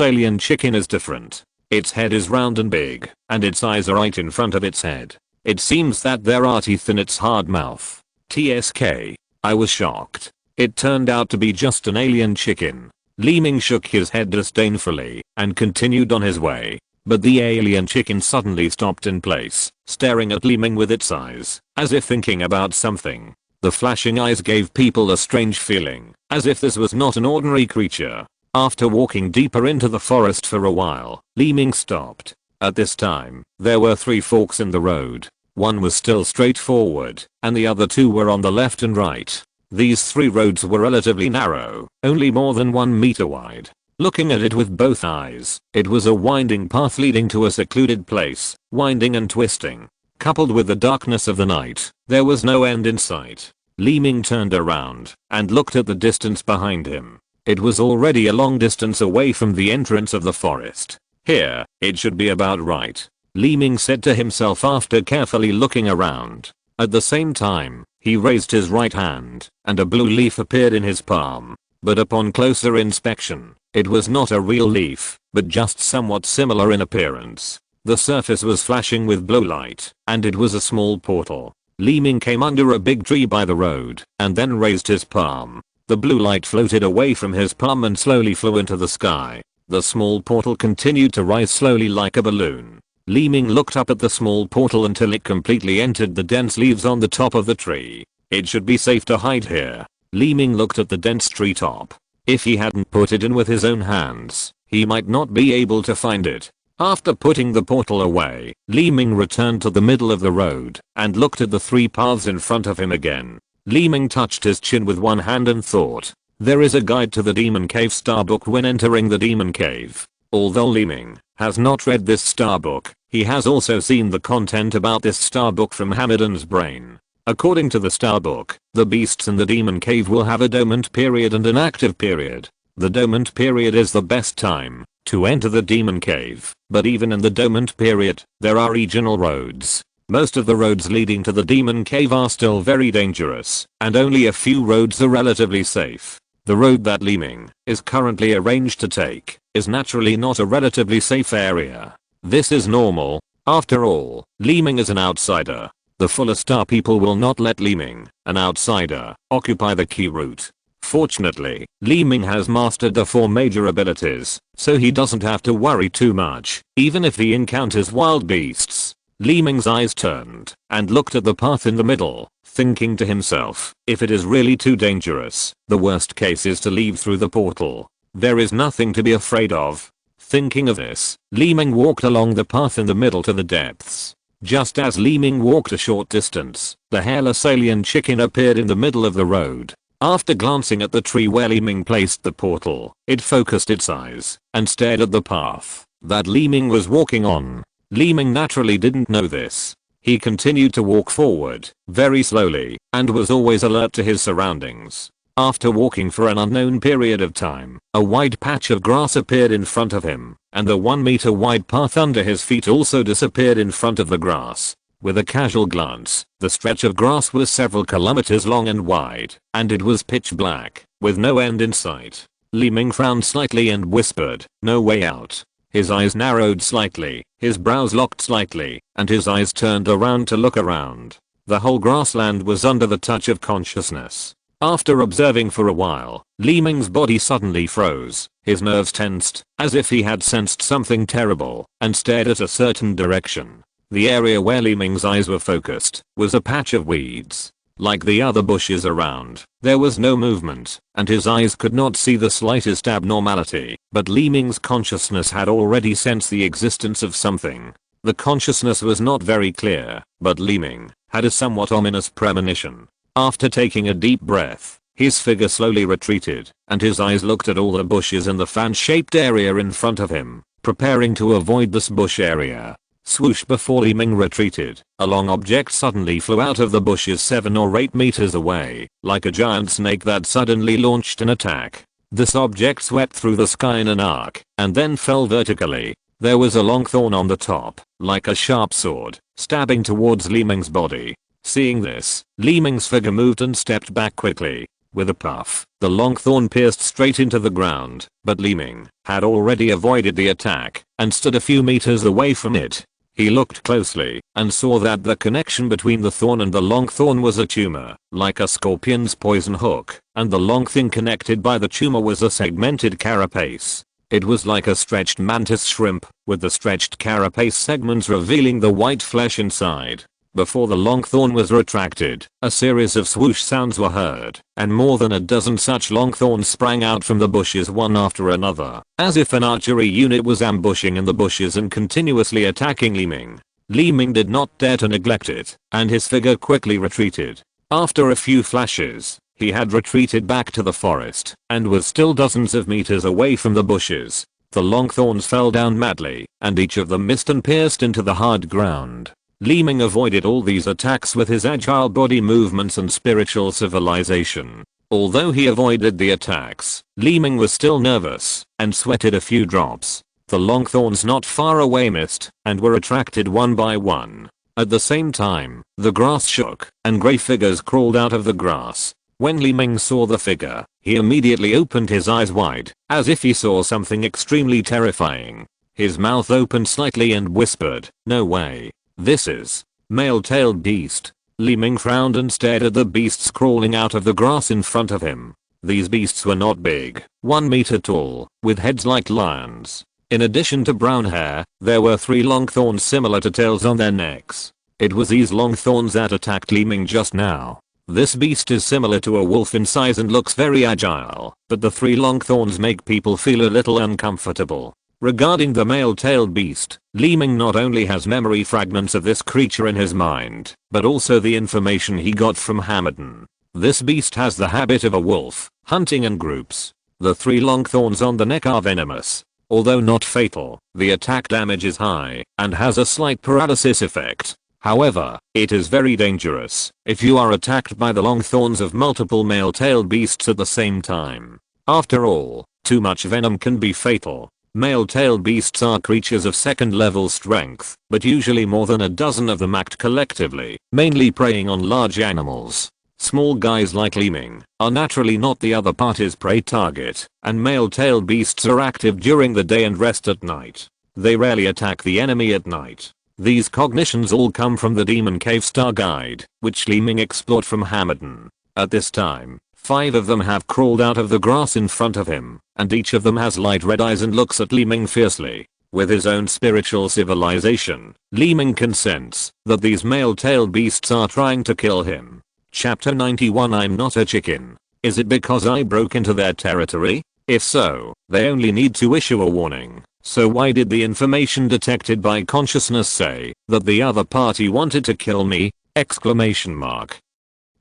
alien chicken is different. Its head is round and big, and its eyes are right in front of its head. It seems that there are teeth in its hard mouth. TSK. I was shocked. It turned out to be just an alien chicken. Li Ming shook his head disdainfully and continued on his way. But the alien chicken suddenly stopped in place, staring at Li Ming with its eyes, as if thinking about something. The flashing eyes gave people a strange feeling, as if this was not an ordinary creature. After walking deeper into the forest for a while, Li Ming stopped. At this time, there were 3 forks in the road. One was still straight forward, and the other 2 were on the left and right. These 3 roads were relatively narrow, only more than 1 meter wide. Looking at it with both eyes, it was a winding path leading to a secluded place, winding and twisting. Coupled with the darkness of the night, there was no end in sight. Li Ming turned around and looked at the distance behind him. It was already a long distance away from the entrance of the forest. Here, it should be about right, Li Ming said to himself after carefully looking around. At the same time, he raised his right hand, and a blue leaf appeared in his palm. But upon closer inspection, it was not a real leaf, but just somewhat similar in appearance. The surface was flashing with blue light, and it was a small portal. Li Ming came under a big tree by the road, and then raised his palm. The blue light floated away from his palm and slowly flew into the sky. The small portal continued to rise slowly like a balloon. Li Ming looked up at the small portal until it completely entered the dense leaves on the top of the tree. It should be safe to hide here. Li Ming looked at the dense tree top. If he hadn't put it in with his own hands, he might not be able to find it. After putting the portal away, Li Ming returned to the middle of the road and looked at the 3 paths in front of him again. Li Ming touched his chin with one hand and thought, there is a guide to the Demon Cave star book when entering the Demon Cave. Although Li Ming has not read this star book, he has also seen the content about this star book from Hamadan's brain. According to the star book, the beasts in the Demon Cave will have a dormant period and an active period. The dormant period is the best time to enter the Demon Cave, but even in the dormant period, there are regional roads. Most of the roads leading to the Demon Cave are still very dangerous, and only a few roads are relatively safe. The road that Li Ming is currently arranged to take is naturally not a relatively safe area. This is normal. After all, Li Ming is an outsider. The fuller star people will not let Li Ming, an outsider, occupy the key route. Fortunately, Li Ming has mastered the 4 major abilities, so he doesn't have to worry too much, even if he encounters wild beasts. Li Ming's eyes turned and looked at the path in the middle, thinking to himself, if it is really too dangerous, the worst case is to leave through the portal. There is nothing to be afraid of. Thinking of this, Li Ming walked along the path in the middle to the depths. Just as Li Ming walked a short distance, the hairless alien chicken appeared in the middle of the road. After glancing at the tree where Li Ming placed the portal, it focused its eyes and stared at the path that Li Ming was walking on. Li Ming naturally didn't know this. He continued to walk forward, very slowly, and was always alert to his surroundings. After walking for an unknown period of time, a wide patch of grass appeared in front of him, and the 1 meter wide path under his feet also disappeared in front of the grass. With a casual glance, the stretch of grass was several kilometers long and wide, and it was pitch black, with no end in sight. Li Ming frowned slightly and whispered, "No way out." His eyes narrowed slightly, his brows locked slightly, and his eyes turned around to look around. The whole grassland was under the touch of consciousness. After observing for a while, Li Ming's body suddenly froze, his nerves tensed, as if he had sensed something terrible, and stared at a certain direction. The area where Li Ming's eyes were focused was a patch of weeds. Like the other bushes around, there was no movement, and his eyes could not see the slightest abnormality, but Li Ming's consciousness had already sensed the existence of something. The consciousness was not very clear, but Li Ming had a somewhat ominous premonition. After taking a deep breath, his figure slowly retreated, and his eyes looked at all the bushes in the fan-shaped area in front of him, preparing to avoid this bush area. Swoosh! Before Li Ming retreated, a long object suddenly flew out of the bushes 7 or 8 meters away, like a giant snake that suddenly launched an attack. This object swept through the sky in an arc, and then fell vertically. There was a long thorn on the top, like a sharp sword, stabbing towards Li Ming's body. Seeing this, Li Ming's figure moved and stepped back quickly. With a puff, the long thorn pierced straight into the ground, but Li Ming had already avoided the attack, and stood a few meters away from it. He looked closely and saw that the connection between the thorn and the long thorn was a tumor, like a scorpion's poison hook, and the long thing connected by the tumor was a segmented carapace. It was like a stretched mantis shrimp, with the stretched carapace segments revealing the white flesh inside. Before the long thorn was retracted, a series of swoosh sounds were heard, and more than a dozen such long thorns sprang out from the bushes one after another, as if an archery unit was ambushing in the bushes and continuously attacking Li Ming. Li Ming did not dare to neglect it, and his figure quickly retreated. After a few flashes, he had retreated back to the forest, and was still dozens of meters away from the bushes. The long thorns fell down madly, and each of them missed and pierced into the hard ground. Li Ming avoided all these attacks with his agile body movements and spiritual civilization. Although he avoided the attacks, Li Ming was still nervous and sweated a few drops. The long thorns not far away missed and were attracted one by one. At the same time, the grass shook and grey figures crawled out of the grass. When Li Ming saw the figure, he immediately opened his eyes wide, as if he saw something extremely terrifying. His mouth opened slightly and whispered, "No way. This is male-tailed beast." Li Ming frowned and stared at the beasts crawling out of the grass in front of him. These beasts were not big, 1 meter tall, with heads like lions. In addition to brown hair, there were 3 long thorns similar to tails on their necks. It was these long thorns that attacked Li Ming just now. This beast is similar to a wolf in size and looks very agile, but the 3 long thorns make people feel a little uncomfortable. Regarding the male-tailed beast, Li Ming not only has memory fragments of this creature in his mind, but also the information he got from Hamadan. This beast has the habit of a wolf, hunting in groups. The 3 long thorns on the neck are venomous. Although not fatal, the attack damage is high and has a slight paralysis effect. However, it is very dangerous if you are attacked by the long thorns of multiple male-tailed beasts at the same time. After all, too much venom can be fatal. Male-tailed beasts are creatures of second-level strength, but usually more than a dozen of them act collectively, mainly preying on large animals. Small guys like Li Ming are naturally not the other party's prey target, and male-tailed beasts are active during the day and rest at night. They rarely attack the enemy at night. These cognitions all come from the Demon Cave Star Guide, which Li Ming explored from Hamadan. At this time, 5 of them have crawled out of the grass in front of him, and each of them has light red eyes and looks at Li Ming fiercely. With his own spiritual civilization, Li Ming can sense that these male-tailed beasts are trying to kill him. Chapter 91. I'm not a chicken. Is it because I broke into their territory? If so, they only need to issue a warning. So why did the information detected by consciousness say that the other party wanted to kill me? Exclamation mark.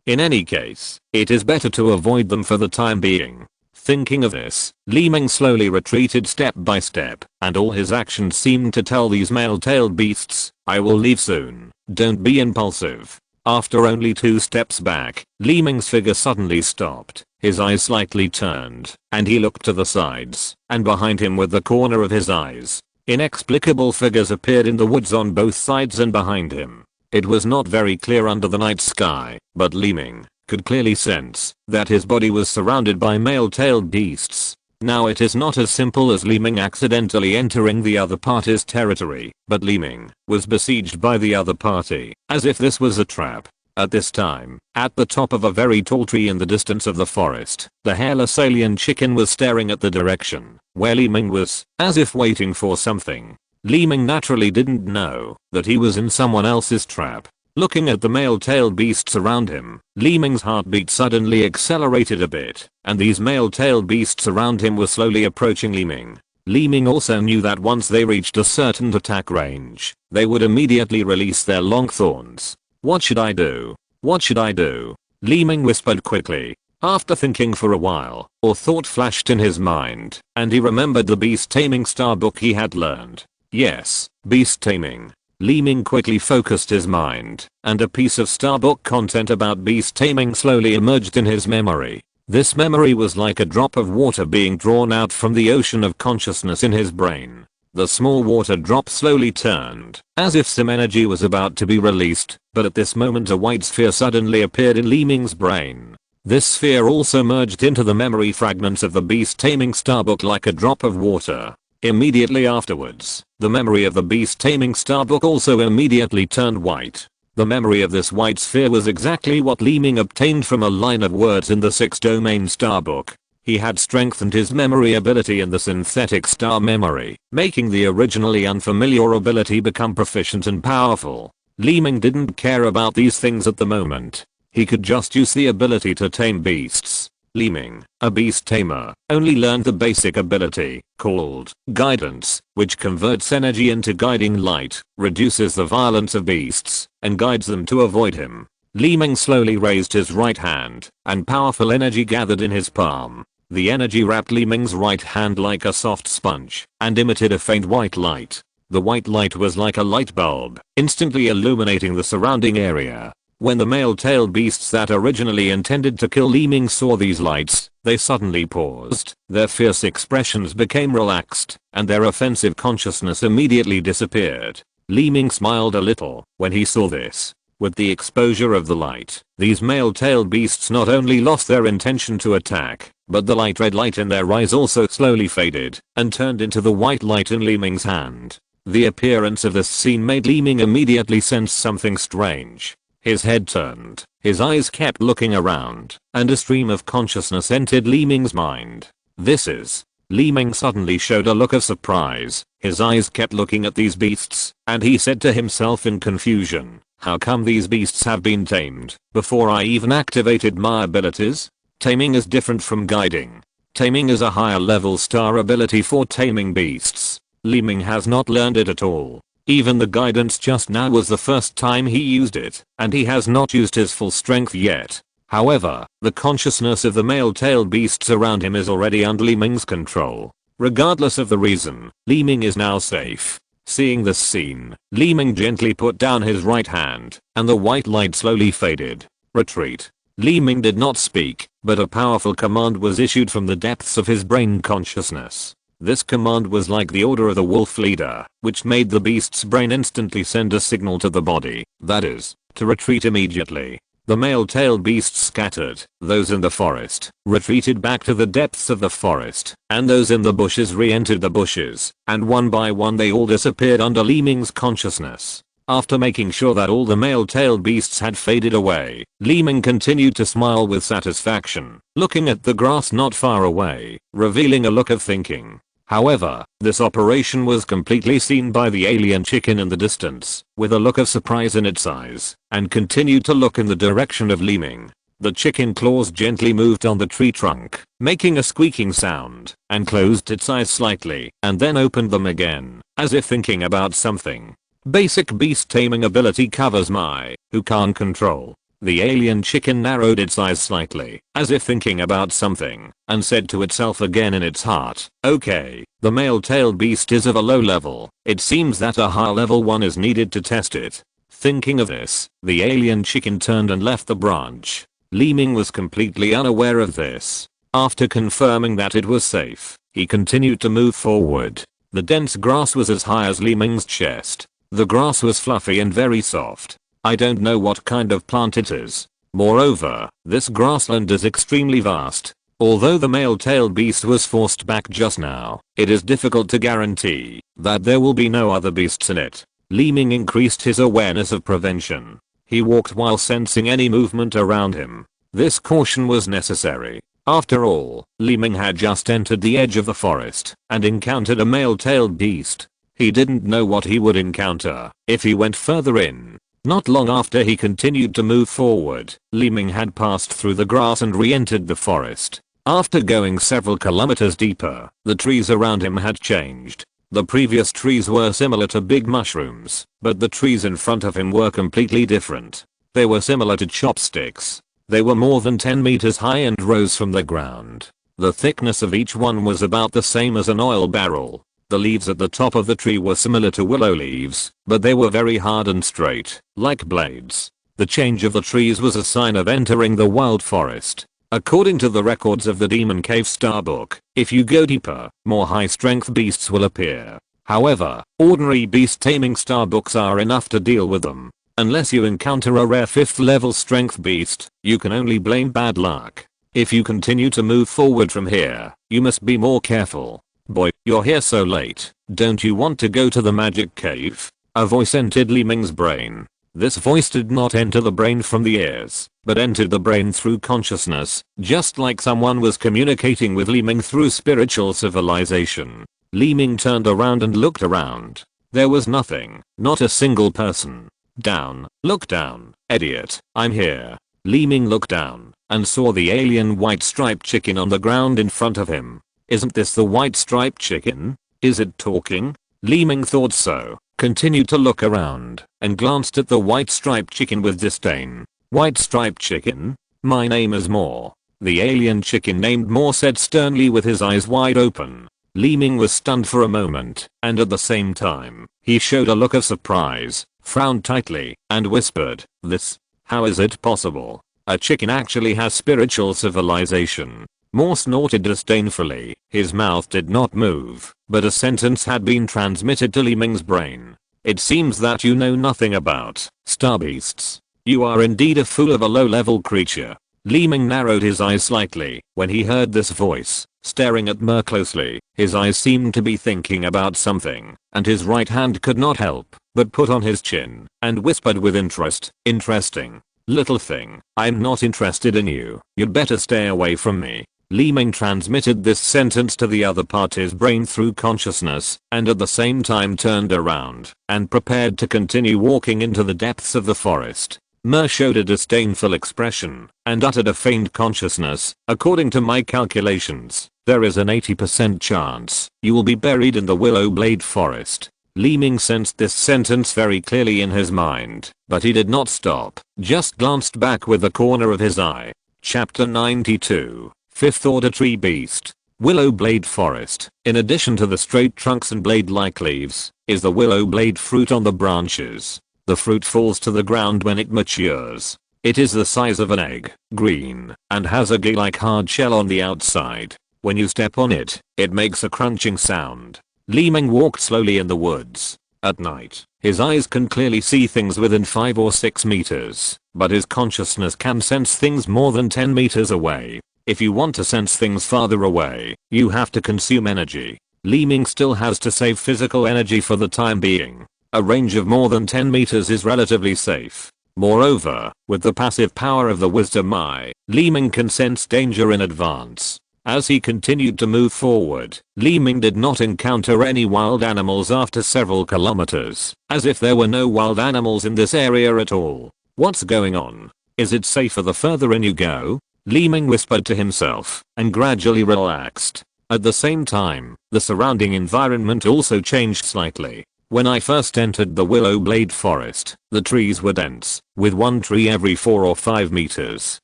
In any case, it is better to avoid them for the time being. Thinking of this, Li Ming slowly retreated step by step, and all his actions seemed to tell these male-tailed beasts, "I will leave soon. Don't be impulsive." After only 2 steps back, Li Ming's figure suddenly stopped. His eyes slightly turned, and he looked to the sides, and behind him with the corner of his eyes. Inexplicable figures appeared in the woods on both sides and behind him. It was not very clear under the night sky, but Li Ming could clearly sense that his body was surrounded by male-tailed beasts. Now it is not as simple as Li Ming accidentally entering the other party's territory, but Li Ming was besieged by the other party, as if this was a trap. At this time, at the top of a very tall tree in the distance of the forest, the hairless alien chicken was staring at the direction where Li Ming was, as if waiting for something. Li Ming naturally didn't know that he was in someone else's trap. Looking at the male-tailed beasts around him, Li Ming's heartbeat suddenly accelerated a bit, and these male-tailed beasts around him were slowly approaching Li Ming. Li Ming also knew that once they reached a certain attack range, they would immediately release their long thorns. What should I do? What should I do? Li Ming whispered quickly. After thinking for a while, a thought flashed in his mind, and he remembered the beast taming star book he had learned. Yes, beast taming. Li Ming quickly focused his mind, and a piece of star book content about beast taming slowly emerged in his memory. This memory was like a drop of water being drawn out from the ocean of consciousness in his brain. The small water drop slowly turned, as if some energy was about to be released, but at this moment a white sphere suddenly appeared in Li Ming's brain. This sphere also merged into the memory fragments of the beast taming star book like a drop of water. Immediately afterwards, the memory of the beast taming star book also immediately turned white. The memory of this white sphere was exactly what Li Ming obtained from a line of words in the 6-domain star book. He had strengthened his memory ability in the synthetic star memory, making the originally unfamiliar ability become proficient and powerful. Li Ming didn't care about these things at the moment. He could just use the ability to tame beasts. Li Ming, a beast tamer, only learned the basic ability, called guidance, which converts energy into guiding light, reduces the violence of beasts, and guides them to avoid him. Li Ming slowly raised his right hand, and powerful energy gathered in his palm. The energy wrapped Li Ming's right hand like a soft sponge, and emitted a faint white light. The white light was like a light bulb, instantly illuminating the surrounding area. When the male-tailed beasts that originally intended to kill Li Ming saw these lights, they suddenly paused, their fierce expressions became relaxed, and their offensive consciousness immediately disappeared. Li Ming smiled a little when he saw this. With the exposure of the light, these male-tailed beasts not only lost their intention to attack, but the light red light in their eyes also slowly faded, and turned into the white light in Li Ming's hand. The appearance of this scene made Li Ming immediately sense something strange. His head turned, his eyes kept looking around, and a stream of consciousness entered Li Ming's mind. This is. Li Ming suddenly showed a look of surprise, his eyes kept looking at these beasts, and he said to himself in confusion, how come these beasts have been tamed before I even activated my abilities? Taming is different from guiding. Taming is a higher level star ability for taming beasts. Li Ming has not learned it at all. Even the guidance just now was the first time he used it, and he has not used his full strength yet. However, the consciousness of the male-tailed beasts around him is already under Li Ming's control. Regardless of the reason, Li Ming is now safe. Seeing this scene, Li Ming gently put down his right hand, and the white light slowly faded. Retreat. Li Ming did not speak, but a powerful command was issued from the depths of his brain consciousness. This command was like the order of the wolf leader, which made the beast's brain instantly send a signal to the body, that is, to retreat immediately. The male-tailed beasts scattered, those in the forest retreated back to the depths of the forest, and those in the bushes re-entered the bushes, and one by one they all disappeared under Li Ming's consciousness. After making sure that all the male-tailed beasts had faded away, Li Ming continued to smile with satisfaction, looking at the grass not far away, revealing a look of thinking. However, this operation was completely seen by the alien chicken in the distance, with a look of surprise in its eyes, and continued to look in the direction of Li Ming. The chicken claws gently moved on the tree trunk, making a squeaking sound, and closed its eyes slightly, and then opened them again, as if thinking about something. Basic beast taming ability covers my, who can't control. The alien chicken narrowed its eyes slightly, as if thinking about something, and said to itself again in its heart, okay, the male-tailed beast is of a low level, it seems that a higher level one is needed to test it. Thinking of this, the alien chicken turned and left the branch. Li Ming was completely unaware of this. After confirming that it was safe, he continued to move forward. The dense grass was as high as Li Ming's chest. The grass was fluffy and very soft. I don't know what kind of plant it is. Moreover, this grassland is extremely vast. Although the male-tailed beast was forced back just now, it is difficult to guarantee that there will be no other beasts in it. Li Ming increased his awareness of prevention. He walked while sensing any movement around him. This caution was necessary. After all, Li Ming had just entered the edge of the forest and encountered a male-tailed beast. He didn't know what he would encounter if he went further in. Not long after he continued to move forward, Li Ming had passed through the grass and re-entered the forest. After going several kilometers deeper, the trees around him had changed. The previous trees were similar to big mushrooms, but the trees in front of him were completely different. They were similar to chopsticks. They were more than 10 meters high and rose from the ground. The thickness of each one was about the same as an oil barrel. The leaves at the top of the tree were similar to willow leaves, but they were very hard and straight, like blades. The change of the trees was a sign of entering the wild forest. According to the records of the Demon Cave Star Book, if you go deeper, more high-strength beasts will appear. However, ordinary beast taming star books are enough to deal with them. Unless you encounter a rare 5th level strength beast, you can only blame bad luck. If you continue to move forward from here, you must be more careful. Boy, you're here so late. Don't you want to go to the magic cave? A voice entered Li Ming's brain. This voice did not enter the brain from the ears, but entered the brain through consciousness, just like someone was communicating with Li Ming through spiritual civilization. Li Ming turned around and looked around. There was nothing, not a single person. Down, look down, idiot, I'm here. Li Ming looked down and saw the alien white striped chicken on the ground in front of him. Isn't this the white striped chicken? Is it talking? Li Ming thought so, continued to look around, and glanced at the white striped chicken with disdain. White striped chicken? My name is Moore. The alien chicken named Moore said sternly with his eyes wide open. Li Ming was stunned for a moment, and at the same time, he showed a look of surprise, frowned tightly, and whispered, "This? How is it possible? A chicken actually has spiritual civilization." Moore snorted disdainfully. His mouth did not move, but a sentence had been transmitted to Li Ming's brain. "It seems that you know nothing about star beasts. You are indeed a fool of a low-level creature." Li Ming narrowed his eyes slightly when he heard this voice, staring at Moore closely. His eyes seemed to be thinking about something, and his right hand could not help but put on his chin and whispered with interest, "Interesting. Little thing, I'm not interested in you. You'd better stay away from me." Li Ming transmitted this sentence to the other party's brain through consciousness, and at the same time turned around and prepared to continue walking into the depths of the forest. Moore showed a disdainful expression and uttered a feigned consciousness. "According to my calculations, there is an 80% chance you will be buried in the willow blade forest." Li Ming sensed this sentence very clearly in his mind, but he did not stop, just glanced back with the corner of his eye. Chapter 92. Fifth Order Tree Beast. Willow blade forest. In addition to the straight trunks and blade-like leaves, is the willow blade fruit on the branches. The fruit falls to the ground when it matures. It is the size of an egg, green, and has a gay-like hard shell on the outside. When you step on it, it makes a crunching sound. Li Ming walked slowly in the woods. At night, his eyes can clearly see things within 5 or 6 meters, but his consciousness can sense things more than 10 meters away. If you want to sense things farther away, you have to consume energy. Li Ming still has to save physical energy for the time being. A range of more than 10 meters is relatively safe. Moreover, with the passive power of the wisdom eye, Li Ming can sense danger in advance. As he continued to move forward, Li Ming did not encounter any wild animals after several kilometers, as if there were no wild animals in this area at all. What's going on? Is it safer the further in you go? Li Ming whispered to himself, and gradually relaxed. At the same time, the surrounding environment also changed slightly. When I first entered the willow blade forest, the trees were dense, with one tree every 4 or 5 meters.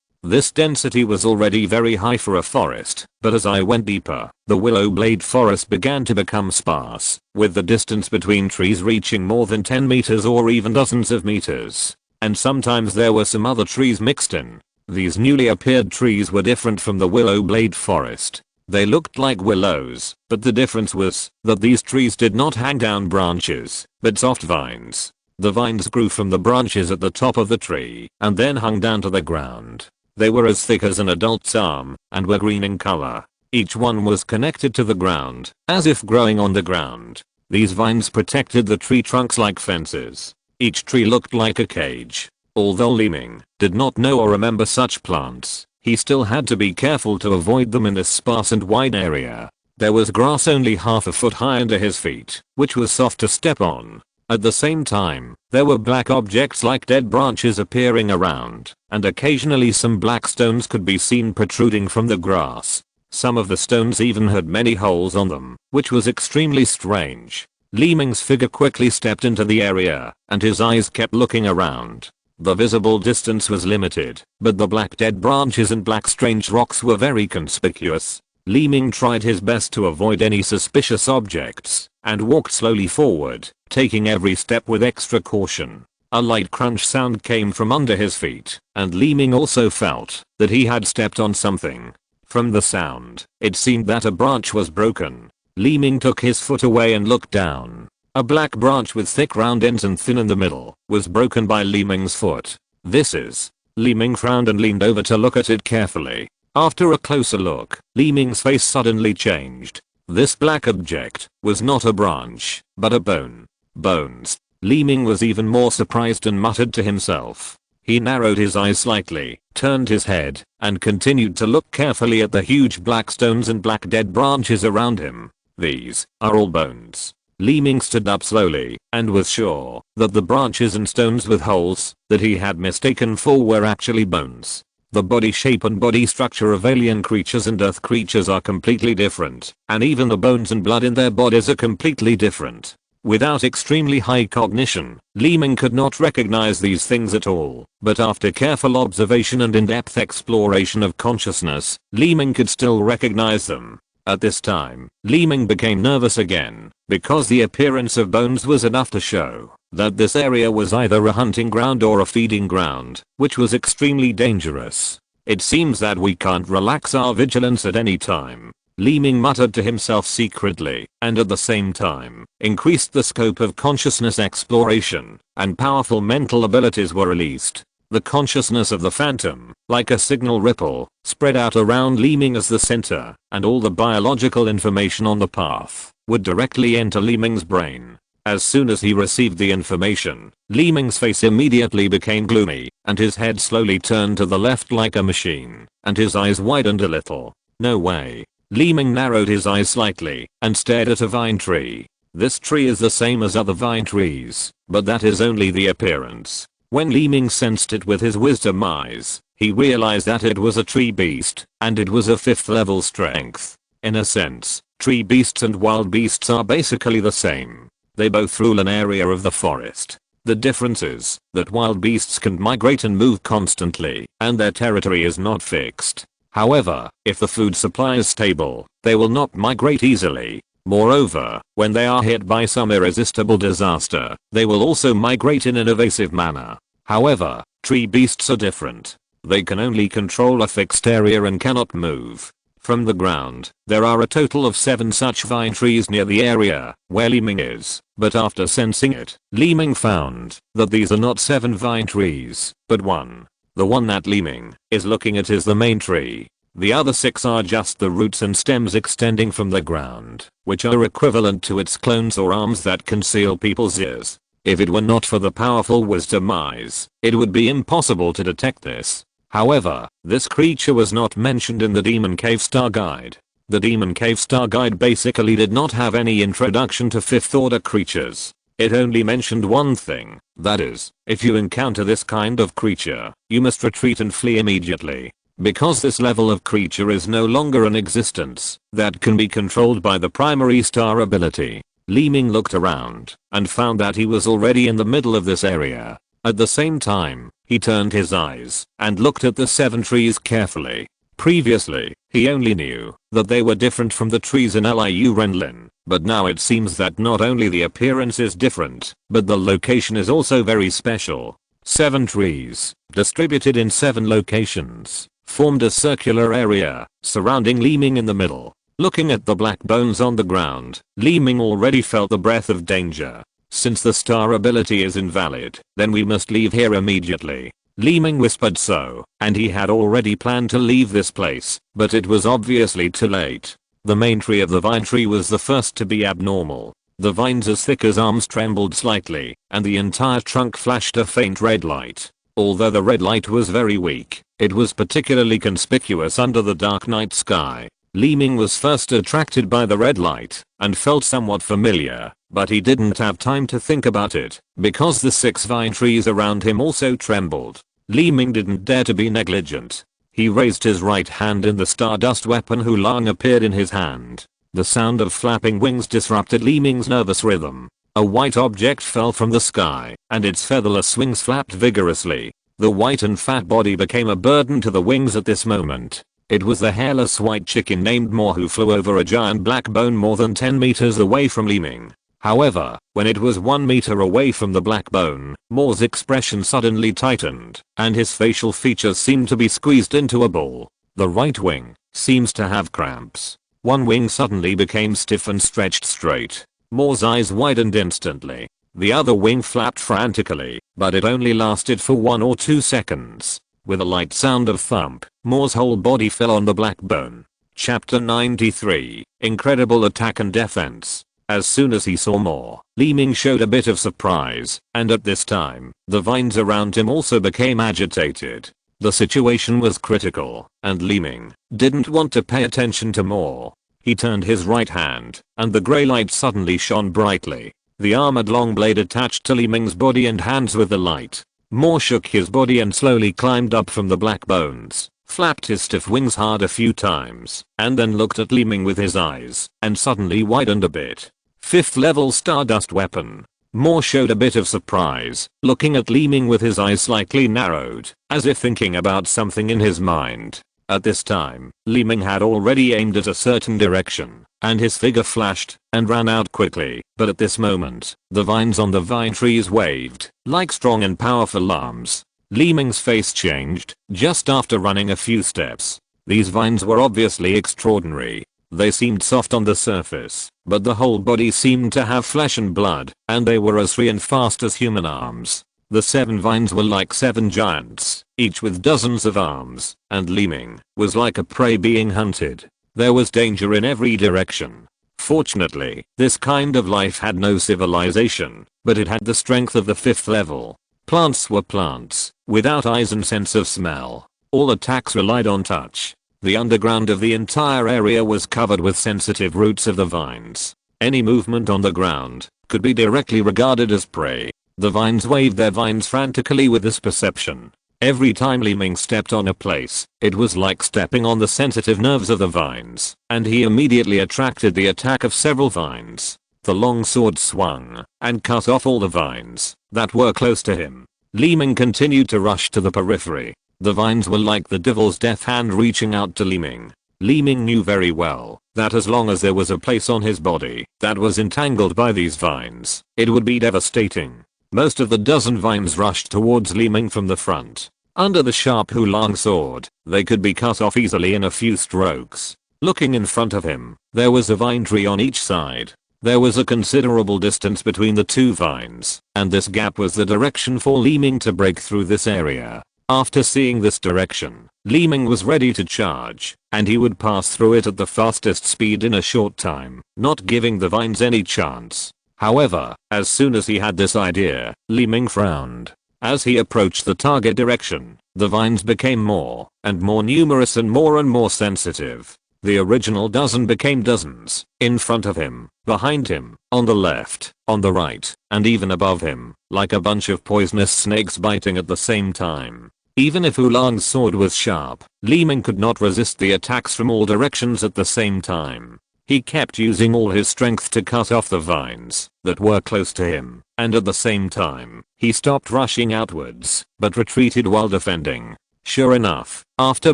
This density was already very high for a forest, but as I went deeper, the willow blade forest began to become sparse, with the distance between trees reaching more than 10 meters or even dozens of meters. And sometimes there were some other trees mixed in. These newly appeared trees were different from the willow blade forest. They looked like willows, but the difference was that these trees did not hang down branches, but soft vines. The vines grew from the branches at the top of the tree and then hung down to the ground. They were as thick as an adult's arm and were green in color. Each one was connected to the ground, as if growing on the ground. These vines protected the tree trunks like fences. Each tree looked like a cage. Although Li Ming did not know or remember such plants, he still had to be careful to avoid them in this sparse and wide area. There was grass only half a foot high under his feet, which was soft to step on. At the same time, there were black objects like dead branches appearing around, and occasionally some black stones could be seen protruding from the grass. Some of the stones even had many holes on them, which was extremely strange. Li Ming's figure quickly stepped into the area, and his eyes kept looking around. The visible distance was limited, but the black dead branches and black strange rocks were very conspicuous. Li Ming tried his best to avoid any suspicious objects, and walked slowly forward, taking every step with extra caution. A light crunch sound came from under his feet, and Li Ming also felt that he had stepped on something. From the sound, it seemed that a branch was broken. Li Ming took his foot away and looked down. A black branch with thick round ends and thin in the middle was broken by Li Ming's foot. "This is..." Li Ming frowned and leaned over to look at it carefully. After a closer look, Li Ming's face suddenly changed. This black object was not a branch, but a bone. Bones. Li Ming was even more surprised and muttered to himself. He narrowed his eyes slightly, turned his head, and continued to look carefully at the huge black stones and black dead branches around him. These are all bones. Li Ming stood up slowly, and was sure that the branches and stones with holes that he had mistaken for were actually bones. The body shape and body structure of alien creatures and earth creatures are completely different, and even the bones and blood in their bodies are completely different. Without extremely high cognition, Li Ming could not recognize these things at all, but after careful observation and in-depth exploration of consciousness, Li Ming could still recognize them. At this time, Li Ming became nervous again, because the appearance of bones was enough to show that this area was either a hunting ground or a feeding ground, which was extremely dangerous. It seems that we can't relax our vigilance at any time. Li Ming muttered to himself secretly, and at the same time, increased the scope of consciousness exploration, and powerful mental abilities were released. The consciousness of the phantom, like a signal ripple, spread out around Li Ming as the center, and all the biological information on the path would directly enter Li Ming's brain. As soon as he received the information, Li Ming's face immediately became gloomy, and his head slowly turned to the left like a machine, and his eyes widened a little. No way. Li Ming narrowed his eyes slightly, and stared at a vine tree. This tree is the same as other vine trees, but that is only the appearance. When Li Ming sensed it with his wisdom eyes, he realized that it was a tree beast, and it was a 5th level strength. In a sense, tree beasts and wild beasts are basically the same. They both rule an area of the forest. The difference is that wild beasts can migrate and move constantly, and their territory is not fixed. However, if the food supply is stable, they will not migrate easily. Moreover, when they are hit by some irresistible disaster, they will also migrate in an evasive manner. However, tree beasts are different. They can only control a fixed area and cannot move. From the ground, there are a total of 7 such vine trees near the area where Li Ming is, but after sensing it, Li Ming found that these are not 7 vine trees, but 1. The one that Li Ming is looking at is the main tree. The other 6 are just the roots and stems extending from the ground, which are equivalent to its clones or arms that conceal people's ears. If it were not for the powerful wisdom eyes, it would be impossible to detect this. However, this creature was not mentioned in the Demon Cave Star Guide. The Demon Cave Star Guide basically did not have any introduction to 5th order creatures. It only mentioned one thing, that is, if you encounter this kind of creature, you must retreat and flee immediately. Because this level of creature is no longer in existence, that can be controlled by the primary star ability. Li Ming looked around, and found that he was already in the middle of this area. At the same time, he turned his eyes, and looked at the 7 trees carefully. Previously, he only knew that they were different from the trees in Liu Renlin, but now it seems that not only the appearance is different, but the location is also very special. 7 trees, distributed in 7 locations, formed a circular area, surrounding Li Ming in the middle. Looking at the black bones on the ground, Li Ming already felt the breath of danger. Since the star ability is invalid, then we must leave here immediately. Li Ming whispered so, and he had already planned to leave this place, but it was obviously too late. The main tree of the vine tree was the first to be abnormal. The vines as thick as arms trembled slightly, and the entire trunk flashed a faint red light. Although the red light was very weak, it was particularly conspicuous under the dark night sky. Li Ming was first attracted by the red light, and felt somewhat familiar, but he didn't have time to think about it, because the 6 vine trees around him also trembled. Li Ming didn't dare to be negligent. He raised his right hand and the stardust weapon Hulang appeared in his hand. The sound of flapping wings disrupted Li Ming's nervous rhythm. A white object fell from the sky, and its featherless wings flapped vigorously. The white and fat body became a burden to the wings at this moment. It was the hairless white chicken named Mo who flew over a giant black bone more than 10 meters away from Li Ming. However, when it was 1 meter away from the black bone, Mo's expression suddenly tightened, and his facial features seemed to be squeezed into a ball. The right wing seems to have cramps. One wing suddenly became stiff and stretched straight. Mo's eyes widened instantly. The other wing flapped frantically, but it only lasted for 1 or 2 seconds. With a light sound of thump, Mo's whole body fell on the black bone. Chapter 93, Incredible Attack and Defense. As soon as he saw more, Li Ming showed a bit of surprise, and at this time, the vines around him also became agitated. The situation was critical, and Li Ming didn't want to pay attention to more. He turned his right hand, and the grey light suddenly shone brightly. The armored long blade attached to Li Ming's body and hands with the light. Mo shook his body and slowly climbed up from the black bones, flapped his stiff wings hard a few times, and then looked at Li Ming with his eyes, and suddenly widened a bit. 5th level Stardust weapon. Mo showed a bit of surprise, looking at Li Ming with his eyes slightly narrowed, as if thinking about something in his mind. At this time, Li Ming had already aimed at a certain direction, and his figure flashed and ran out quickly, but at this moment, the vines on the vine trees waved, like strong and powerful arms. Li Ming's face changed, just after running a few steps. These vines were obviously extraordinary. They seemed soft on the surface, but the whole body seemed to have flesh and blood, and they were as free and fast as human arms. The 7 vines were like 7 giants, each with dozens of arms, and Li Ming was like a prey being hunted. There was danger in every direction. Fortunately, this kind of life had no civilization, but it had the strength of the 5th level. Plants were plants, without eyes and sense of smell. All attacks relied on touch. The underground of the entire area was covered with sensitive roots of the vines. Any movement on the ground could be directly regarded as prey. The vines waved their vines frantically with this perception. Every time Li Ming stepped on a place, it was like stepping on the sensitive nerves of the vines, and he immediately attracted the attack of several vines. The long sword swung and cut off all the vines that were close to him. Li Ming continued to rush to the periphery. The vines were like the devil's death hand reaching out to Li Ming. Li Ming knew very well that as long as there was a place on his body that was entangled by these vines, it would be devastating. Most of the dozen vines rushed towards Li Ming from the front. Under the sharp Hulang sword, they could be cut off easily in a few strokes. Looking in front of him, there was a vine tree on each side. There was a considerable distance between the 2 vines, and this gap was the direction for Li Ming to break through this area. After seeing this direction, Li Ming was ready to charge, and he would pass through it at the fastest speed in a short time, not giving the vines any chance. However, as soon as he had this idea, Li Ming frowned. As he approached the target direction, the vines became more and more numerous and more sensitive. The original dozen became dozens, in front of him, behind him, on the left, on the right, and even above him, like a bunch of poisonous snakes biting at the same time. Even if Oolong's sword was sharp, Li Ming could not resist the attacks from all directions at the same time. He kept using all his strength to cut off the vines that were close to him, and at the same time, he stopped rushing outwards, but retreated while defending. Sure enough, after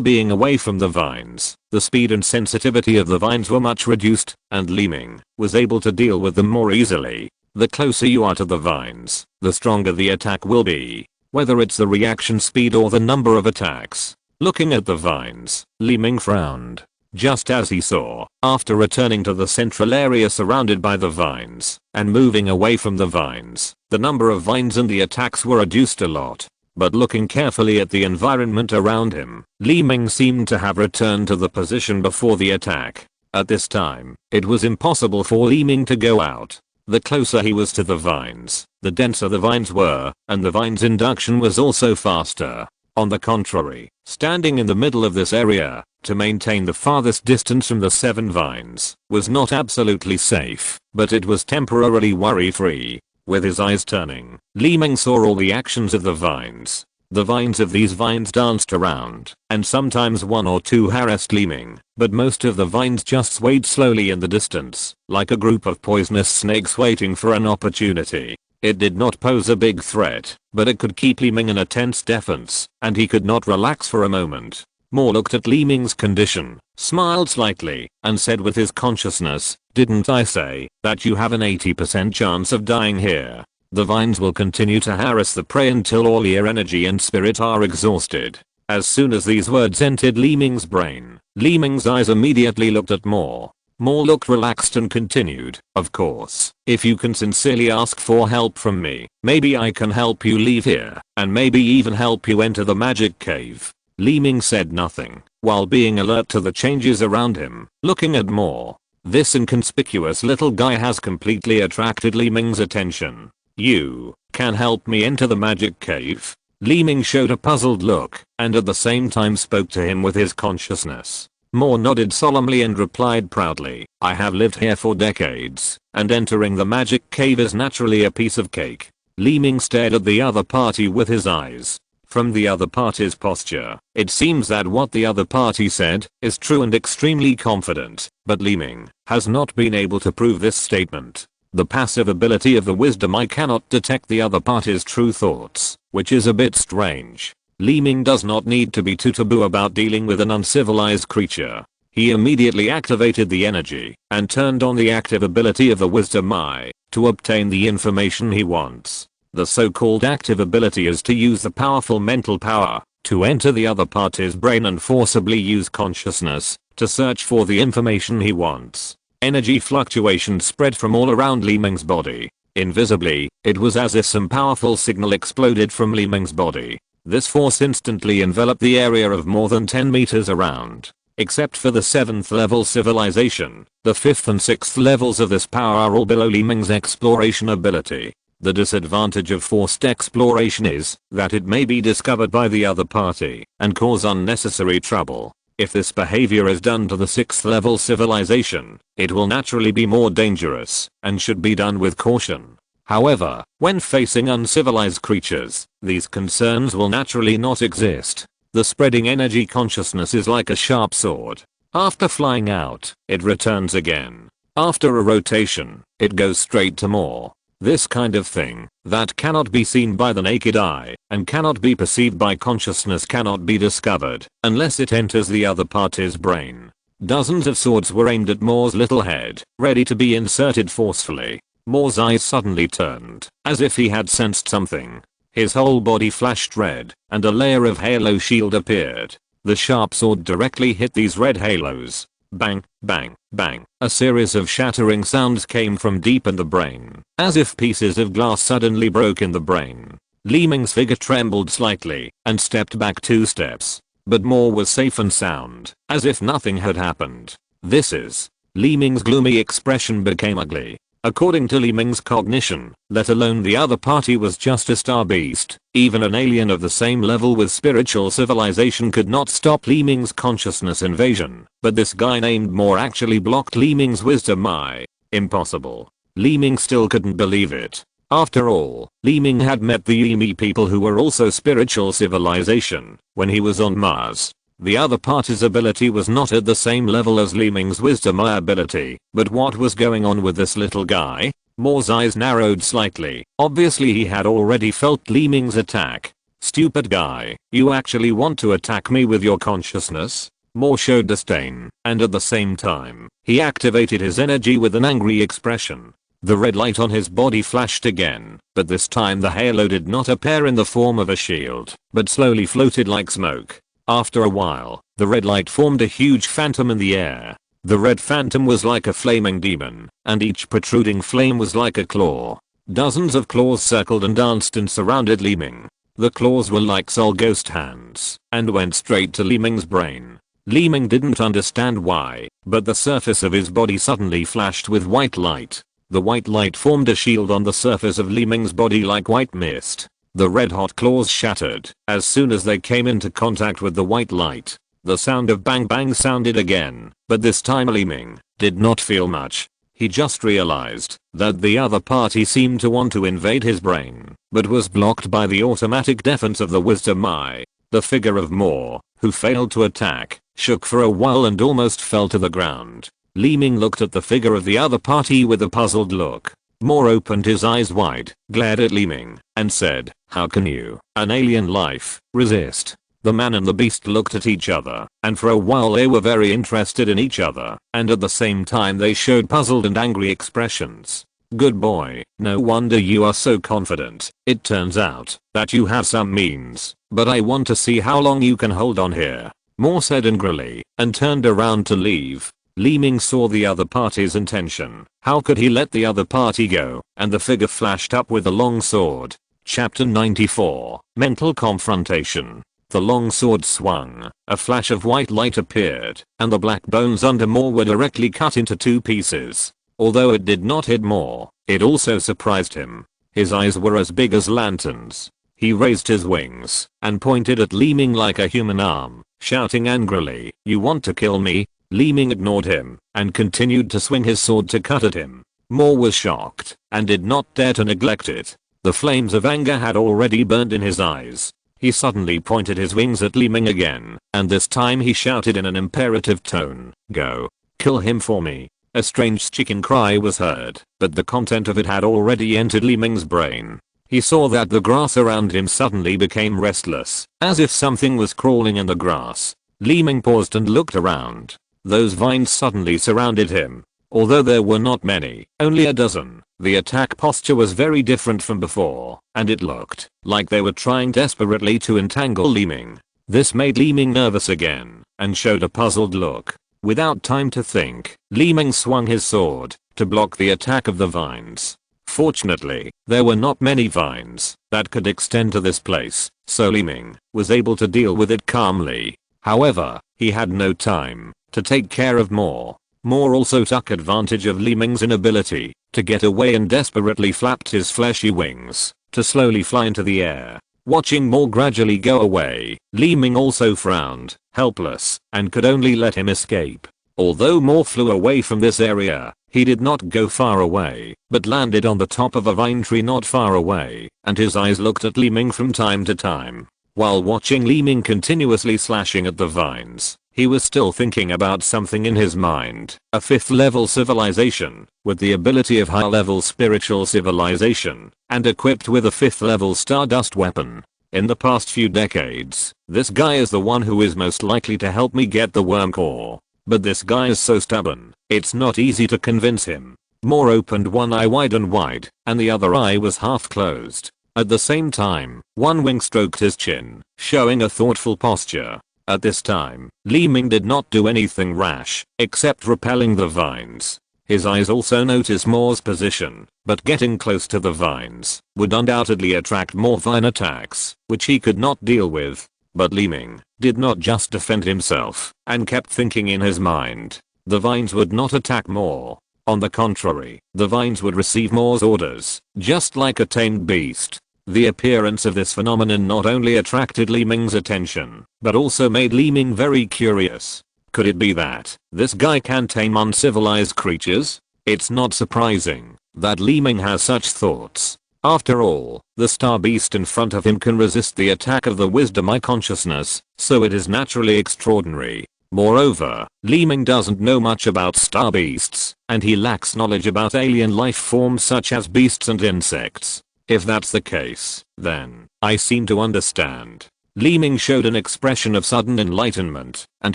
being away from the vines, the speed and sensitivity of the vines were much reduced, and Li Ming was able to deal with them more easily. The closer you are to the vines, the stronger the attack will be, whether it's the reaction speed or the number of attacks. Looking at the vines, Li Ming frowned. Just as he saw, after returning to the central area surrounded by the vines, and moving away from the vines, the number of vines and the attacks were reduced a lot. But looking carefully at the environment around him, Li Ming seemed to have returned to the position before the attack. At this time, it was impossible for Li Ming to go out. The closer he was to the vines, the denser the vines were, and the vines' induction was also faster. On the contrary, standing in the middle of this area, to maintain the farthest distance from the 7 vines, was not absolutely safe, but it was temporarily worry-free. With his eyes turning, Li Ming saw all the actions of the vines. The vines of these vines danced around, and sometimes 1 or 2 harassed Li Ming, but most of the vines just swayed slowly in the distance, like a group of poisonous snakes waiting for an opportunity. It did not pose a big threat, but it could keep Li Ming in a tense defense, and he could not relax for a moment. Mo looked at Li Ming's condition, smiled slightly, and said with his consciousness, "Didn't I say that you have an 80% chance of dying here? The vines will continue to harass the prey until all your energy and spirit are exhausted." As soon as these words entered Li Ming's brain, Li Ming's eyes immediately looked at Mo. Mo looked relaxed and continued, "Of course, if you can sincerely ask for help from me, maybe I can help you leave here, and maybe even help you enter the magic cave." Li Ming said nothing, while being alert to the changes around him, looking at more. This inconspicuous little guy has completely attracted Li Ming's attention. "You can help me enter the magic cave?" Li Ming showed a puzzled look and at the same time spoke to him with his consciousness. Mo nodded solemnly and replied proudly, "I have lived here for decades, and entering the magic cave is naturally a piece of cake." Li Ming stared at the other party with his eyes. From the other party's posture, it seems that what the other party said is true and extremely confident, but Li Ming has not been able to prove this statement. The passive ability of the wisdom eye cannot detect the other party's true thoughts, which is a bit strange. Li Ming does not need to be too taboo about dealing with an uncivilized creature. He immediately activated the energy and turned on the active ability of the wisdom eye to obtain the information he wants. The so-called active ability is to use the powerful mental power to enter the other party's brain and forcibly use consciousness to search for the information he wants. Energy fluctuations spread from all around Li Ming's body. Invisibly, it was as if some powerful signal exploded from Li Ming's body. This force instantly enveloped the area of more than 10 meters around. Except for the 7th level civilization, the 5th and 6th levels of this power are all below Li Ming's exploration ability. The disadvantage of forced exploration is that it may be discovered by the other party and cause unnecessary trouble. If this behavior is done to the 6th level civilization, it will naturally be more dangerous and should be done with caution. However, when facing uncivilized creatures, these concerns will naturally not exist. The spreading energy consciousness is like a sharp sword. After flying out, it returns again. After a rotation, it goes straight to more. This kind of thing that cannot be seen by the naked eye and cannot be perceived by consciousness cannot be discovered unless it enters the other party's brain. Dozens of swords were aimed at Moore's little head, ready to be inserted forcefully. Moore's eyes suddenly turned, as if he had sensed something. His whole body flashed red, and a layer of halo shield appeared. The sharp sword directly hit these red halos. Bang, bang, bang. A series of shattering sounds came from deep in the brain, as if pieces of glass suddenly broke in the brain. Li Ming's figure trembled slightly and stepped back 2 steps. But Moore was safe and sound, as if nothing had happened. This is. Li Ming's gloomy expression became ugly. According to Li Ming's cognition, let alone the other party was just a star beast, even an alien of the same level with spiritual civilization could not stop Li Ming's consciousness invasion, but this guy named Moore actually blocked Li Ming's wisdom eye. Impossible. Li Ming still couldn't believe it. After all, Li Ming had met the Yimi people who were also spiritual civilization when he was on Mars. The other party's ability was not at the same level as Li Ming's wisdom eye ability, but what was going on with this little guy? Moore's eyes narrowed slightly. Obviously he had already felt Li Ming's attack. "Stupid guy, you actually want to attack me with your consciousness?" Moore showed disdain, and at the same time, he activated his energy with an angry expression. The red light on his body flashed again, but this time the halo did not appear in the form of a shield, but slowly floated like smoke. After a while, the red light formed a huge phantom in the air. The red phantom was like a flaming demon, and each protruding flame was like a claw. Dozens of claws circled and danced and surrounded Li Ming. The claws were like soul ghost hands, and went straight to Li Ming's brain. Li Ming didn't understand why, but the surface of his body suddenly flashed with white light. The white light formed a shield on the surface of Li Ming's body like white mist. The red-hot claws shattered as soon as they came into contact with the white light. The sound of bang bang sounded again, but this time Li Ming did not feel much. He just realized that the other party seemed to want to invade his brain, but was blocked by the automatic defense of the wisdom eye. The figure of Moore, who failed to attack, shook for a while and almost fell to the ground. Li Ming looked at the figure of the other party with a puzzled look. Moore opened his eyes wide, glared at Li Ming, and said, "How can you, an alien life, resist?" The man and the beast looked at each other, and for a while they were very interested in each other, and at the same time they showed puzzled and angry expressions. "Good boy, no wonder you are so confident. It turns out that you have some means, but I want to see how long you can hold on here," Moore said angrily, and turned around to leave. Li Ming saw the other party's intention. How could he let the other party go? And the figure flashed up with a long sword. Chapter 94, Mental Confrontation. The long sword swung, a flash of white light appeared, and the black bones under Moore were directly cut into two pieces. Although it did not hit Moore, it also surprised him. His eyes were as big as lanterns. He raised his wings and pointed at Li Ming like a human arm, shouting angrily, "You want to kill me?" Li Ming ignored him and continued to swing his sword to cut at him. Moore was shocked and did not dare to neglect it. The flames of anger had already burned in his eyes. He suddenly pointed his wings at Li Ming again, and this time he shouted in an imperative tone, "Go. Kill him for me." A strange chicken cry was heard, but the content of it had already entered Li Ming's brain. He saw that the grass around him suddenly became restless, as if something was crawling in the grass. Li Ming paused and looked around. Those vines suddenly surrounded him. Although there were not many, only a dozen, the attack posture was very different from before, and it looked like they were trying desperately to entangle Li Ming. This made Li Ming nervous again, and showed a puzzled look. Without time to think, Li Ming swung his sword to block the attack of the vines. Fortunately, there were not many vines that could extend to this place, so Li Ming was able to deal with it calmly. However, he had no time to take care of Moore. Moore also took advantage of Li Ming's inability to get away and desperately flapped his fleshy wings to slowly fly into the air. Watching Moore gradually go away, Li Ming also frowned, helpless, and could only let him escape. Although Moore flew away from this area, he did not go far away, but landed on the top of a vine tree not far away, and his eyes looked at Li Ming from time to time. While watching Li Ming continuously slashing at the vines, he was still thinking about something in his mind. A 5th level civilization, with the ability of high level spiritual civilization, and equipped with a 5th level stardust weapon. In the past few decades, this guy is the one who is most likely to help me get the worm core. But this guy is so stubborn, it's not easy to convince him. Moore opened one eye wide and wide, and the other eye was half closed. At the same time, one wing stroked his chin, showing a thoughtful posture. At this time, Li Ming did not do anything rash, except repelling the vines. His eyes also noticed Moore's position, but getting close to the vines would undoubtedly attract more vine attacks, which he could not deal with. But Li Ming did not just defend himself, and kept thinking in his mind. The vines would not attack Moore. On the contrary, the vines would receive Moore's orders, just like a tamed beast. The appearance of this phenomenon not only attracted Li Ming's attention, but also made Li Ming very curious. Could it be that this guy can tame uncivilized creatures? It's not surprising that Li Ming has such thoughts. After all, the star beast in front of him can resist the attack of the wisdom eye consciousness, so it is naturally extraordinary. Moreover, Li Ming doesn't know much about star beasts, and he lacks knowledge about alien life forms such as beasts and insects. If that's the case, then I seem to understand. Li Ming showed an expression of sudden enlightenment, and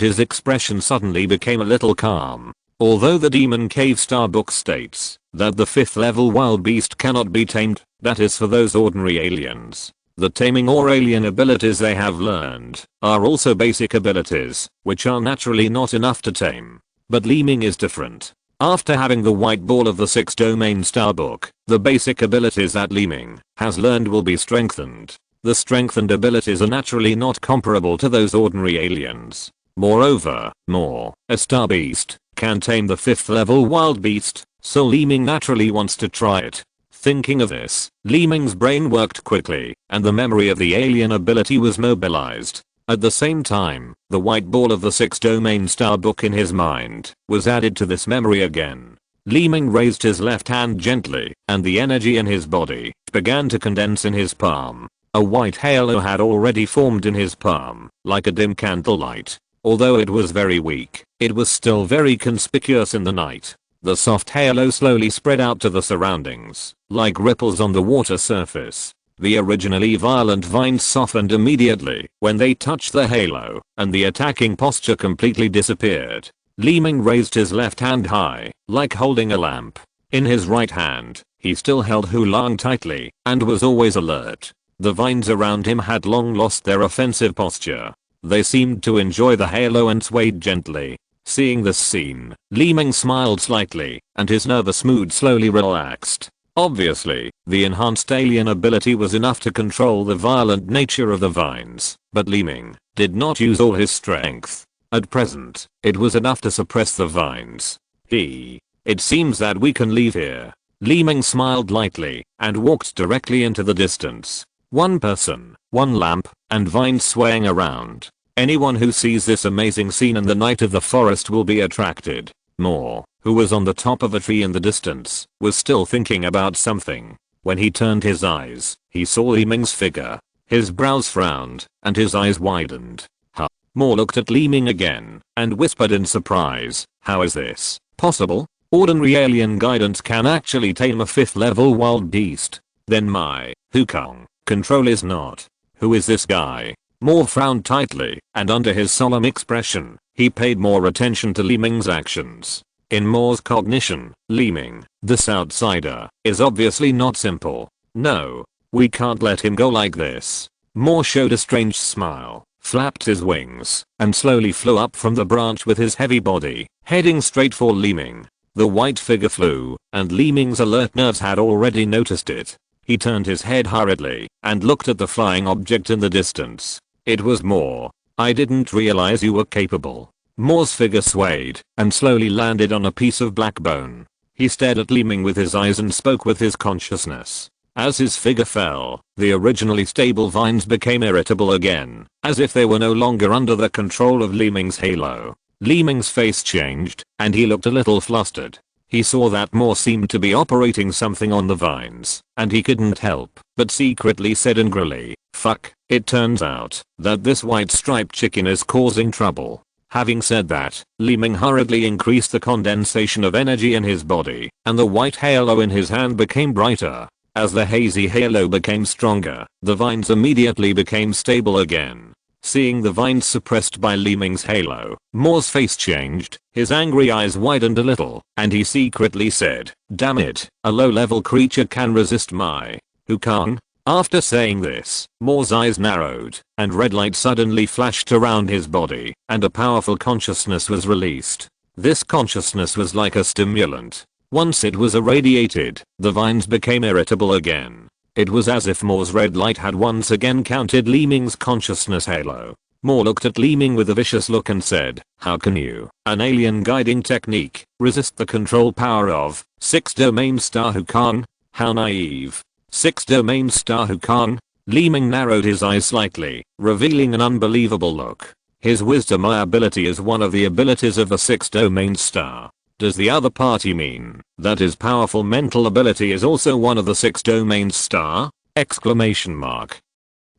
his expression suddenly became a little calm. Although the Demon Cave Star book states that the 5th level wild beast cannot be tamed, that is for those ordinary aliens. The taming or alien abilities they have learned are also basic abilities, which are naturally not enough to tame. But Li Ming is different. After having the white ball of the 6 domain star book, the basic abilities that Li Ming has learned will be strengthened. The strengthened abilities are naturally not comparable to those ordinary aliens. Moreover, Moore, a star beast, can tame the 5th level wild beast, so Li Ming naturally wants to try it. Thinking of this, Li Ming's brain worked quickly, and the memory of the alien ability was mobilized. At the same time, the white ball of the 6 domain star book in his mind was added to this memory again. Li Ming raised his left hand gently, and the energy in his body began to condense in his palm. A white halo had already formed in his palm, like a dim candlelight. Although it was very weak, it was still very conspicuous in the night. The soft halo slowly spread out to the surroundings, like ripples on the water surface. The originally violent vines softened immediately when they touched the halo, and the attacking posture completely disappeared. Li Ming raised his left hand high, like holding a lamp. In his right hand, he still held Hulang tightly, and was always alert. The vines around him had long lost their offensive posture. They seemed to enjoy the halo and swayed gently. Seeing this scene, Li Ming smiled slightly, and his nervous mood slowly relaxed. Obviously, the enhanced alien ability was enough to control the violent nature of the vines, but Li Ming did not use all his strength. At present, it was enough to suppress the vines. It seems that we can leave here. Li Ming smiled lightly and walked directly into the distance. One person, one lamp, and vines swaying around. Anyone who sees this amazing scene in the night of the forest will be attracted. Moore, who was on the top of a tree in the distance, was still thinking about something. When he turned his eyes, he saw Li Ming's figure. His brows frowned, and his eyes widened. Huh. Moore looked at Li Ming again, and whispered in surprise, "How is this possible? Ordinary alien guidance can actually tame a 5th level wild beast. Then my Wukong control is not. Who is this guy?" Moore frowned tightly, and under his solemn expression, he paid more attention to Li Ming's actions. In Moore's cognition, Li Ming, this outsider, is obviously not simple. No, we can't let him go like this. Moore showed a strange smile, flapped his wings, and slowly flew up from the branch with his heavy body, heading straight for Li Ming. The white figure flew, and Li Ming's alert nerves had already noticed it. He turned his head hurriedly, and looked at the flying object in the distance. It was Moore. "I didn't realize you were capable." Moore's figure swayed, and slowly landed on a piece of black bone. He stared at Li Ming with his eyes and spoke with his consciousness. As his figure fell, the originally stable vines became irritable again, as if they were no longer under the control of Li Ming's halo. Li Ming's face changed, and he looked a little flustered. He saw that Moore seemed to be operating something on the vines, and he couldn't help but secretly said angrily, "Fuck, it turns out that this white striped chicken is causing trouble." Having said that, Li Ming hurriedly increased the condensation of energy in his body, and the white halo in his hand became brighter. As the hazy halo became stronger, the vines immediately became stable again. Seeing the vines suppressed by Li Ming's halo, Moore's face changed, his angry eyes widened a little, and he secretly said, "Damn it, a low-level creature can resist my Wukong?" After saying this, Moore's eyes narrowed, and red light suddenly flashed around his body, and a powerful consciousness was released. This consciousness was like a stimulant. Once it was irradiated, the vines became irritable again. It was as if Moore's red light had once again countered Li Ming's consciousness halo. Moore looked at Li Ming with a vicious look and said, "How can you, an alien guiding technique, resist the control power of 6-domain star Wukong? How naive. 6-domain star Wukong?" Li Ming narrowed his eyes slightly, revealing an unbelievable look. His wisdom ability is one of the abilities of a 6-domain star. Does the other party mean that his powerful mental ability is also one of the 6-domain star? Exclamation mark.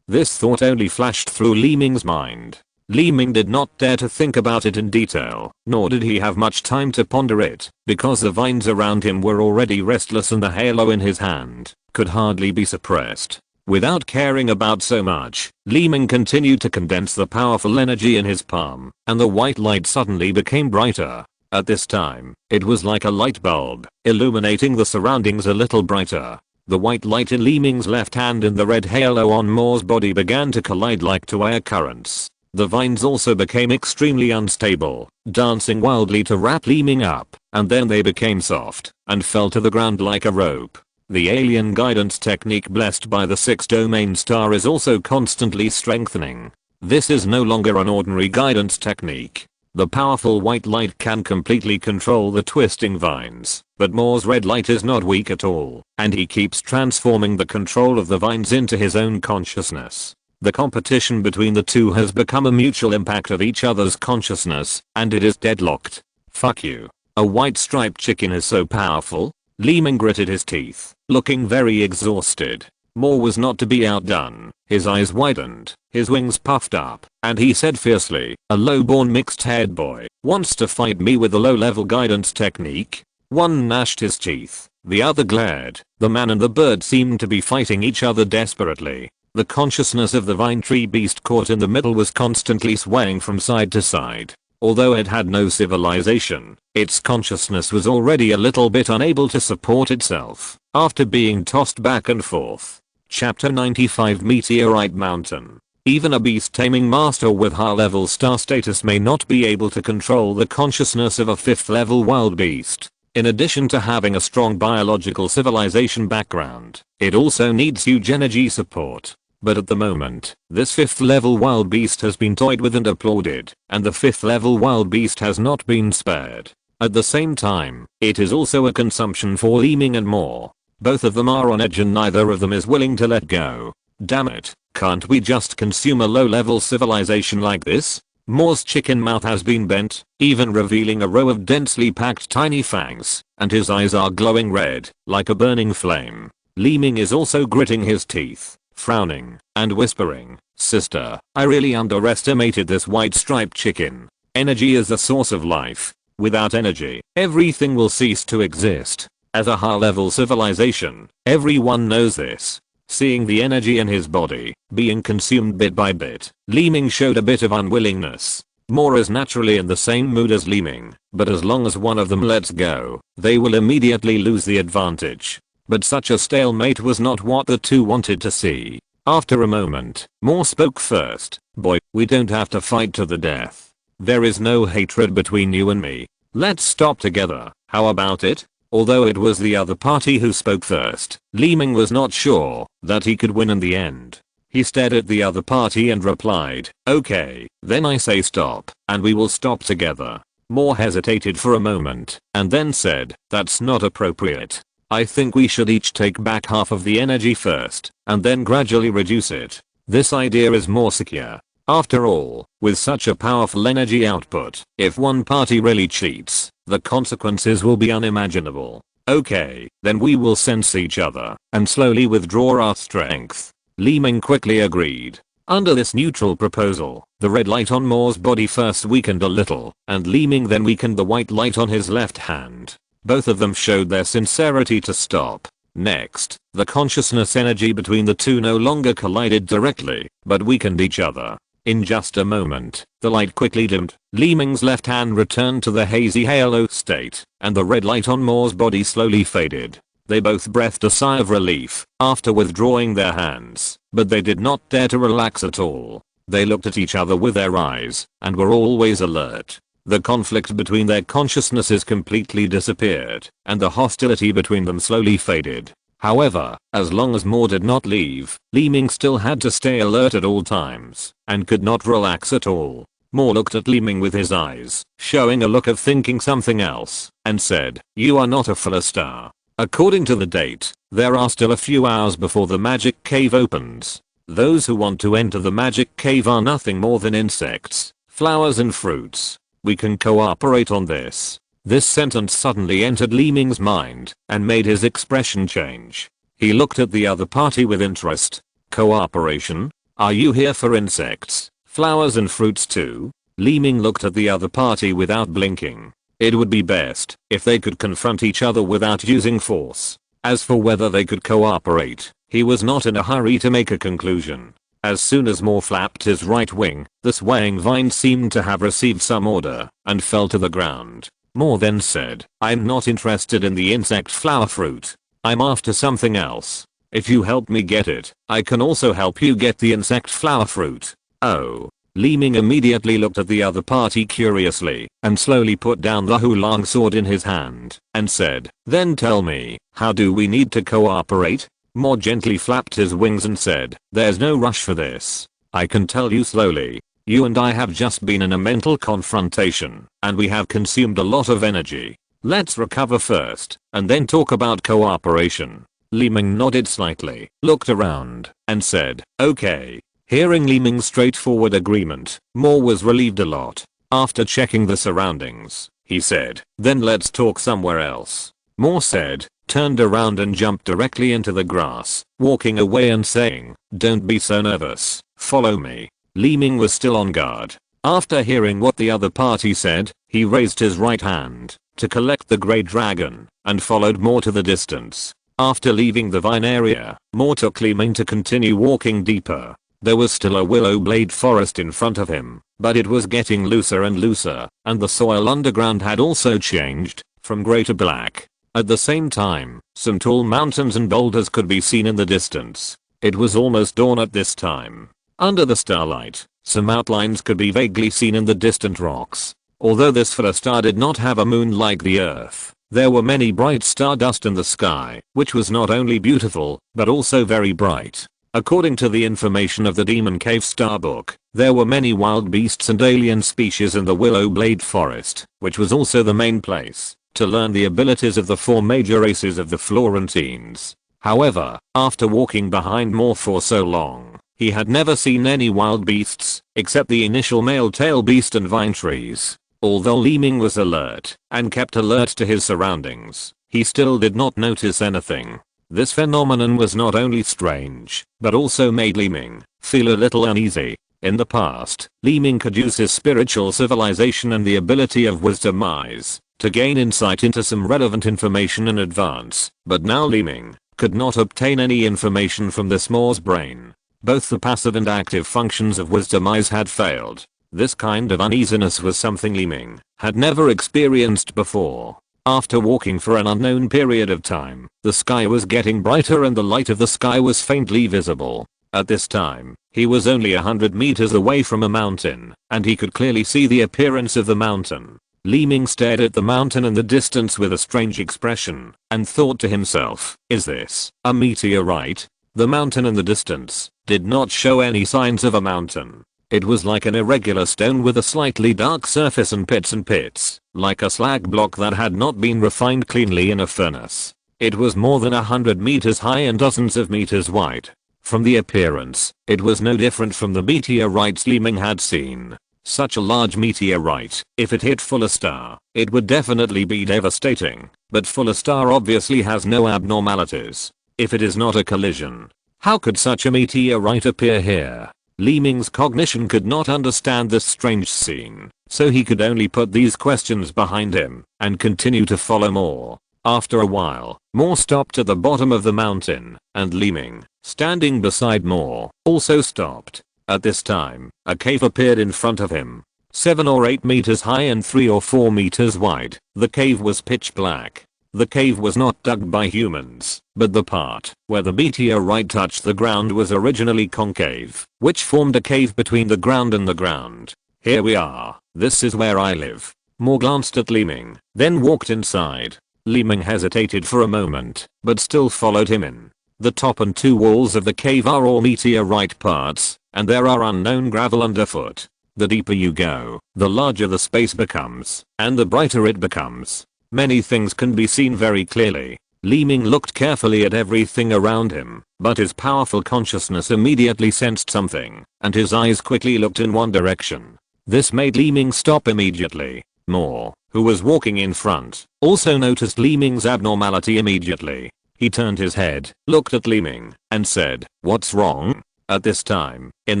This thought only flashed through Li Ming's mind. Li Ming did not dare to think about it in detail, nor did he have much time to ponder it, because the vines around him were already restless and the halo in his hand could hardly be suppressed. Without caring about so much, Li Ming continued to condense the powerful energy in his palm, and the white light suddenly became brighter. At this time, it was like a light bulb, illuminating the surroundings a little brighter. The white light in Li Ming's left hand and the red halo on Moore's body began to collide like two air currents. The vines also became extremely unstable, dancing wildly to wrap Li Ming up, and then they became soft, and fell to the ground like a rope. The alien guidance technique blessed by the 6-domain star is also constantly strengthening. This is no longer an ordinary guidance technique. The powerful white light can completely control the twisting vines, but Moore's red light is not weak at all, and he keeps transforming the control of the vines into his own consciousness. The competition between the two has become a mutual impact of each other's consciousness, and it is deadlocked. Fuck you. A white striped chicken is so powerful? Li Ming gritted his teeth, looking very exhausted. Moore was not to be outdone. His eyes widened, his wings puffed up, and he said fiercely, "A low-born mixed-haired boy wants to fight me with a low-level guidance technique?" One gnashed his teeth, the other glared. The man and the bird seemed to be fighting each other desperately. The consciousness of the vine tree beast caught in the middle was constantly swaying from side to side. Although it had no civilization, its consciousness was already a little bit unable to support itself, after being tossed back and forth. Chapter 95 Meteorite Mountain. Even a beast-taming master with high-level star status may not be able to control the consciousness of a 5th-level wild beast. In addition to having a strong biological civilization background, it also needs huge energy support. But at the moment, this 5th level wild beast has been toyed with and applauded, and the 5th level wild beast has not been spared. At the same time, it is also a consumption for Li Ming and more. Both of them are on edge and neither of them is willing to let go. Damn it, can't we just consume a low-level civilization like this? Moore's chicken mouth has been bent, even revealing a row of densely packed tiny fangs, and his eyes are glowing red, like a burning flame. Li Ming is also gritting his teeth, frowning, and whispering, "Sister, I really underestimated this white-striped chicken. Energy is the source of life. Without energy, everything will cease to exist. As a high-level civilization, everyone knows this." Seeing the energy in his body being consumed bit by bit, Li Ming showed a bit of unwillingness. Moore is naturally in the same mood as Li Ming, but as long as one of them lets go, they will immediately lose the advantage. But such a stalemate was not what the two wanted to see. After a moment, Moore spoke first. "Boy, we don't have to fight to the death. There is no hatred between you and me. Let's stop together, how about it?" Although it was the other party who spoke first, Li Ming was not sure that he could win in the end. He stared at the other party and replied, "Okay, then I say stop, and we will stop together." Moore hesitated for a moment, and then said, "That's not appropriate. I think we should each take back half of the energy first, and then gradually reduce it. This idea is more secure. After all, with such a powerful energy output, if one party really cheats, the consequences will be unimaginable." "Okay, then we will sense each other and slowly withdraw our strength." Li Ming quickly agreed. Under this neutral proposal, the red light on Moore's body first weakened a little, and Li Ming then weakened the white light on his left hand. Both of them showed their sincerity to stop. Next, the consciousness energy between the two no longer collided directly, but weakened each other. In just a moment, the light quickly dimmed, Li Ming's left hand returned to the hazy halo state, and the red light on Moore's body slowly faded. They both breathed a sigh of relief after withdrawing their hands, but they did not dare to relax at all. They looked at each other with their eyes, and were always alert. The conflict between their consciousnesses completely disappeared, and the hostility between them slowly faded. However, as long as Moore did not leave, Li Ming still had to stay alert at all times, and could not relax at all. Moore looked at Li Ming with his eyes, showing a look of thinking something else, and said, "You are not a Philistine. According to the date, there are still a few hours before the magic cave opens. Those who want to enter the magic cave are nothing more than insects, flowers and fruits. We can cooperate on this." This sentence suddenly entered Li Ming's mind and made his expression change. He looked at the other party with interest. "Cooperation? Are you here for insects, flowers and fruits too?" Li Ming looked at the other party without blinking. It would be best if they could confront each other without using force. As for whether they could cooperate, he was not in a hurry to make a conclusion. As soon as Moore flapped his right wing, the swaying vine seemed to have received some order and fell to the ground. Moore then said, "I'm not interested in the insect flower fruit. I'm after something else. If you help me get it, I can also help you get the insect flower fruit." "Oh." Li Ming immediately looked at the other party curiously and slowly put down the Hulang sword in his hand and said, "Then tell me, how do we need to cooperate?" Moore gently flapped his wings and said, "There's no rush for this. I can tell you slowly. You and I have just been in a mental confrontation, and we have consumed a lot of energy. Let's recover first, and then talk about cooperation." Li Ming nodded slightly, looked around, and said, "Okay." Hearing Li Ming's straightforward agreement, Moore was relieved a lot. After checking the surroundings, he said, "Then let's talk somewhere else." Moore said, turned around and jumped directly into the grass, walking away and saying, "Don't be so nervous, follow me." Li Ming was still on guard. After hearing what the other party said, he raised his right hand to collect the grey dragon and followed Moore to the distance. After leaving the vine area, Moore took Li Ming to continue walking deeper. There was still a willow blade forest in front of him, but it was getting looser and looser, and the soil underground had also changed from grey to black. At the same time, some tall mountains and boulders could be seen in the distance. It was almost dawn at this time. Under the starlight, some outlines could be vaguely seen in the distant rocks. Although this Philistine did not have a moon like the Earth, There were many bright stardust in the sky, which was not only beautiful, but also very bright. According to the information of the Demon Cave Star Book, there were many wild beasts and alien species in the Willow Blade Forest, which was also the main place to learn the abilities of the 4 major races of the Florentines. However, after walking behind Moore for so long, he had never seen any wild beasts, except the initial male tail beast and vine trees. Although Li Ming was alert and kept alert to his surroundings, he still did not notice anything. This phenomenon was not only strange, but also made Li Ming feel a little uneasy. In the past, Li Ming could use his spiritual civilization and the ability of wisdom eyes to gain insight into some relevant information in advance, but now Li Ming could not obtain any information from this Moore's brain. Both the passive and active functions of wisdom eyes had failed. This kind of uneasiness was something Li Ming had never experienced before. After walking for an unknown period of time, the sky was getting brighter and the light of the sky was faintly visible. At this time, he was only 100 meters away from a mountain, and he could clearly see the appearance of the mountain. Li Ming stared at the mountain in the distance with a strange expression, and thought to himself, is this a meteorite? The mountain in the distance did not show any signs of a mountain. It was like an irregular stone with a slightly dark surface and pits, like a slag block that had not been refined cleanly in a furnace. It was more than 100 meters high and dozens of meters wide. From the appearance, it was no different from the meteorites Li Ming had seen. Such a large meteorite, if it hit Fuller Star, it would definitely be devastating, but Fuller Star obviously has no abnormalities. If it is not a collision, how could such a meteorite appear here? Li Ming's cognition could not understand this strange scene, so he could only put these questions behind him and continue to follow Moore. After a while, Moore stopped at the bottom of the mountain, and Li Ming, standing beside Moore, also stopped. At this time, a cave appeared in front of him. 7 or 8 meters high and 3 or 4 meters wide. The cave was pitch black. The cave was not dug by humans, but the part where the meteorite touched the ground was originally concave, which formed a cave between the ground and the ground. Here we are. This is where I live. Moore glanced at Li Ming, then walked inside. Li Ming hesitated for a moment, but still followed him in. The top and 2 walls of the cave are all meteorite parts, and there are unknown gravel underfoot. The deeper you go, the larger the space becomes, and the brighter it becomes. Many things can be seen very clearly. Li Ming looked carefully at everything around him, but his powerful consciousness immediately sensed something, and his eyes quickly looked in one direction. This made Li Ming stop immediately. Moore, who was walking in front, also noticed Li Ming's abnormality immediately. He turned his head, looked at Li Ming, and said, "What's wrong?" At this time, in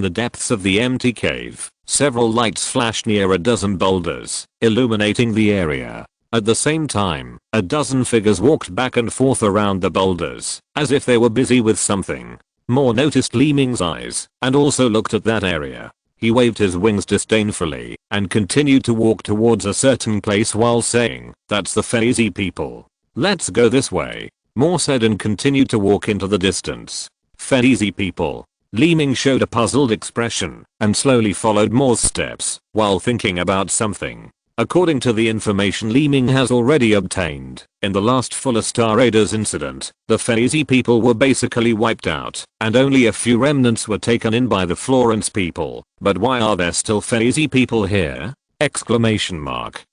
the depths of the empty cave, several lights flashed near a dozen boulders, illuminating the area. At the same time, a dozen figures walked back and forth around the boulders, as if they were busy with something. Moore noticed Li Ming's eyes, and also looked at that area. He waved his wings disdainfully, and continued to walk towards a certain place while saying, "That's the Fazy people. Let's go this way," Moore said, and continued to walk into the distance. Fazy people. Li Ming showed a puzzled expression, and slowly followed Moore's steps, while thinking about something. According to the information Li Ming has already obtained, in the last Fuller Star Raiders incident, the Fazy people were basically wiped out, and only a few remnants were taken in by the Florence people. But why are there still Fazy people here? Exclamation mark.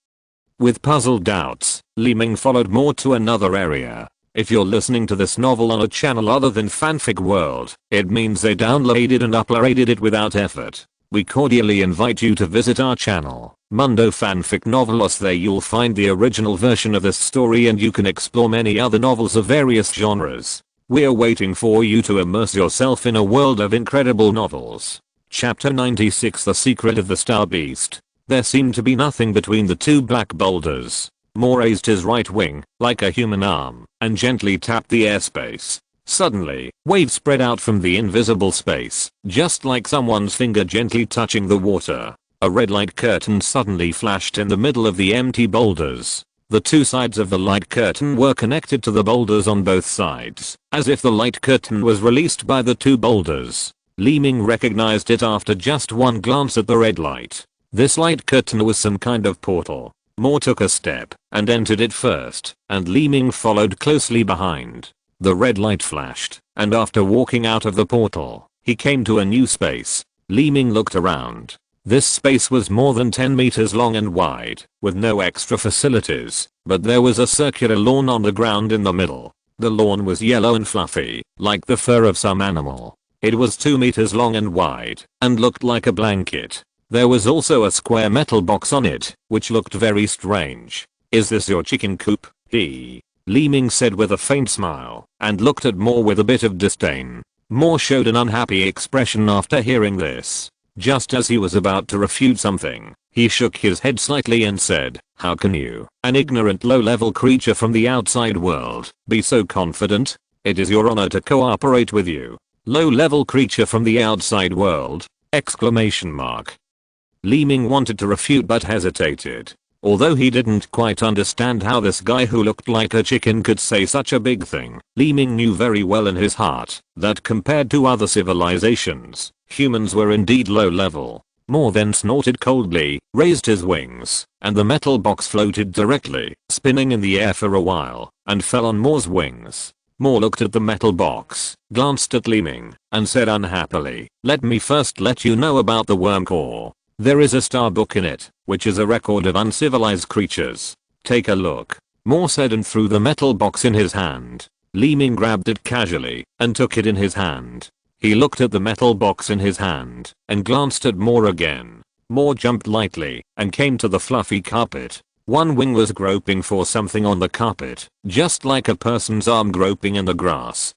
With puzzled doubts, Li Ming followed Moore to another area. If you're listening to this novel on a channel other than Fanfic World, it means they downloaded and uploaded it without effort. We cordially invite you to visit our channel, Mundo Fanfic Novelos. There you'll find the original version of this story, and you can explore many other novels of various genres. We're waiting for you to immerse yourself in a world of incredible novels. Chapter 96, The Secret of the Star Beast. There seemed to be nothing between the 2 black boulders. Moore raised his right wing, like a human arm, and gently tapped the airspace. Suddenly, waves spread out from the invisible space, just like someone's finger gently touching the water. A red light curtain suddenly flashed in the middle of the empty boulders. The 2 sides of the light curtain were connected to the boulders on both sides, as if the light curtain was released by the 2 boulders. Li Ming recognized it after just one glance at the red light. This light curtain was some kind of portal. Mo took a step and entered it first, and Li Ming followed closely behind. The red light flashed, and after walking out of the portal, he came to a new space. Li Ming looked around. This space was more than 10 meters long and wide, with no extra facilities, but there was a circular lawn on the ground in the middle. The lawn was yellow and fluffy, like the fur of some animal. It was 2 meters long and wide, and looked like a blanket. There was also a square metal box on it, which looked very strange. "Is this your chicken coop?" Li Ming said with a faint smile, and looked at Mo with a bit of disdain. Mo showed an unhappy expression after hearing this. Just as he was about to refute something, he shook his head slightly and said, "How can you, an ignorant low-level creature from the outside world, be so confident? It is your honor to cooperate with you. Low-level creature from the outside world! Exclamation mark. Li Ming wanted to refute but hesitated. Although he didn't quite understand how this guy who looked like a chicken could say such a big thing, Li Ming knew very well in his heart that compared to other civilizations, humans were indeed low level. Mo then snorted coldly, raised his wings, and the metal box floated directly, spinning in the air for a while, and fell on Mo's wings. Mo looked at the metal box, glanced at Li Ming, and said unhappily, "Let me first let you know about the worm core. There is a star book in it, which is a record of uncivilized creatures. Take a look." Mo said and threw the metal box in his hand. Li Ming grabbed it casually and took it in his hand. He looked at the metal box in his hand and glanced at Mo again. Mo jumped lightly and came to the fluffy carpet. One wing was groping for something on the carpet, just like a person's arm groping in the grass.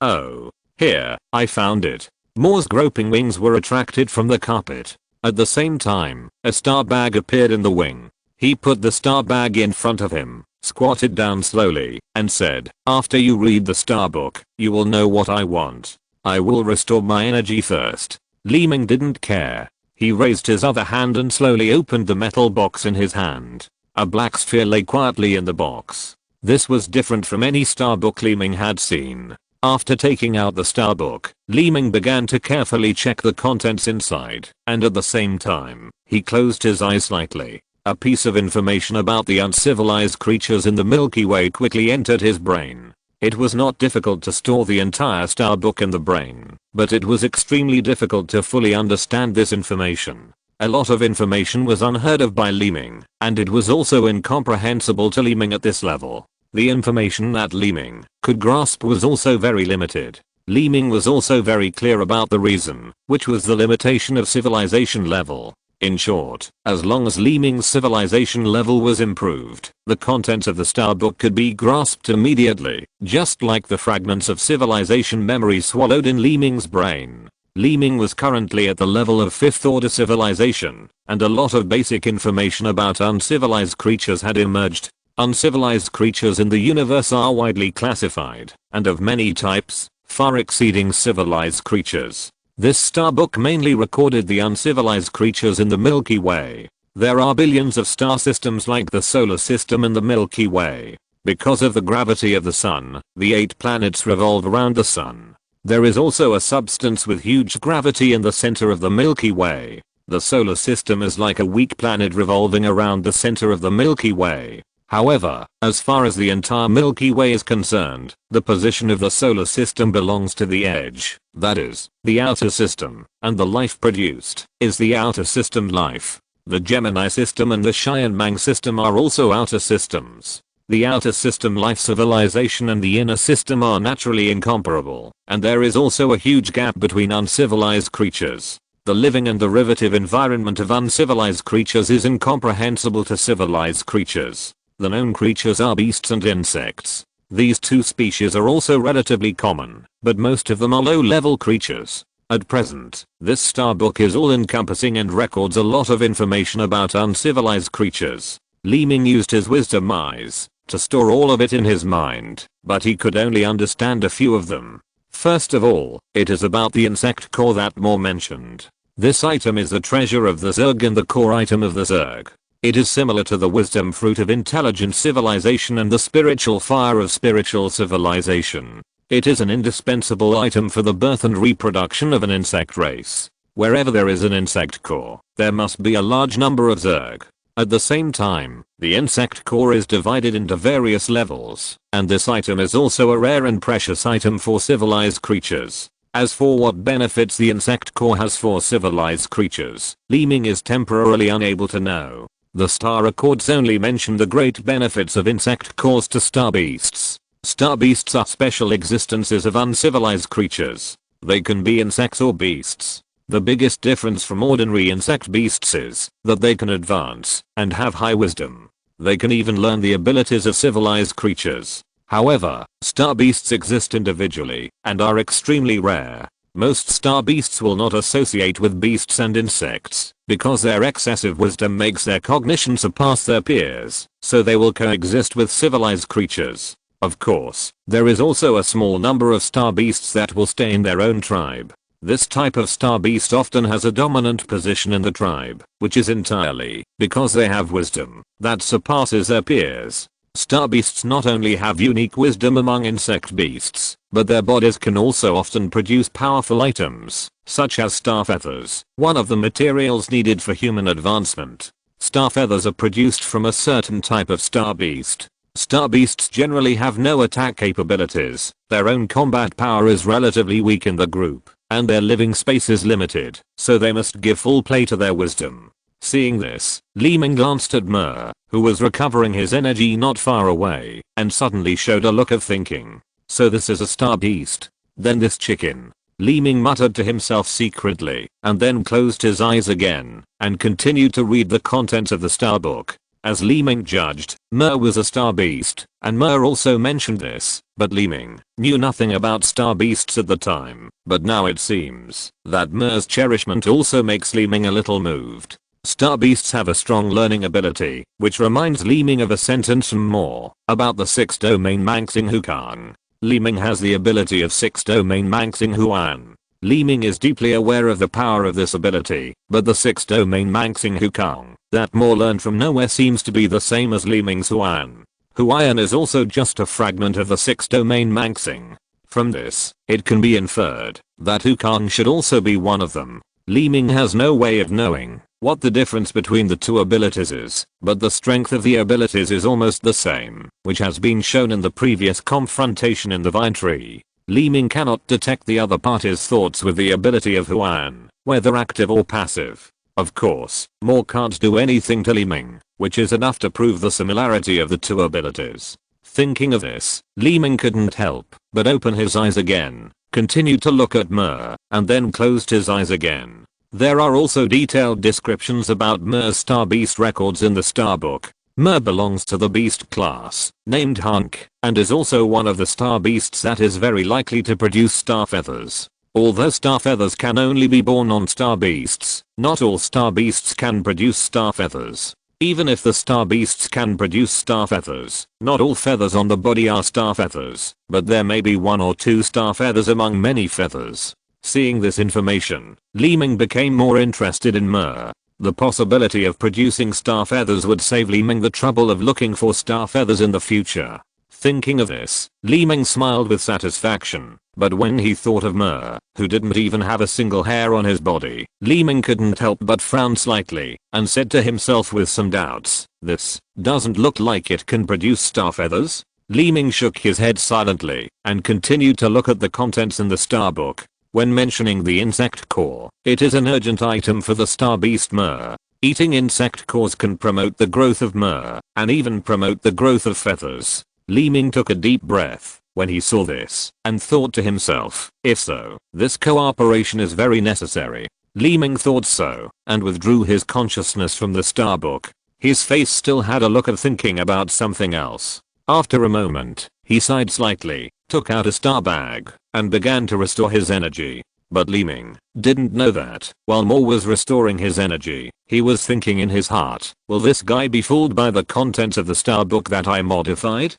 Oh. Here, I found it. Mo's groping wings were attracted from the carpet. At the same time, a star bag appeared in the wing. He put the star bag in front of him, squatted down slowly, and said, "After you read the star book, you will know what I want. I will restore my energy first." Li Ming didn't care. He raised his other hand and slowly opened the metal box in his hand. A black sphere lay quietly in the box. This was different from any star book Li Ming had seen. After taking out the star book, Li Ming began to carefully check the contents inside, and at the same time, he closed his eyes slightly. A piece of information about the uncivilized creatures in the Milky Way quickly entered his brain. It was not difficult to store the entire star book in the brain, but it was extremely difficult to fully understand this information. A lot of information was unheard of by Li Ming, and it was also incomprehensible to Li Ming at this level. The information that Li Ming could grasp was also very limited. Li Ming was also very clear about the reason, which was the limitation of civilization level. In short, as long as Li Ming's civilization level was improved, the contents of the star book could be grasped immediately, just like the fragments of civilization memory swallowed in Li Ming's brain. Li Ming was currently at the level of 5th order civilization, and a lot of basic information about uncivilized creatures had emerged. Uncivilized creatures in the universe are widely classified, and of many types, far exceeding civilized creatures. This star book mainly recorded the uncivilized creatures in the Milky Way. There are billions of star systems like the solar system and the Milky Way. Because of the gravity of the sun, the 8 planets revolve around the sun. There is also a substance with huge gravity in the center of the Milky Way. The solar system is like a weak planet revolving around the center of the Milky Way. However, as far as the entire Milky Way is concerned, the position of the solar system belongs to the edge, that is, the outer system, and the life produced is the outer system life. The Gemini system and the Cheyenne system are also outer systems. The outer system life civilization and the inner system are naturally incomparable, and there is also a huge gap between uncivilized creatures. The living and derivative environment of uncivilized creatures is incomprehensible to civilized creatures. The known creatures are beasts and insects. These two species are also relatively common, but most of them are low-level creatures. At present, this star book is all-encompassing and records a lot of information about uncivilized creatures. Li Ming used his wisdom eyes to store all of it in his mind, but he could only understand a few of them. First of all, it is about the insect core that Mo mentioned. This item is the treasure of the Zerg and the core item of the Zerg. It is similar to the wisdom fruit of intelligent civilization and the spiritual fire of spiritual civilization. It is an indispensable item for the birth and reproduction of an insect race. Wherever there is an insect core, there must be a large number of Zerg. At the same time, the insect core is divided into various levels, and this item is also a rare and precious item for civilized creatures. As for what benefits the insect core has for civilized creatures, Li Ming is temporarily unable to know. The star records only mention the great benefits of insect cores to star beasts. Star beasts are special existences of uncivilized creatures. They can be insects or beasts. The biggest difference from ordinary insect beasts is that they can advance and have high wisdom. They can even learn the abilities of civilized creatures. However, star beasts exist individually and are extremely rare. Most star beasts will not associate with beasts and insects because their excessive wisdom makes their cognition surpass their peers, so they will coexist with civilized creatures. Of course, there is also a small number of star beasts that will stay in their own tribe. This type of star beast often has a dominant position in the tribe, which is entirely because they have wisdom that surpasses their peers. Star beasts not only have unique wisdom among insect beasts, but their bodies can also often produce powerful items, such as star feathers, one of the materials needed for human advancement. Star feathers are produced from a certain type of star beast. Star beasts generally have no attack capabilities, their own combat power is relatively weak in the group, and their living space is limited, so they must give full play to their wisdom. Seeing this, Li Ming glanced at Mer, who was recovering his energy not far away, and suddenly showed a look of thinking. So this is a star beast. Then this chicken. Li Ming muttered to himself secretly, and then closed his eyes again, and continued to read the contents of the star book. As Li Ming judged, Mer was a star beast, and Mer also mentioned this, but Li Ming knew nothing about star beasts at the time. But now it seems that Mer's cherishment also makes Li Ming a little moved. Star beasts have a strong learning ability, which reminds Li Ming of a sentence from more about the 6th domain Manxing Hukang. Li Ming has the ability of 6th domain Manxing Huan. Li Ming is deeply aware of the power of this ability, but the 6th domain Manxing Hukang that more learned from nowhere seems to be the same as Li Ming's Huan. Huan is also just a fragment of the 6th domain Manxing. From this, it can be inferred that Hukang should also be one of them. Li Ming has no way of knowing what the difference between the two abilities is, but the strength of the abilities is almost the same, which has been shown in the previous confrontation in the vine tree. Li Ming cannot detect the other party's thoughts with the ability of Huan, whether active or passive. Of course, Mo can't do anything to Li Ming, which is enough to prove the similarity of the two abilities. Thinking of this, Li Ming couldn't help but open his eyes again, continued to look at Mer, and then closed his eyes again. There are also detailed descriptions about Mer's star beast records in the star book. Mer belongs to the beast class, named Hunk, and is also one of the star beasts that is very likely to produce star feathers. Although star feathers can only be born on star beasts, not all star beasts can produce star feathers. Even if the star beasts can produce star feathers, not all feathers on the body are star feathers, but there may be one or two star feathers among many feathers. Seeing this information, Li Ming became more interested in Mer. The possibility of producing star feathers would save Li Ming the trouble of looking for star feathers in the future. Thinking of this, Li Ming smiled with satisfaction, but when he thought of Mer, who didn't even have a single hair on his body, Li Ming couldn't help but frown slightly, and said to himself with some doubts, "This doesn't look like it can produce star feathers." Li Ming shook his head silently, and continued to look at the contents in the star book. When mentioning the insect core, it is an urgent item for the star beast Mer. Eating insect cores can promote the growth of Mer, and even promote the growth of feathers. Li Ming took a deep breath when he saw this, and thought to himself, if so, this cooperation is very necessary. Li Ming thought so, and withdrew his consciousness from the star book. His face still had a look of thinking about something else. After a moment, he sighed slightly, took out a star bag, and began to restore his energy. But Li Ming didn't know that, while Mo was restoring his energy, he was thinking in his heart, will this guy be fooled by the contents of the star book that I modified?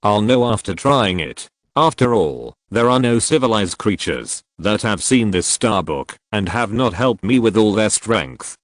I'll know after trying it. After all, there are no civilized creatures that have seen this star book and have not helped me with all their strength.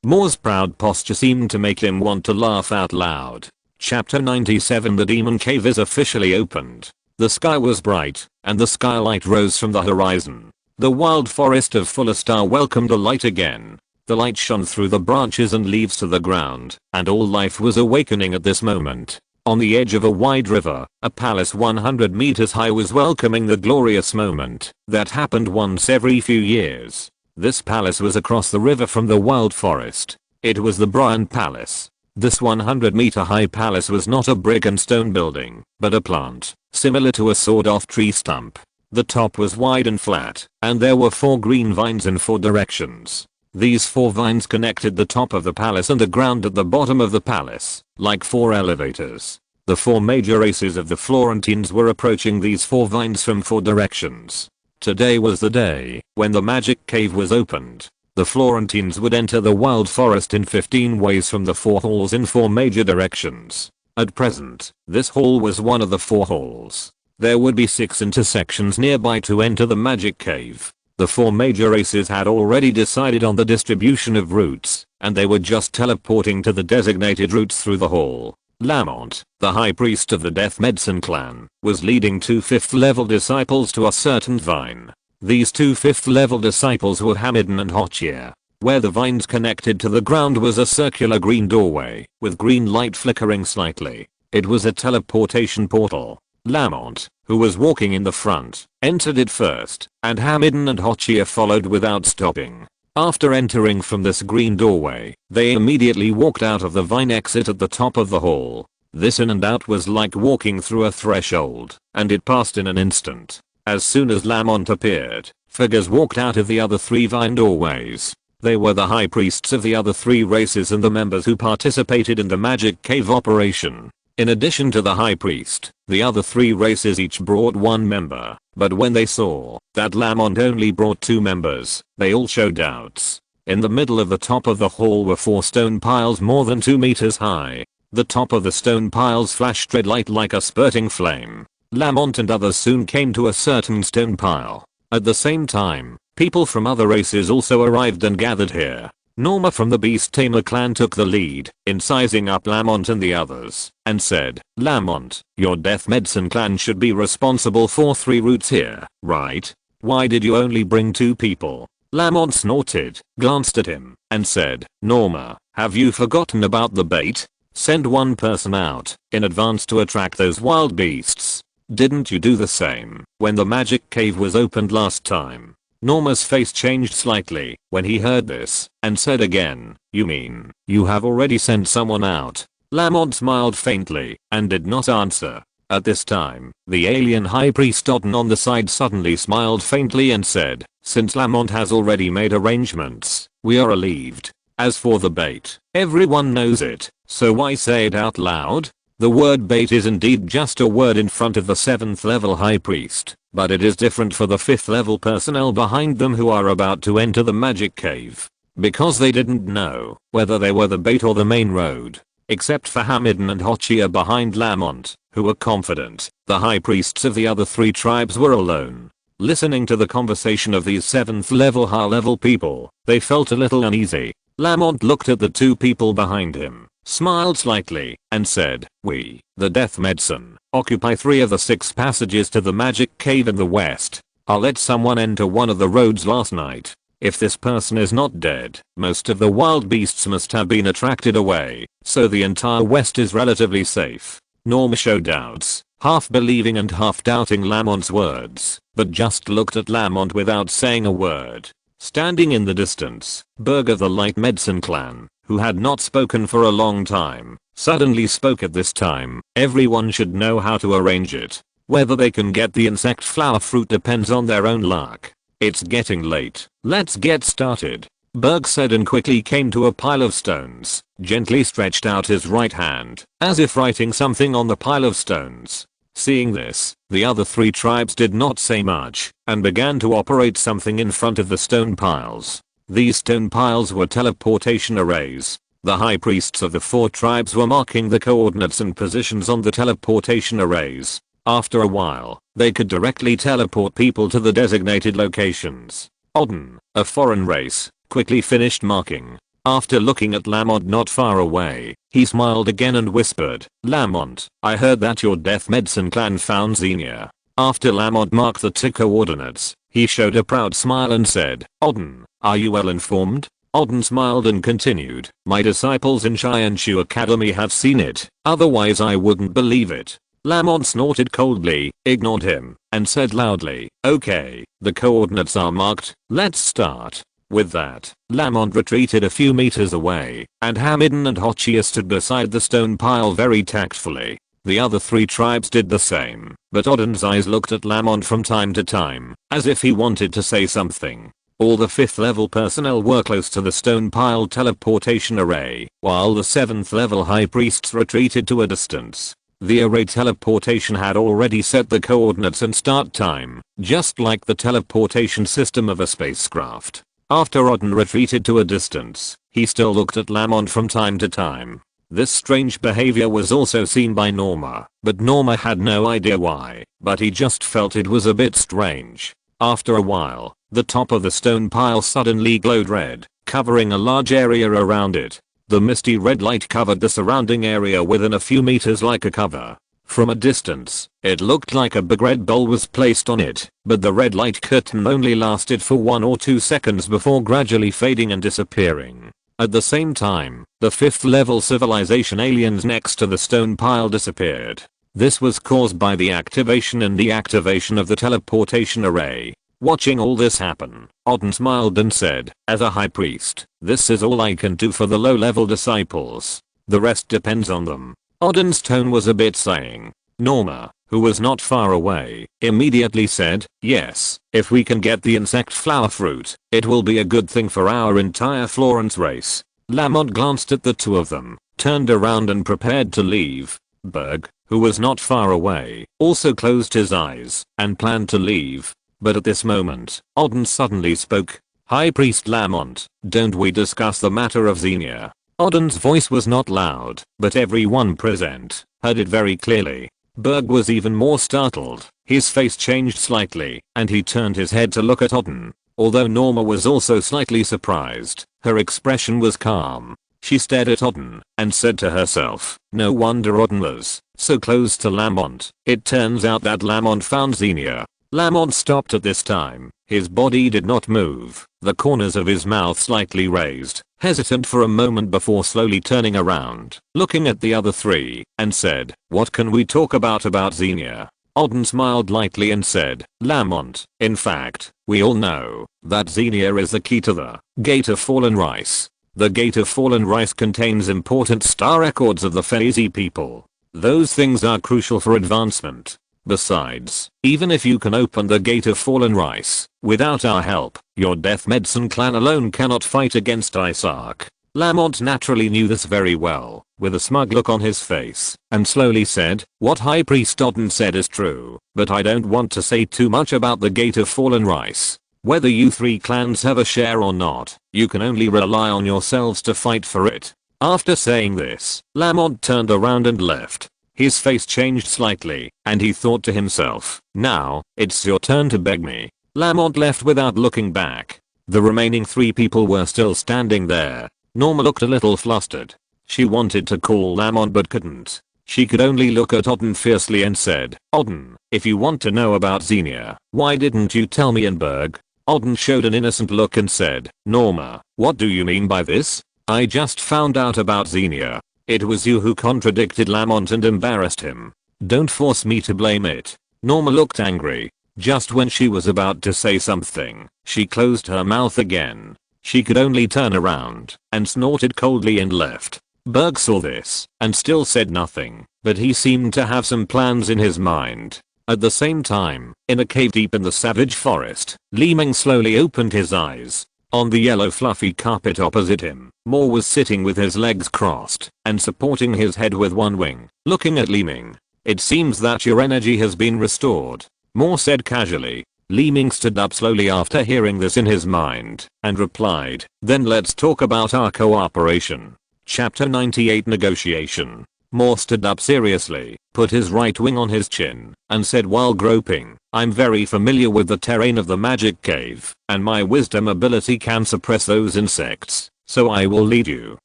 Mo's proud posture seemed to make him want to laugh out loud. Chapter 97. The Demon Cave is officially opened. The sky was bright, and the skylight rose from the horizon. The wild forest of Fuller Star welcomed the light again. The light shone through the branches and leaves to the ground, and all life was awakening at this moment. On the edge of a wide river, a palace 100 meters high was welcoming the glorious moment that happened once every few years. This palace was across the river from the wild forest. It was the Brian Palace. This 100-meter high palace was not a brick and stone building, but a plant, similar to a sawed-off tree stump. The top was wide and flat, and there were 4 green vines in 4 directions. These 4 vines connected the top of the palace and the ground at the bottom of the palace, like 4 elevators. The 4 major races of the Florentines were approaching these 4 vines from 4 directions. Today was the day when the magic cave was opened. The Florentines would enter the wild forest in 15 ways from the 4 halls in 4 major directions. At present, this hall was one of the 4 halls. There would be 6 intersections nearby to enter the magic cave. The 4 major races had already decided on the distribution of routes, and they were just teleporting to the designated routes through the hall. Lamont, the high priest of the Death Medicine clan, was leading 2 5th level disciples to a certain vine. These 2 5th level disciples were Hamidon and Hotchier. Where the vines connected to the ground was a circular green doorway, with green light flickering slightly. It was a teleportation portal. Lamont, who was walking in the front, entered it first, and Hamidon and Hotchier followed without stopping. After entering from this green doorway, they immediately walked out of the vine exit at the top of the hall. This in and out was like walking through a threshold, and it passed in an instant. As soon as Lamont appeared, figures walked out of the other 3 vine doorways. They were the high priests of the other 3 races and the members who participated in the magic cave operation. In addition to the high priest, the other 3 races each brought 1 member, but when they saw that Lamont only brought 2 members, they all showed doubts. In the middle of the top of the hall were 4 stone piles more than 2 meters high. The top of the stone piles flashed red light like a spurting flame. Lamont and others soon came to a certain stone pile. At the same time, people from other races also arrived and gathered here. Norma from the Beast Tamer clan took the lead in sizing up Lamont and the others, and said, "Lamont, your Death Medicine clan should be responsible for 3 routes here, right? Why did you only bring 2 people?" Lamont snorted, glanced at him, and said, "Norma, have you forgotten about the bait? Send 1 person out in advance to attract those wild beasts. Didn't you do the same when the magic cave was opened last time?" Norma's face changed slightly when he heard this, and said again, "You mean, you have already sent someone out?" Lamont smiled faintly, and did not answer. At this time, the alien high priest Odin on the side suddenly smiled faintly and said, "Since Lamont has already made arrangements, we are relieved. As for the bait, everyone knows it, so why say it out loud?" The word bait is indeed just a word in front of the 7th level high priest, but it is different for the 5th level personnel behind them who are about to enter the magic cave. Because they didn't know whether they were the bait or the main road. Except for Hamidon and Hotchier behind Lamont, who were confident, the high priests of the other 3 tribes were alone. Listening to the conversation of these 7th level high level people, they felt a little uneasy. Lamont looked at the 2 people behind him, smiled slightly, and said, "We, the Death Medicine, occupy 3 of the 6 passages to the magic cave in the west. I let someone enter one of the roads last night. If this person is not dead, most of the wild beasts must have been attracted away, so the entire west is relatively safe." Norma showed doubts, half believing and half doubting Lamont's words, but just looked at Lamont without saying a word. Standing in the distance, Berg of the Light Medicine clan, who had not spoken for a long time, suddenly spoke at this time. "Everyone should know how to arrange it. Whether they can get the insect flower fruit depends on their own luck. It's getting late. Let's get started." Berg said and quickly came to a pile of stones, gently stretched out his right hand, as if writing something on the pile of stones. Seeing this, the other 3 tribes did not say much, and began to operate something in front of the stone piles. These stone piles were teleportation arrays. The high priests of the 4 tribes were marking the coordinates and positions on the teleportation arrays. After a while, they could directly teleport people to the designated locations. Odin, a foreign race, quickly finished marking. After looking at Lamont not far away, he smiled again and whispered, "Lamont, I heard that your Death Medicine clan found Xenia." After Lamont marked the 2 coordinates, he showed a proud smile and said, "Odin, are you well informed?" Odin smiled and continued, my disciples in Shianshu Academy have seen it, otherwise I wouldn't believe it. Lamont snorted coldly, ignored him, and said loudly, okay, the coordinates are marked, let's start. With that, Lamont retreated a few meters away, and Hamidon and Hochia stood beside the stone pile very tactfully. The other 3 tribes did the same, but Odin's eyes looked at Lamont from time to time, as if he wanted to say something. All the 5th level personnel were close to the stone pile teleportation array, while the 7th level high priests retreated to a distance. The array teleportation had already set the coordinates and start time, just like the teleportation system of a spacecraft. After Odin retreated to a distance, he still looked at Lamont from time to time. This strange behavior was also seen by Norma, but Norma had no idea why, but he just felt it was a bit strange. After a while, the top of the stone pile suddenly glowed red, covering a large area around it. The misty red light covered the surrounding area within a few meters like a cover. From a distance, it looked like a big red bowl was placed on it, but the red light curtain only lasted for 1 or 2 seconds before gradually fading and disappearing. At the same time, the 5th level civilization aliens next to the stone pile disappeared. This was caused by the activation and deactivation of the teleportation array. Watching all this happen, Odin smiled and said, as a high priest, this is all I can do for the low-level disciples. The rest depends on them. Odin's tone was a bit saying. Norma, who was not far away, immediately said, yes, if we can get the insect flower fruit, it will be a good thing for our entire Florence race. Lamont glanced at the 2 of them, turned around and prepared to leave. Berg, who was not far away, also closed his eyes and planned to leave. But at this moment, Odin suddenly spoke. High Priest Lamont, don't we discuss the matter of Xenia? Odin's voice was not loud, but everyone present heard it very clearly. Berg was even more startled. His face changed slightly, and he turned his head to look at Odin. Although Norma was also slightly surprised, her expression was calm. She stared at Odin and said to herself, no wonder Odin was so close to Lamont. It turns out that Lamont found Xenia. Lamont stopped at this time. His body did not move, the corners of his mouth slightly raised, hesitant for a moment before slowly turning around, looking at the other 3, and said, what can we talk about Xenia? Odin smiled lightly and said, Lamont, in fact, we all know that Xenia is the key to the Gate of Fallen Rice. The Gate of Fallen Rice contains important star records of the Phase people. Those things are crucial for advancement. Besides, even if you can open the Gate of Fallen Rice, without our help, your Death Medicine clan alone cannot fight against Isaac. Lamont naturally knew this very well, with a smug look on his face, and slowly said, what High Priest Odin said is true, but I don't want to say too much about the Gate of Fallen Rice. Whether you 3 clans have a share or not, you can only rely on yourselves to fight for it. After saying this, Lamont turned around and left. His face changed slightly, and he thought to himself, now, it's your turn to beg me. Lamont left without looking back. The remaining 3 people were still standing there. Norma looked a little flustered. She wanted to call Lamont but couldn't. She could only look at Odin fiercely and said, Odin, if you want to know about Xenia, why didn't you tell me in Berg? Odin showed an innocent look and said, Norma, what do you mean by this? I just found out about Xenia. It was you who contradicted Lamont and embarrassed him. Don't force me to blame it. Norma looked angry. Just when she was about to say something, she closed her mouth again. She could only turn around and snorted coldly and left. Berg saw this and still said nothing, but he seemed to have some plans in his mind. At the same time, in a cave deep in the savage forest, Li Ming slowly opened his eyes. On the yellow fluffy carpet opposite him, Mo was sitting with his legs crossed and supporting his head with one wing, looking at Li Ming. It seems that your energy has been restored, Mo said casually. Li Ming stood up slowly after hearing this in his mind and replied, then let's talk about our cooperation. Chapter 98 Negotiation. Mo stood up seriously, put his right wing on his chin, and said while groping, I'm very familiar with the terrain of the magic cave, and my wisdom ability can suppress those insects, so I will lead you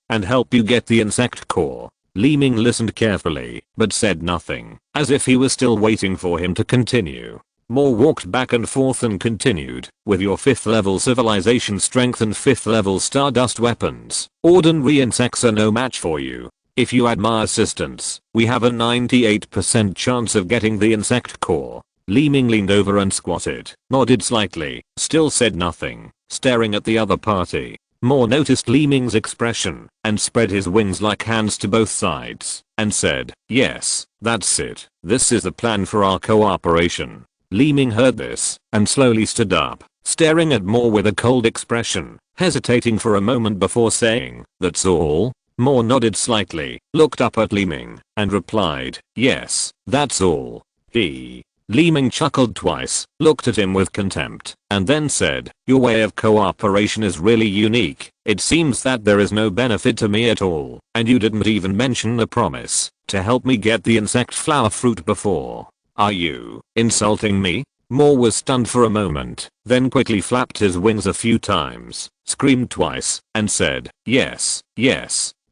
and help you get the insect core. Li Ming listened carefully, but said nothing, as if he was still waiting for him to continue. Mo walked back and forth and continued, with your 5th level civilization strength and 5th level stardust weapons, ordinary insects are no match for you. If you add my assistance, we have a 98% chance of getting the insect core. Li Ming leaned over and squatted, nodded slightly, still said nothing, staring at the other party. Mo noticed Li Ming's expression and spread his wings like hands to both sides and said, yes, that's it. This is the plan for our cooperation. Li Ming heard this and slowly stood up, staring at Mo with a cold expression, hesitating for a moment before saying, that's all? Mo nodded slightly, looked up at Li Ming, and replied, yes, that's all. Li Ming chuckled twice, looked at him with contempt, and then said, your way of cooperation is really unique. It seems that there is no benefit to me at all, and you didn't even mention a promise to help me get the insect flower fruit before. Are you insulting me? Mo was stunned for a moment, then quickly flapped his wings a few times, screamed twice, and said, yes,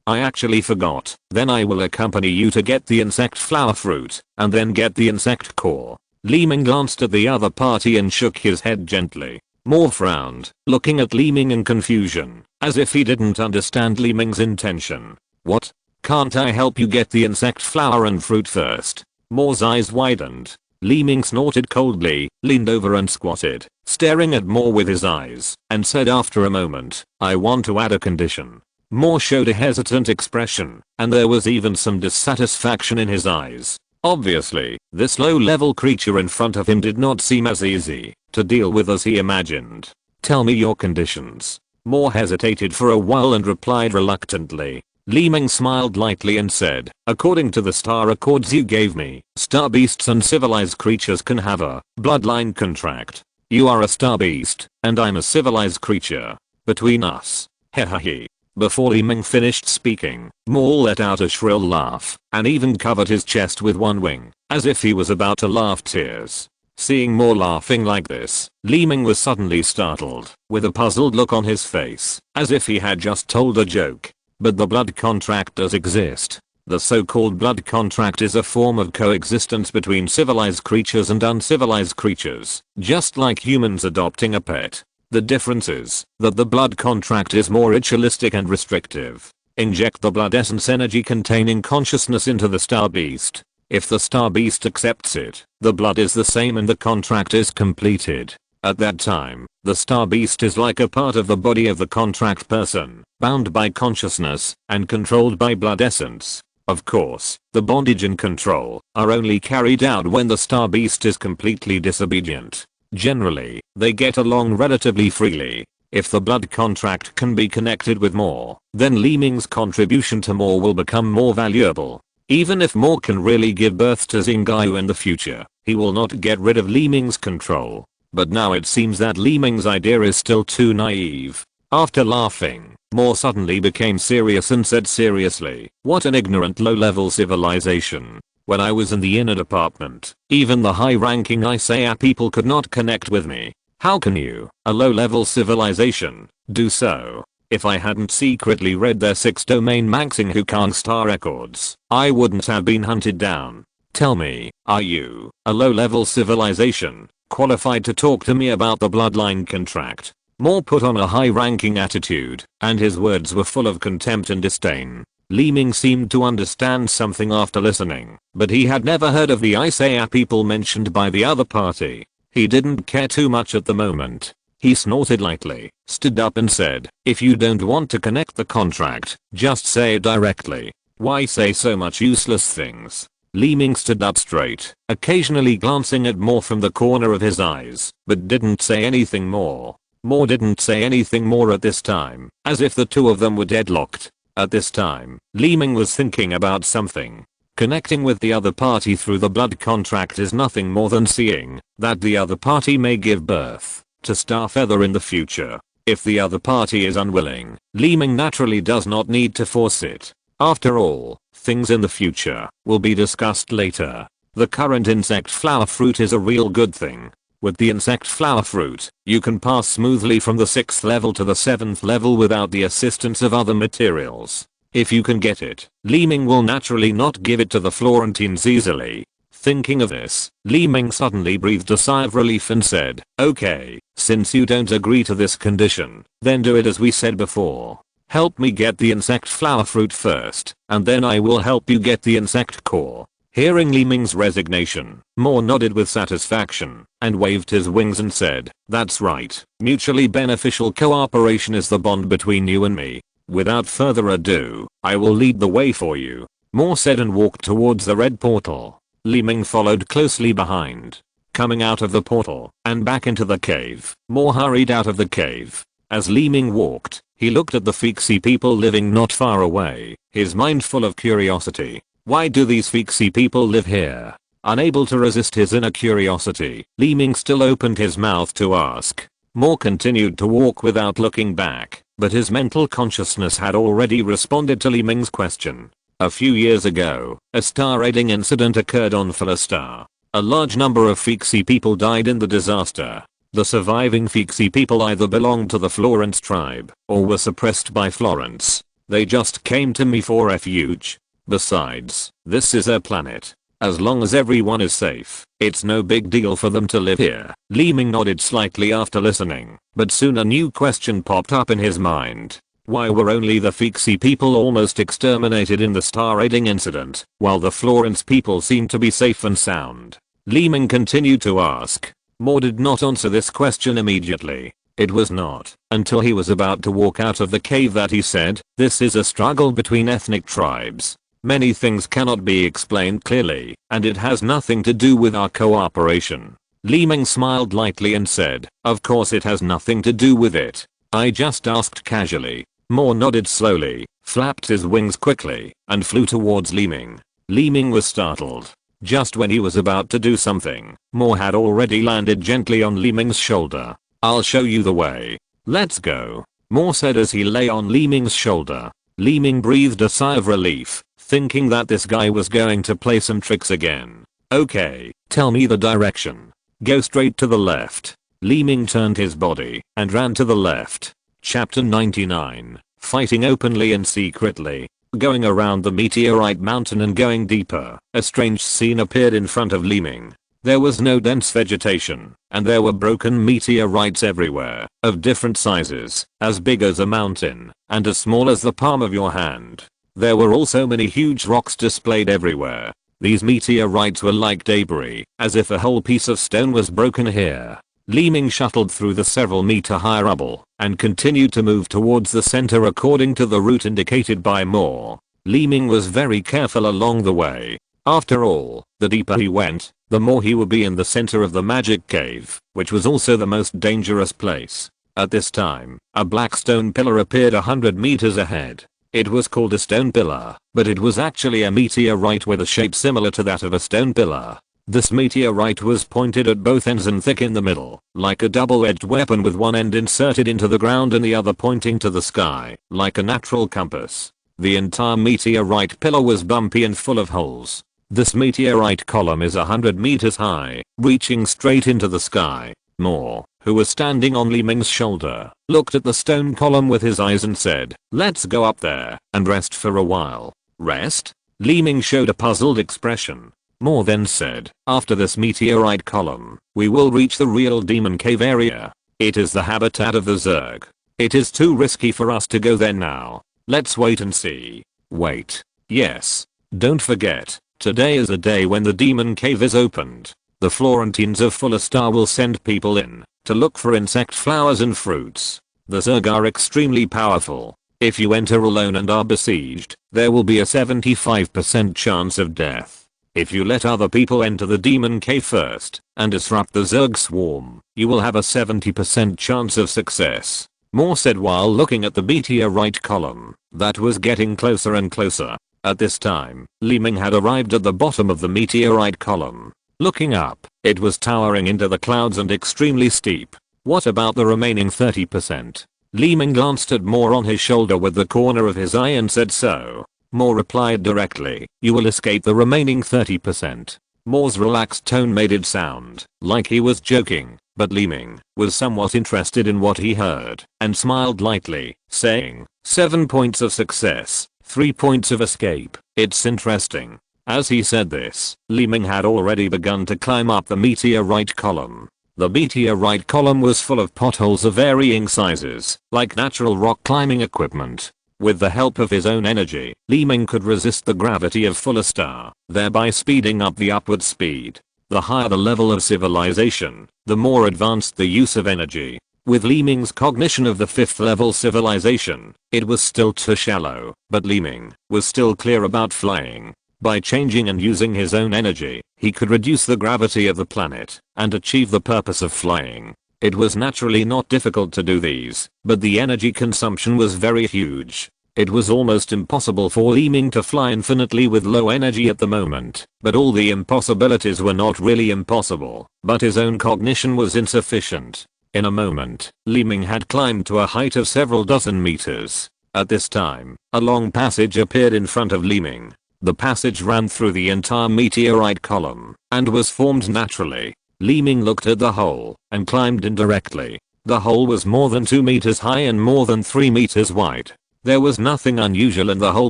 I actually forgot. Then I will accompany you to get the insect flower fruit, and then get the insect core. Li Ming glanced at the other party and shook his head gently. Mo frowned, looking at Li Ming in confusion, as if he didn't understand Li Ming's intention. What? Can't I help you get the insect flower and fruit first? Mo's eyes widened. Li Ming snorted coldly, leaned over and squatted, staring at Mo with his eyes, and said after a moment, I want to add a condition. Mo showed a hesitant expression, and there was even some dissatisfaction in his eyes. Obviously, this low-level creature in front of him did not seem as easy to deal with as he imagined. Tell me your conditions. Mo hesitated for a while and replied reluctantly. Li Ming smiled lightly and said, according to the star accords you gave me, star beasts and civilized creatures can have a bloodline contract. You are a star beast, and I'm a civilized creature. Between us. Hehehe. Before Li Ming finished speaking, Mo let out a shrill laugh, and even covered his chest with one wing, as if he was about to laugh tears. Seeing Mo laughing like this, Li Ming was suddenly startled, with a puzzled look on his face, as if he had just told a joke. But the blood contract does exist. The so-called blood contract is a form of coexistence between civilized creatures and uncivilized creatures, just like humans adopting a pet. The difference is that the blood contract is more ritualistic and restrictive. Inject the blood essence energy containing consciousness into the star beast. If the star beast accepts it, the blood is the same and the contract is completed. At that time, the star beast is like a part of the body of the contract person, bound by consciousness and controlled by blood essence. Of course, the bondage and control are only carried out when the star beast is completely disobedient. Generally, they get along relatively freely. If the blood contract can be connected with Mo, then Li Ming's contribution to Mo will become more valuable. Even if Mo can really give birth to Xingyu in the future, he will not get rid of Li Ming's control. But now it seems that Li Ming's idea is still too naive. After laughing, Mo suddenly became serious and said seriously, what an ignorant low-level civilization. When I was in the inner department, even the high-ranking Isaiah people could not connect with me. How can you, a low-level civilization, do so? If I hadn't secretly read their 6-domain maxing Hukang star records, I wouldn't have been hunted down. Tell me, are you, a low-level civilization, qualified to talk to me about the bloodline contract? Mo put on a high-ranking attitude, and his words were full of contempt and disdain. Li Ming seemed to understand something after listening, but he had never heard of the Isaiah people mentioned by the other party. He didn't care too much at the moment. He snorted lightly, stood up and said, if you don't want to connect the contract, just say it directly. Why say so much useless things? Li Ming stood up straight, occasionally glancing at Mo from the corner of his eyes, but didn't say anything more. Mo didn't say anything more at this time, as if the two of them were deadlocked. At this time, Li Ming was thinking about something. Connecting with the other party through the blood contract is nothing more than seeing that the other party may give birth to Starfeather in the future. If the other party is unwilling, Li Ming naturally does not need to force it. After all, things in the future will be discussed later. The current insect flower fruit is a real good thing. With the insect flower fruit, you can pass smoothly from the 6th level to the 7th level without the assistance of other materials. If you can get it, Li Ming will naturally not give it to the Florentines easily. Thinking of this, Li Ming suddenly breathed a sigh of relief and said, okay, since you don't agree to this condition, then do it as we said before. Help me get the insect flower fruit first, and then I will help you get the insect core. Hearing Li Ming's resignation, Mo nodded with satisfaction and waved his wings and said, that's right, mutually beneficial cooperation is the bond between you and me. Without further ado, I will lead the way for you, Mo said and walked towards the red portal. Li Ming followed closely behind. Coming out of the portal and back into the cave, Mo hurried out of the cave. As Li Ming walked, he looked at the Fixie people living not far away, his mind full of curiosity. Why do these Fixie people live here? Unable to resist his inner curiosity, Li Ming still opened his mouth to ask. Mo continued to walk without looking back, but his mental consciousness had already responded to Li Ming's question. A few years ago, a star raiding incident occurred on Philostar. A large number of Fixie people died in the disaster. The surviving Fixie people either belonged to the Florence tribe or were suppressed by Florence. They just came to me for refuge. Besides, this is their planet. As long as everyone is safe, it's no big deal for them to live here. Li Ming nodded slightly after listening, but soon a new question popped up in his mind. Why were only the Fixie people almost exterminated in the star raiding incident, while the Florence people seemed to be safe and sound? Li Ming continued to ask. Mo did not answer this question immediately. It was not until he was about to walk out of the cave that he said, this is a struggle between ethnic tribes. Many things cannot be explained clearly, and it has nothing to do with our cooperation. Li Ming smiled lightly and said, of course it has nothing to do with it. I just asked casually. Mo nodded slowly, flapped his wings quickly, and flew towards Li Ming. Li Ming was startled. Just when he was about to do something, Mo had already landed gently on Li Ming's shoulder. I'll show you the way. Let's go, Mo said as he lay on Li Ming's shoulder. Li Ming breathed a sigh of relief, thinking that this guy was going to play some tricks again. Okay, tell me the direction. Go straight to the left. Li Ming turned his body and ran to the left. Chapter 99. Fighting openly and secretly. Going around the meteorite mountain and going deeper, a strange scene appeared in front of Li Ming. There was no dense vegetation, and there were broken meteorites everywhere, of different sizes, as big as a mountain, and as small as the palm of your hand. There were also many huge rocks displayed everywhere. These meteorites were like debris, as if a whole piece of stone was broken here. Li Ming shuttled through the several meter high rubble, and continued to move towards the center according to the route indicated by Mo. Li Ming was very careful along the way. After all, the deeper he went, the more he would be in the center of the magic cave, which was also the most dangerous place. At this time, a black stone pillar appeared 100 meters ahead. It was called a stone pillar, but it was actually a meteorite with a shape similar to that of a stone pillar. This meteorite was pointed at both ends and thick in the middle, like a double-edged weapon with one end inserted into the ground and the other pointing to the sky, like a natural compass. The entire meteorite pillar was bumpy and full of holes. This meteorite column is 100 meters high, reaching straight into the sky. Mo, who was standing on Li Ming's shoulder, looked at the stone column with his eyes and said, let's go up there and rest for a while. Rest? Li Ming showed a puzzled expression. Mo then said, after this meteorite column, we will reach the real demon cave area. It is the habitat of the Zerg. It is too risky for us to go there now. Let's wait and see. Wait. Yes. Don't forget, today is the day when the demon cave is opened. The Florentines of Philostar will send people in to look for insect flowers and fruits. The Zerg are extremely powerful. If you enter alone and are besieged, there will be a 75% chance of death. If you let other people enter the demon cave first and disrupt the Zerg swarm, you will have a 70% chance of success. Mo said while looking at the meteorite column that was getting closer and closer. At this time, Li Ming had arrived at the bottom of the meteorite column. Looking up, it was towering into the clouds and extremely steep. What about the remaining 30%? Li Ming glanced at Mo on his shoulder with the corner of his eye and said so. Mo replied directly, you will escape the remaining 30%. Mo's relaxed tone made it sound like he was joking, but Li Ming was somewhat interested in what he heard and smiled lightly, saying, 7 points of success, 3 points of escape. It's interesting. As he said this, Li Ming had already begun to climb up the meteorite column. The meteorite column was full of potholes of varying sizes, like natural rock climbing equipment. With the help of his own energy, Li Ming could resist the gravity of fuller star, thereby speeding up the upward speed. The higher the level of civilization, the more advanced the use of energy. With Li Ming's cognition of the 5th level civilization, it was still too shallow, but Li Ming was still clear about flying. By changing and using his own energy, he could reduce the gravity of the planet and achieve the purpose of flying. It was naturally not difficult to do these, but the energy consumption was very huge. It was almost impossible for Li Ming to fly infinitely with low energy at the moment, but all the impossibilities were not really impossible, but his own cognition was insufficient. In a moment, Li Ming had climbed to a height of several dozen meters. At this time, a long passage appeared in front of Li Ming. The passage ran through the entire meteorite column and was formed naturally. Li Ming looked at the hole and climbed in directly. The hole was more than 2 meters high and more than 3 meters wide. There was nothing unusual in the whole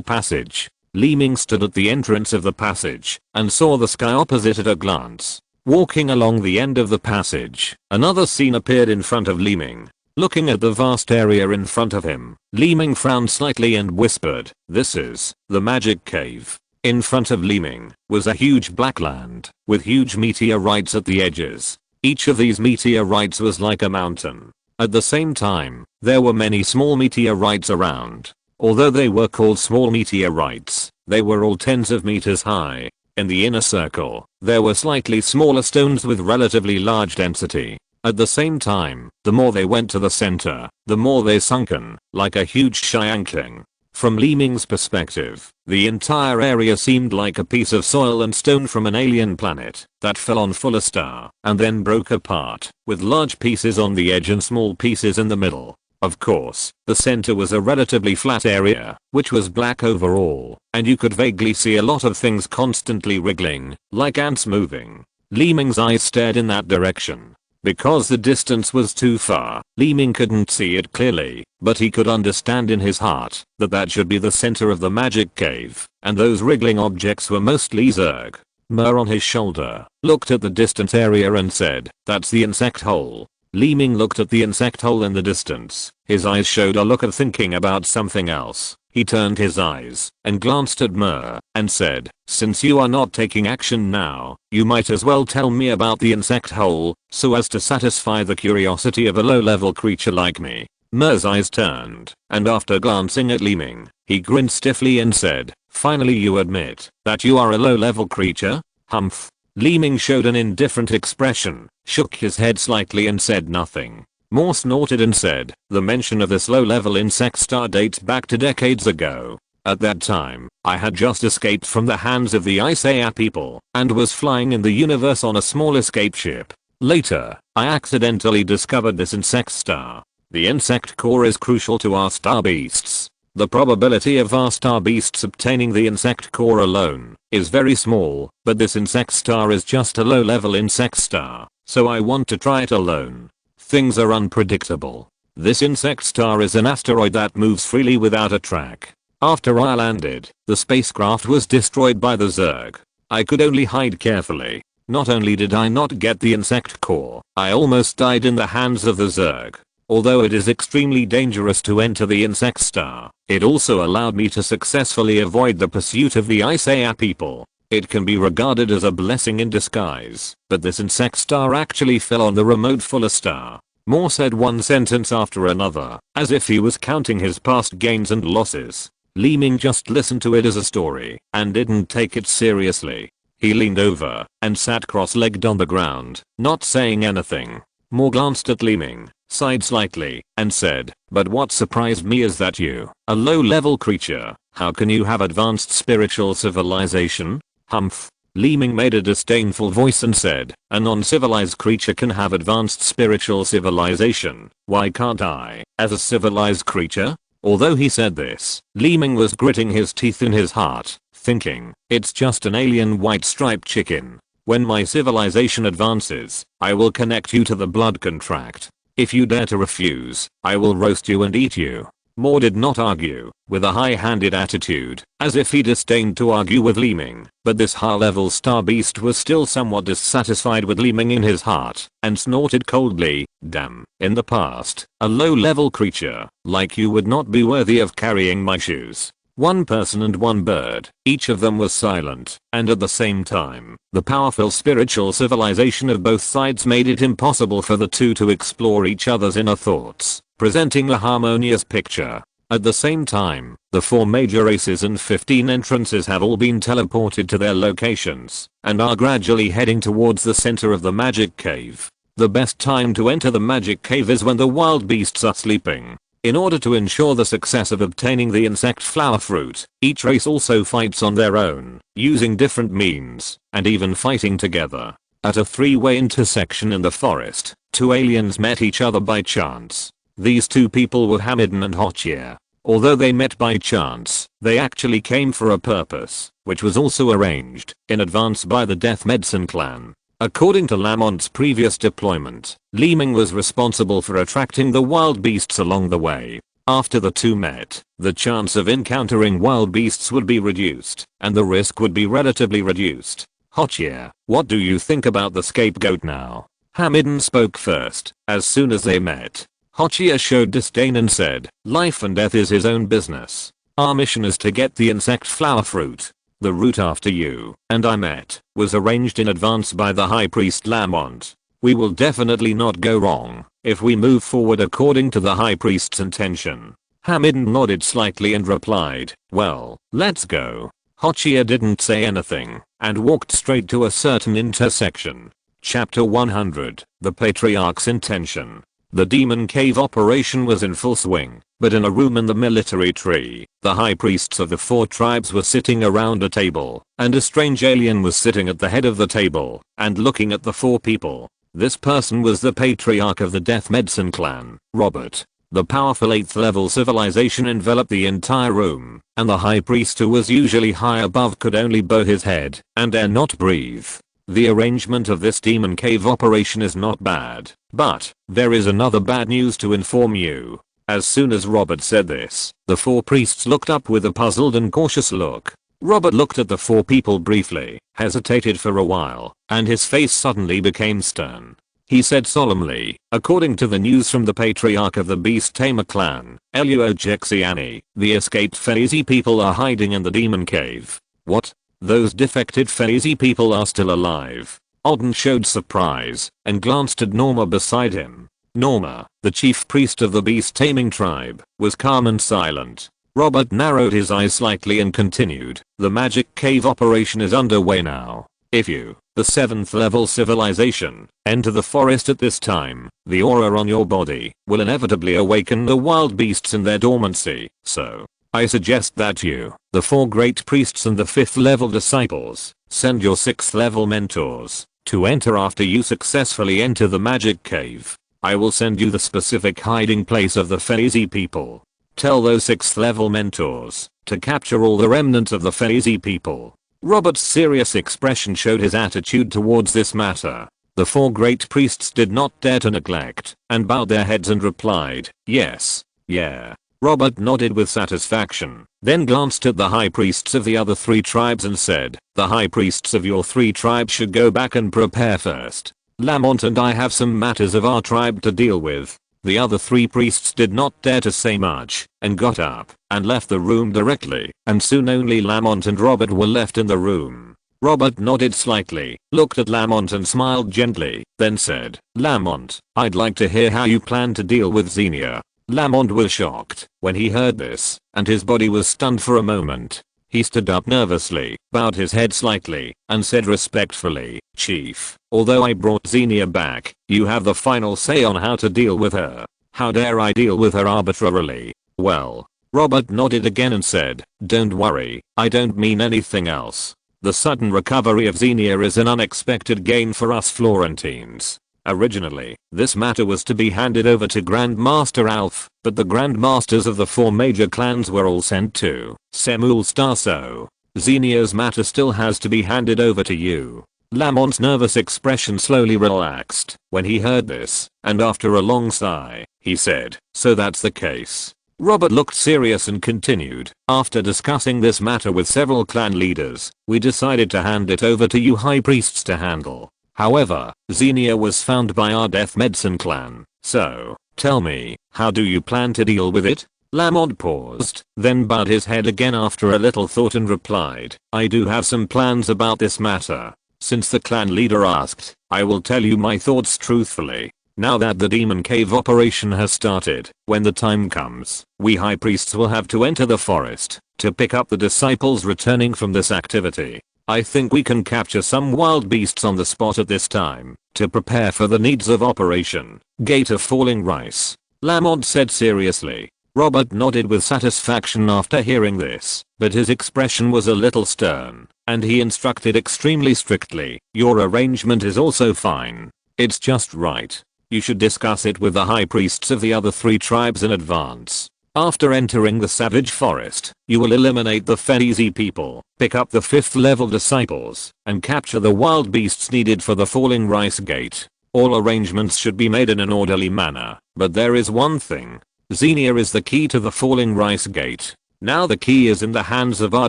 passage. Li Ming stood at the entrance of the passage and saw the sky opposite at a glance. Walking along the end of the passage, another scene appeared in front of Li Ming. Looking at the vast area in front of him, Li Ming frowned slightly and whispered, "This is the magic cave." In front of Li Ming was a huge black land with huge meteorites at the edges. Each of these meteorites was like a mountain. At the same time, there were many small meteorites around. Although they were called small meteorites, they were all tens of meters high. In the inner circle, there were slightly smaller stones with relatively large density. At the same time, the more they went to the center, the more they sunken, like a huge shiankling. From Li Ming's perspective, the entire area seemed like a piece of soil and stone from an alien planet that fell on fuller star and then broke apart, with large pieces on the edge and small pieces in the middle. Of course, the center was a relatively flat area, which was black overall, and you could vaguely see a lot of things constantly wriggling, like ants moving. Li Ming's eyes stared in that direction. Because the distance was too far, Li Ming couldn't see it clearly, but he could understand in his heart that that should be the center of the magic cave, and those wriggling objects were mostly Zerg. Mer on his shoulder looked at the distant area and said, "That's the insect hole." Li Ming looked at the insect hole in the distance. His eyes showed a look of thinking about something else. He turned his eyes and glanced at Mer and said, "Since you are not taking action now, you might as well tell me about the insect hole, so as to satisfy the curiosity of a low-level creature like me." Mer's eyes turned, and after glancing at Li Ming, he grinned stiffly and said, "Finally you admit that you are a low-level creature? Humph." Li Ming showed an indifferent expression, shook his head slightly and said nothing. Moore snorted and said, "The mention of this low-level insect star dates back to decades ago. At that time, I had just escaped from the hands of the Isaiah people and was flying in the universe on a small escape ship. Later, I accidentally discovered this insect star. The insect core is crucial to our star beasts. The probability of our star beasts obtaining the insect core alone is very small, but this insect star is just a low-level insect star, so I want to try it alone. Things are unpredictable. This insect star is an asteroid that moves freely without a track. After I landed, the spacecraft was destroyed by the Zerg. I could only hide carefully. Not only did I not get the insect core, I almost died in the hands of the Zerg. Although it is extremely dangerous to enter the insect star, it also allowed me to successfully avoid the pursuit of the Isaiah people. It can be regarded as a blessing in disguise, but this insect star actually fell on the remote fuller star." Moore said one sentence after another, as if he was counting his past gains and losses. Li Ming just listened to it as a story and didn't take it seriously. He leaned over and sat cross-legged on the ground, not saying anything. Moore glanced at Li Ming, sighed slightly, and said, "But what surprised me is that you, a low-level creature, how can you have advanced spiritual civilization?" "Humph." Li Ming made a disdainful voice and said, "A non-civilized creature can have advanced spiritual civilization. Why can't I, as a civilized creature?" Although he said this, Li Ming was gritting his teeth in his heart, thinking, "It's just an alien white striped chicken. When my civilization advances, I will connect you to the blood contract. If you dare to refuse, I will roast you and eat you." Moore did not argue, with a high-handed attitude, as if he disdained to argue with Li Ming, but this high-level star beast was still somewhat dissatisfied with Li Ming in his heart, and snorted coldly, "Damn, in the past, a low-level creature, like you would not be worthy of carrying my shoes." One person and one bird, each of them was silent, and at the same time, the powerful spiritual civilization of both sides made it impossible for the two to explore each other's inner thoughts, presenting a harmonious picture. At the same time, the 4 major races and 15 entrances have all been teleported to their locations, and are gradually heading towards the center of the magic cave. The best time to enter the magic cave is when the wild beasts are sleeping. In order to ensure the success of obtaining the insect flower fruit, each race also fights on their own, using different means, and even fighting together. At a 3-way intersection in the forest, 2 aliens met each other by chance. These 2 people were Hamidon and Hotchier. Although they met by chance, they actually came for a purpose, which was also arranged in advance by the Death Medicine clan. According to Lamont's previous deployment, Li Ming was responsible for attracting the wild beasts along the way. After the two met, the chance of encountering wild beasts would be reduced, and the risk would be relatively reduced. Hotchier, what do you think about the scapegoat now? Hamidon spoke first. As soon as they met, Hotchier showed disdain and said, "Life and death is his own business. Our mission is to get the insect flower fruit. The route after you and I met was arranged in advance by the High Priest Lamont. We will definitely not go wrong if we move forward according to the High Priest's intention." Hamidon nodded slightly and replied, "Well, let's go." Hotchier didn't say anything and walked straight to a certain intersection. Chapter 100, The Patriarch's Intention. The Demon Cave operation was in full swing, but in a room in the military tree, the high priests of the 4 tribes were sitting around a table, and a strange alien was sitting at the head of the table and looking at the 4 people. This person was the patriarch of the Death Medicine clan, Robert. The powerful 8th level civilization enveloped the entire room, and the high priest, who was usually high above, could only bow his head and dare not breathe. The arrangement of this demon cave operation is not bad, but there is another bad news to inform you. As soon as Robert said this, the 4 priests looked up with a puzzled and cautious look. Robert looked at the 4 people briefly, hesitated for a while, and his face suddenly became stern. He said solemnly, "According to the news from the patriarch of the Beast Tamer clan, Eluojexiani, the escaped Faizi people are hiding in the demon cave." "What? Those defected Faizi people are still alive?" Odin showed surprise and glanced at Norma beside him. Norma, the chief priest of the beast taming tribe, was calm and silent. Robert narrowed his eyes slightly and continued, "The magic cave operation is underway now. If you, the 7th level civilization, enter the forest at this time, the aura on your body will inevitably awaken the wild beasts in their dormancy, so I suggest that you, the 4 great priests and the 5th level disciples, send your 6th level mentors to enter after you successfully enter the magic cave. I will send you the specific hiding place of the Faizi people. Tell those 6th level mentors to capture all the remnants of the Faizi people." Robert's serious expression showed his attitude towards this matter. The 4 great priests did not dare to neglect, and bowed their heads and replied, "Yes, yeah." Robert nodded with satisfaction, then glanced at the high priests of the other 3 tribes and said, "The high priests of your 3 tribes should go back and prepare first. Lamont and I have some matters of our tribe to deal with." The other 3 priests did not dare to say much, and got up and left the room directly, and soon only Lamont and Robert were left in the room. Robert nodded slightly, looked at Lamont and smiled gently, then said, "Lamont, I'd like to hear how you plan to deal with Xenia." Lamont was shocked when he heard this, and his body was stunned for a moment. He stood up nervously, bowed his head slightly, and said respectfully, "Chief, although I brought Xenia back, you have the final say on how to deal with her. How dare I deal with her arbitrarily?" "Well." Robert nodded again and said, "Don't worry, I don't mean anything else. The sudden recovery of Xenia is an unexpected gain for us Florentines. Originally, this matter was to be handed over to Grandmaster Alf, but the Grandmasters of the 4 major clans were all sent to Semul Star, so Xenia's matter still has to be handed over to you." Lamont's nervous expression slowly relaxed when he heard this, and after a long sigh, he said, "So that's the case. Robert looked serious and continued, "After discussing this matter with several clan leaders, we decided to hand it over to you high priests to handle. However, Xenia was found by our death medicine clan, so, tell me, how do you plan to deal with it?" Lamont paused, then bowed his head again after a little thought and replied, "I do have some plans about this matter. Since the clan leader asked, I will tell you my thoughts truthfully. Now that the demon cave operation has started, when the time comes, we high priests will have to enter the forest to pick up the disciples returning from this activity. I think we can capture some wild beasts on the spot at this time to prepare for the needs of Operation Gate of Falling Rice," Lamont said seriously. Robert nodded with satisfaction after hearing this, but his expression was a little stern, and he instructed extremely strictly, "Your arrangement is also fine. It's just right. You should discuss it with the high priests of the other 3 tribes in advance. After entering the savage forest, you will eliminate the Fenizi people, pick up the 5th level disciples, and capture the wild beasts needed for the Falling Rice Gate. All arrangements should be made in an orderly manner, but there is one thing. Xenia is the key to the Falling Rice Gate. Now the key is in the hands of our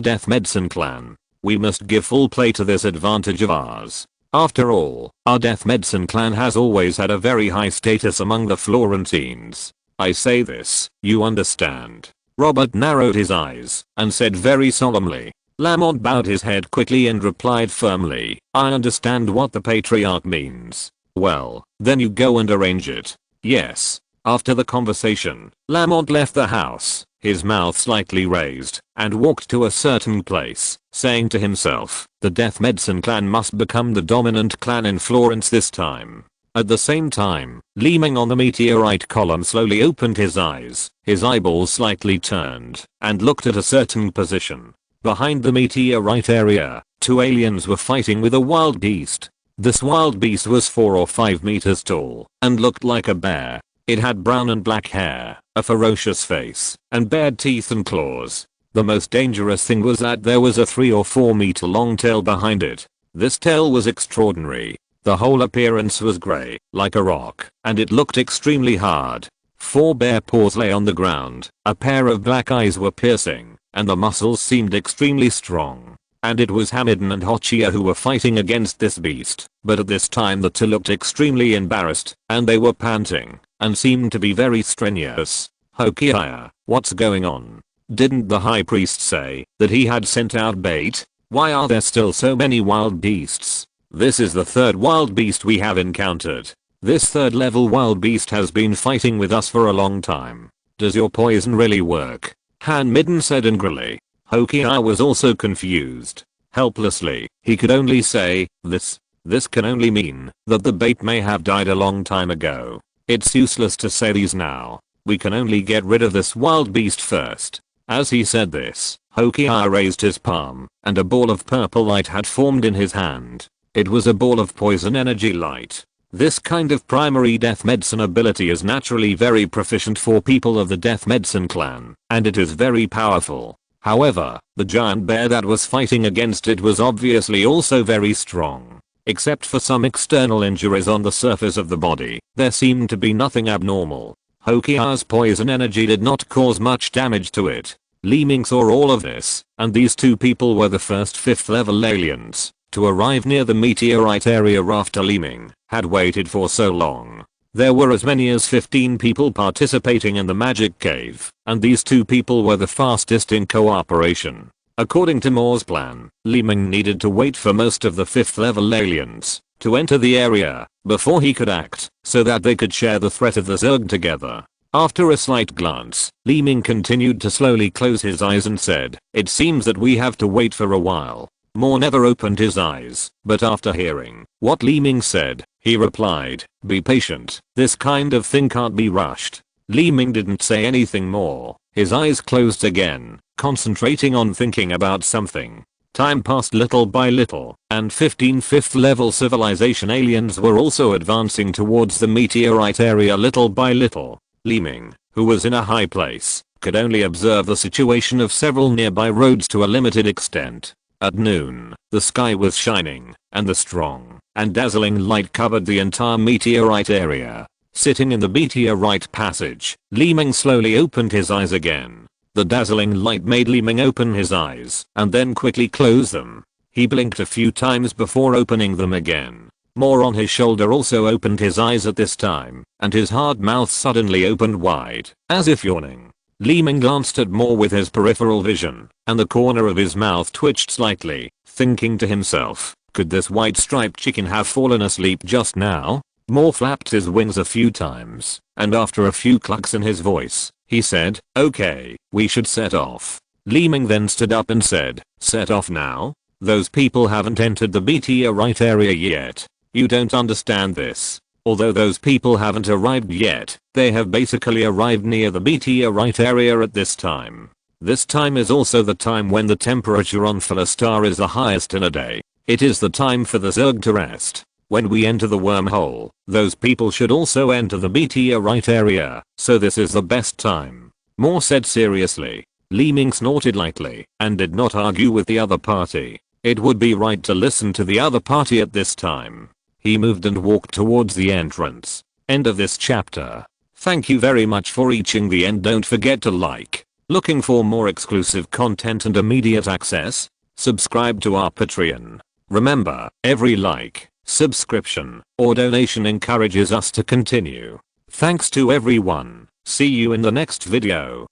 Death Medicine clan. We must give full play to this advantage of ours. After all, our Death Medicine clan has always had a very high status among the Florentines. I say this, you understand." Robert narrowed his eyes and said very solemnly. Lamont bowed his head quickly and replied firmly, "I understand what the patriarch means." "Well, then you go and arrange it." "Yes." After the conversation, Lamont left the house, his mouth slightly raised, and walked to a certain place, saying to himself, "The Death Medicine clan must become the dominant clan in Florence this time." At the same time, Li Ming on the meteorite column slowly opened his eyes, his eyeballs slightly turned, and looked at a certain position. Behind the meteorite area, 2 aliens were fighting with a wild beast. This wild beast was 4 or 5 meters tall, and looked like a bear. It had brown and black hair, a ferocious face, and bared teeth and claws. The most dangerous thing was that there was a 3 or 4 meter long tail behind it. This tail was extraordinary. The whole appearance was grey, like a rock, and it looked extremely hard. 4 bare paws lay on the ground, a pair of black eyes were piercing, and the muscles seemed extremely strong. And it was Hamidon and Hochia who were fighting against this beast, but at this time the 2 looked extremely embarrassed, and they were panting, and seemed to be very strenuous. "Hochia, what's going on? Didn't the high priest say that he had sent out bait? Why are there still so many wild beasts? This is the 3rd wild beast we have encountered. This 3rd level wild beast has been fighting with us for a long time. Does your poison really work?" Han Midden said angrily. Hochia was also confused. Helplessly, he could only say, This can only mean that the bait may have died a long time ago. It's useless to say these now. We can only get rid of this wild beast first." As he said this, Hochia raised his palm, and a ball of purple light had formed in his hand. It was a ball of poison energy light. This kind of primary death medicine ability is naturally very proficient for people of the Death Medicine clan, and it is very powerful. However, the giant bear that was fighting against it was obviously also very strong. Except for some external injuries on the surface of the body, there seemed to be nothing abnormal. Hochia's poison energy did not cause much damage to it. Li Ming saw all of this, and these 2 people were the first 5th level aliens to arrive near the meteorite area after Li Ming had waited for so long. There were as many as 15 people participating in the magic cave, and these 2 people were the fastest in cooperation. According to Moore's plan, Li Ming needed to wait for most of the 5th level aliens to enter the area before he could act, so that they could share the threat of the Zerg together. After a slight glance, Li Ming continued to slowly close his eyes and said, "It seems that we have to wait for a while." Moore never opened his eyes, but after hearing what Li Ming said, he replied, "Be patient, this kind of thing can't be rushed." Li Ming didn't say anything more. His eyes closed again, concentrating on thinking about something. Time passed little by little, and 15 5th level civilization aliens were also advancing towards the meteorite area little by little. Li Ming, who was in a high place, could only observe the situation of several nearby roads to a limited extent. At noon, the sky was shining, and the strong and dazzling light covered the entire meteorite area. Sitting in the meteorite passage, Li Ming slowly opened his eyes again. The dazzling light made Li Ming open his eyes and then quickly close them. He blinked a few times before opening them again. More on his shoulder also opened his eyes at this time, and his hard mouth suddenly opened wide, as if yawning. Li Ming glanced at More with his peripheral vision, and the corner of his mouth twitched slightly, thinking to himself, could this white striped chicken have fallen asleep just now? More flapped his wings a few times, and after a few clucks in his voice, he said, okay, we should set off. Li Ming then stood up and said, set off now? Those people haven't entered the meteorite area yet. You don't understand this. Although those people haven't arrived yet, they have basically arrived near the meteorite area at this time. This time is also the time when the temperature on Star is the highest in a day. It is the time for the Zerg to rest. When we enter the wormhole, those people should also enter the meteorite area, so this is the best time. More said seriously. Li Ming snorted lightly and did not argue with the other party. It would be right to listen to the other party at this time. He moved and walked towards the entrance. End of this chapter. Thank you very much for reaching the end. Don't forget to like. Looking for more exclusive content and immediate access? Subscribe to our Patreon. Remember, every like, subscription, or donation encourages us to continue. Thanks to everyone. See you in the next video.